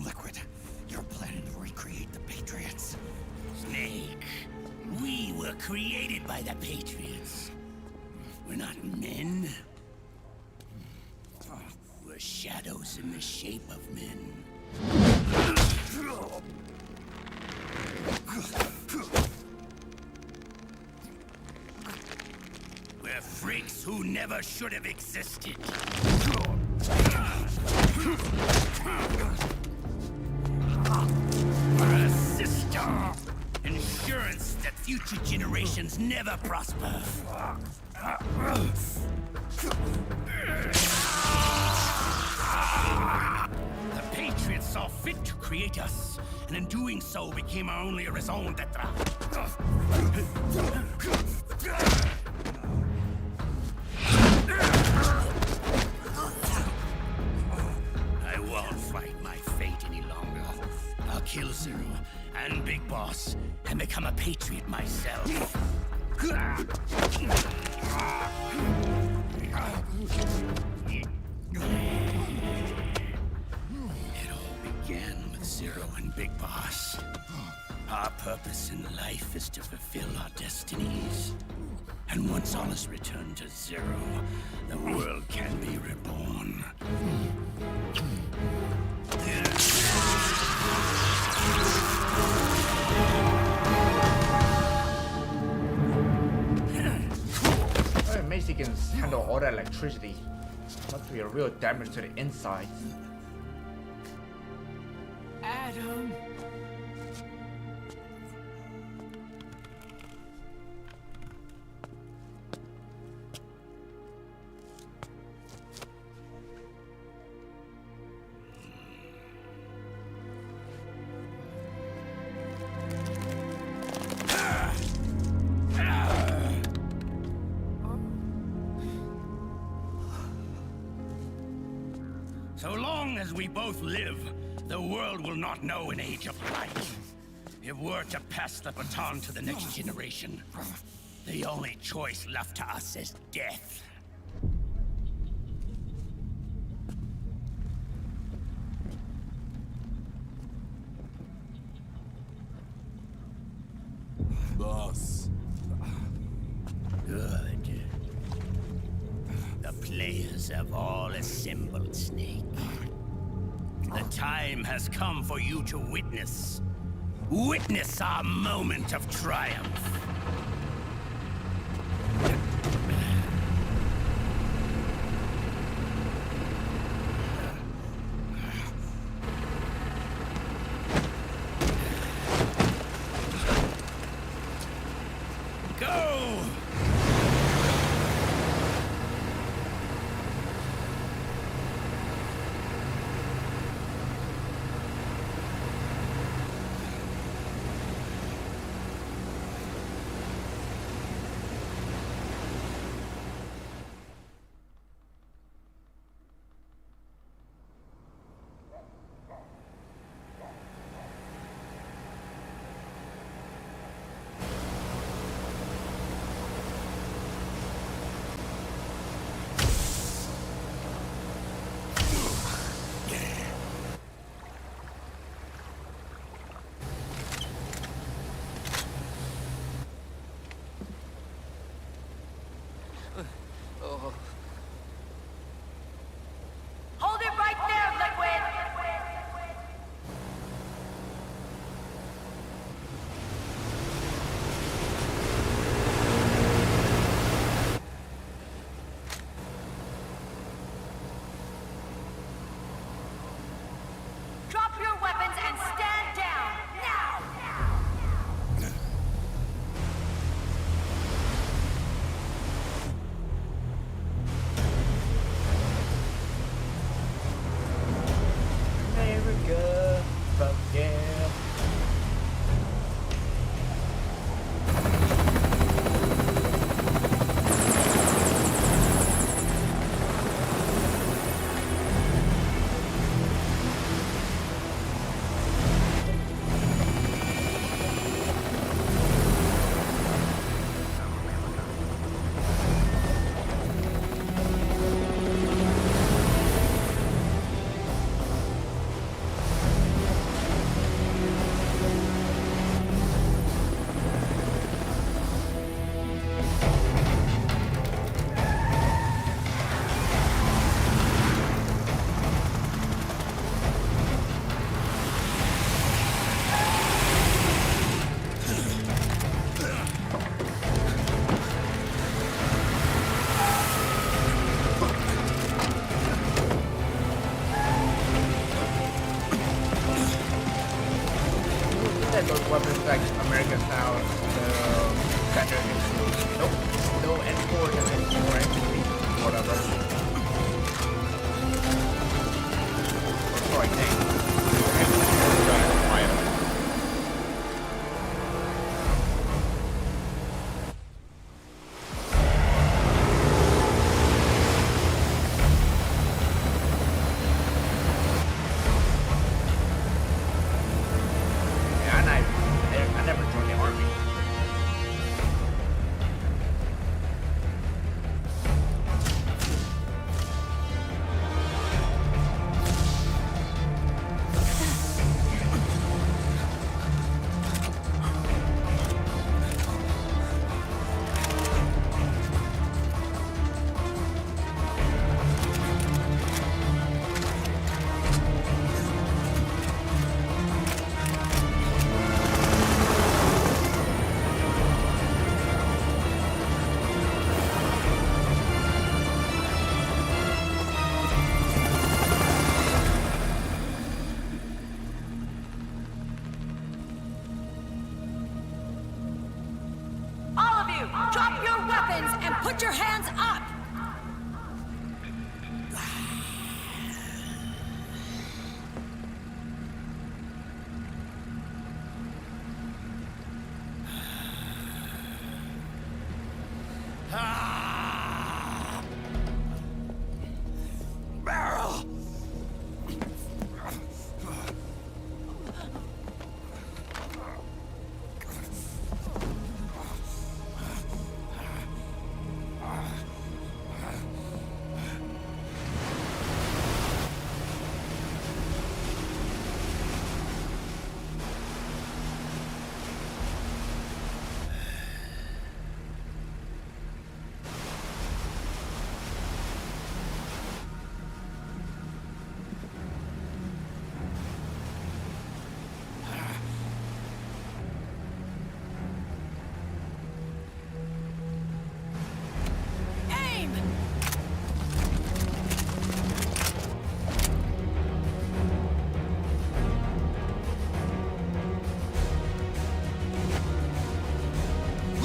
Liquid, you're planning to recreate the Patriots. Snake, we were created by the Patriots. We're not men. We're shadows in the shape of men. We're freaks who never should have existed. We're a system. Insurance that future generations never prosper. The Patriots saw fit to create us, and in doing so became our only raison d'etre. I won't fight my fate any longer. I'll kill Zero and Big Boss and become a Patriot myself. It all began with Zero and Big Boss. Our purpose in life is to fulfill our destinies. And once all is returned to Zero, the world can be reborn. Well, Macy can handle all that electricity. Must be a real damage to the inside. Adam. So long as we both live, the world will not know an age of light. If we're to pass the baton to the next generation, the only choice left to us is death. Boss. Good. The players have all assembled, Snake. The time has come for you to witness. Witness our moment of triumph. Go! Oh. Hold it right there, Liquid! Drop your weapons and stand down, now! America, fuck yeah. Those weapons like American style, standard exclusive. Nope, no N4 and N4 actually, whatever. Sorry, thanks. I never joined the army. All of you, drop your weapons and put your hands up! Barrel!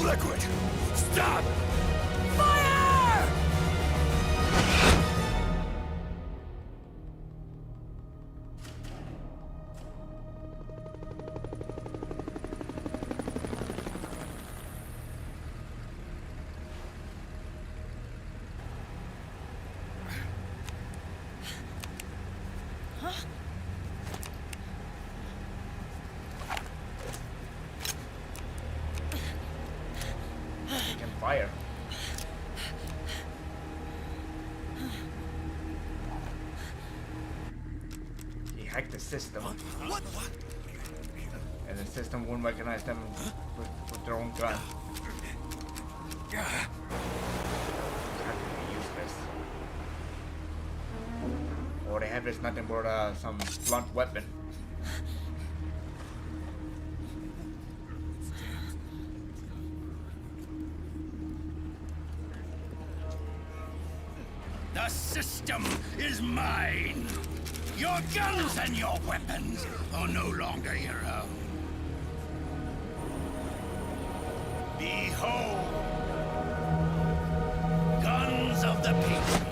Liquid! Stop! Fire! You can fire. He hacked the system. What? And the system won't recognize them with their own gun. have is nothing but some blunt weapon. The system is mine. Your guns and your weapons are no longer your own. Behold, guns of the Patriots.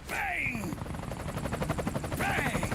Bang! Bang!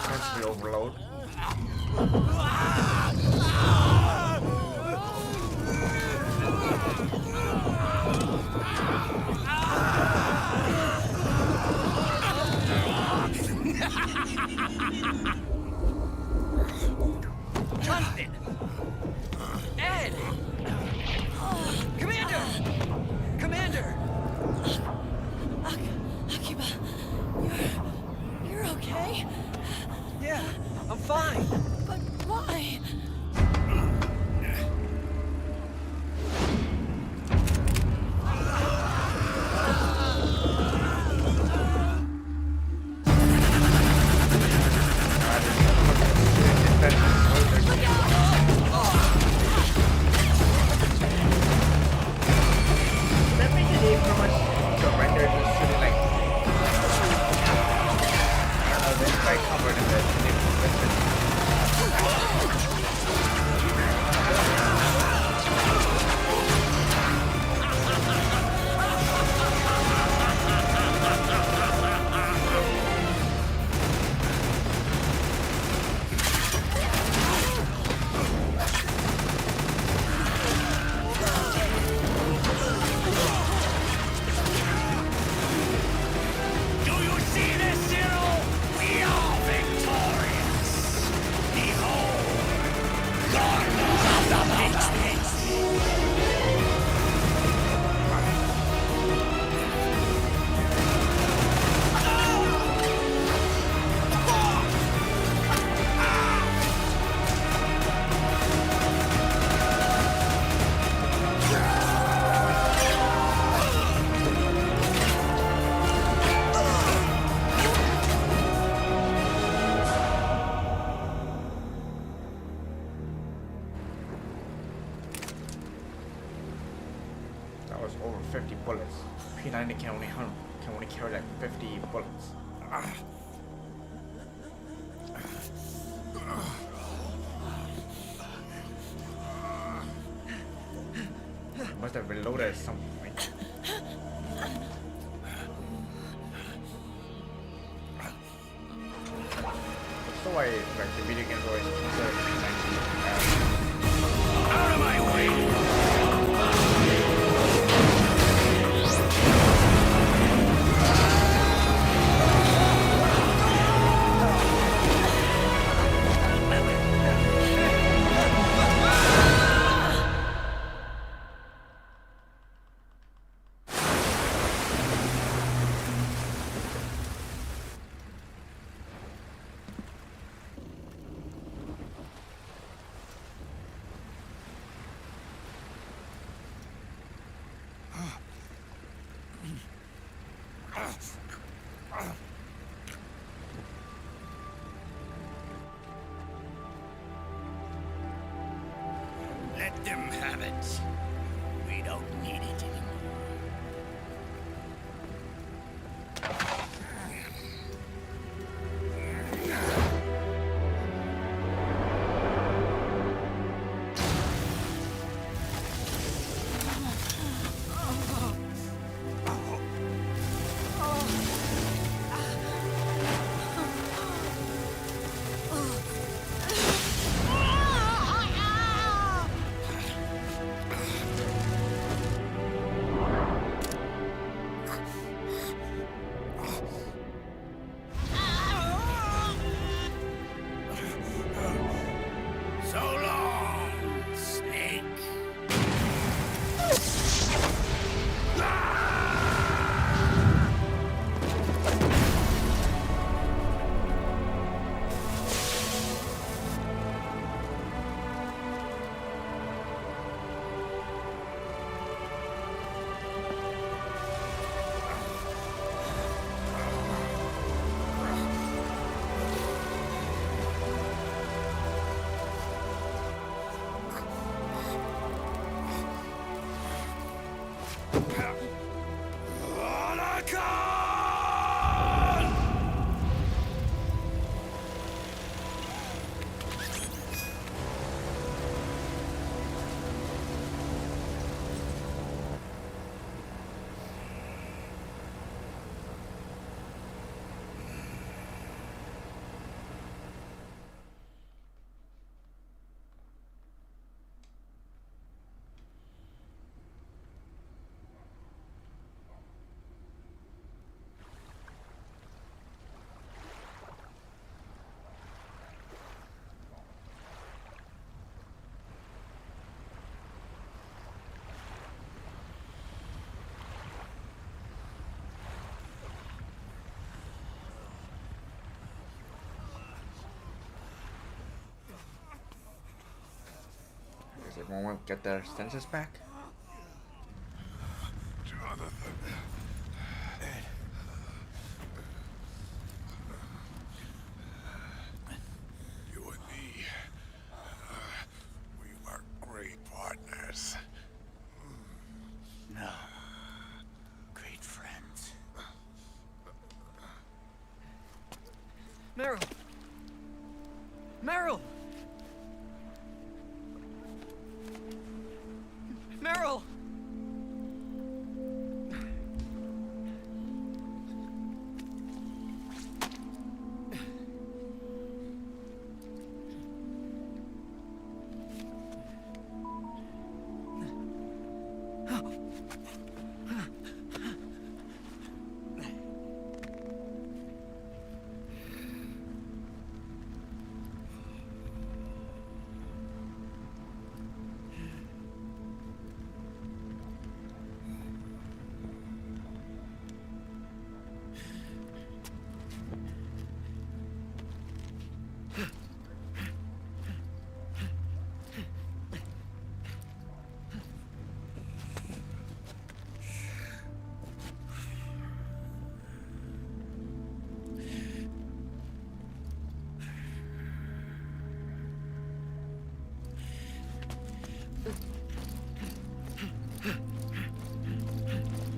Sensory overload. Jonathan! Ed! Commander! Commander! Akiba, you're okay? Yeah, I'm fine. But why? That was over 50 bullets. P90 can only carry like 50 bullets. Must have reloaded at some point. So why like the video games always consider P90 Out of my way! Let them have it. We don't need it anymore. So long, Snake. Does everyone get their senses back? Jonathan. You and me, we were great partners. No. Great friends. Meryl! Meryl! Meryl!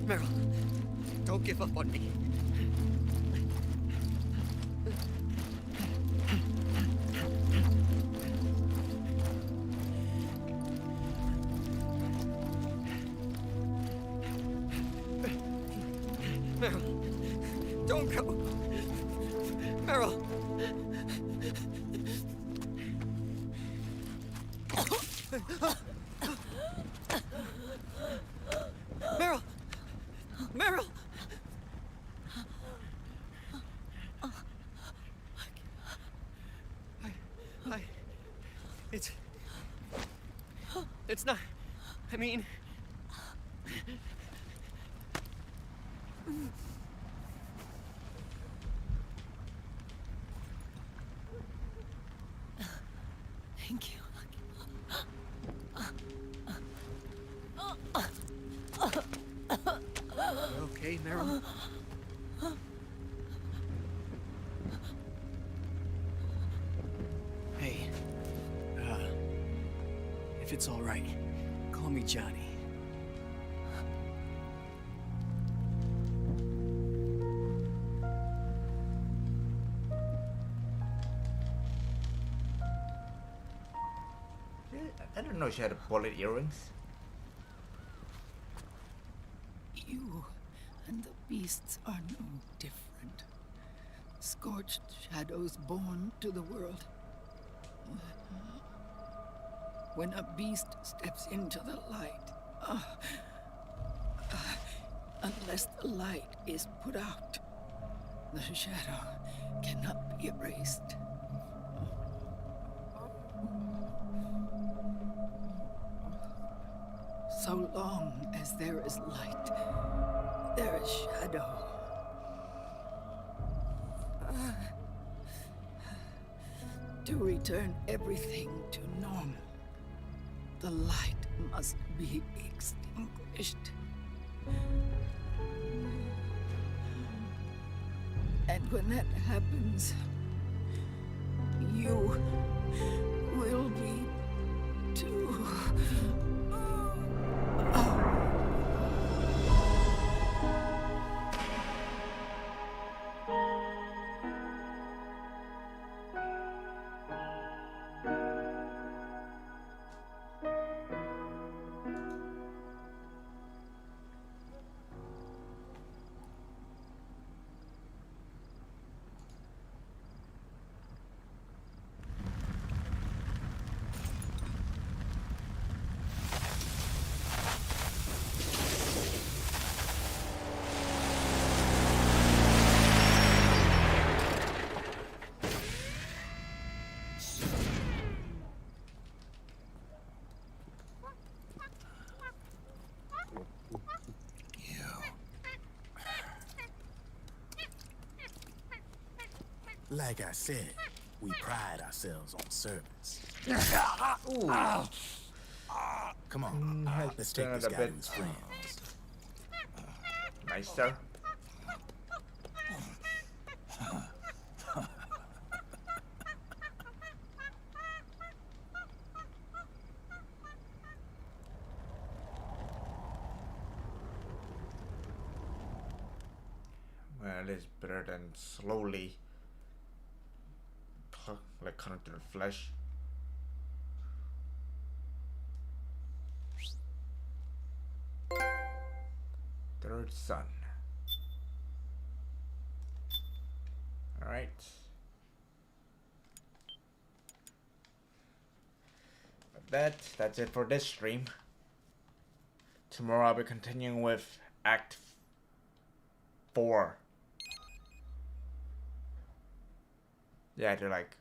Meryl, don't give up on me. Meryl, don't go. Meryl. Meryl. Meryl. It's not. I mean. Thank you. Okay, Meryl. Hey, if If it's all right, call me Johnny. I didn't know she had bullet earrings. You and the beasts are no different. Scorched shadows born to the world. When a beast steps into the light, unless the light is put out, the shadow cannot be erased. So long as there is light, there is shadow. To return everything to normal, the light must be extinguished. And when that happens, you will be too. Like I said, we pride ourselves on service. Come on, let's take this guy to his friends. Nicer. Well, it's better than slowly like cutting through the flesh. Third son. All right. That's it for this stream. Tomorrow I'll be continuing with Act 4. Yeah, they're like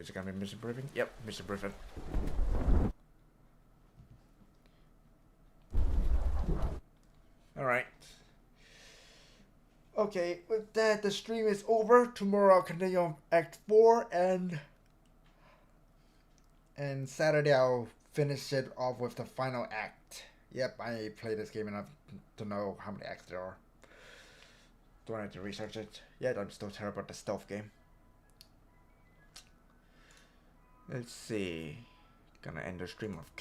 is it gonna be mission briefing? Yep, mission briefing. Alright. Okay, with that the stream is over. Tomorrow I'll continue on Act 4 and Saturday I'll finish it off with the final act. Yep, I played this game enough to know how many acts there are. Don't have to research it. Yet I'm still terrible at the stealth game. Let's see. Gonna end the stream of K.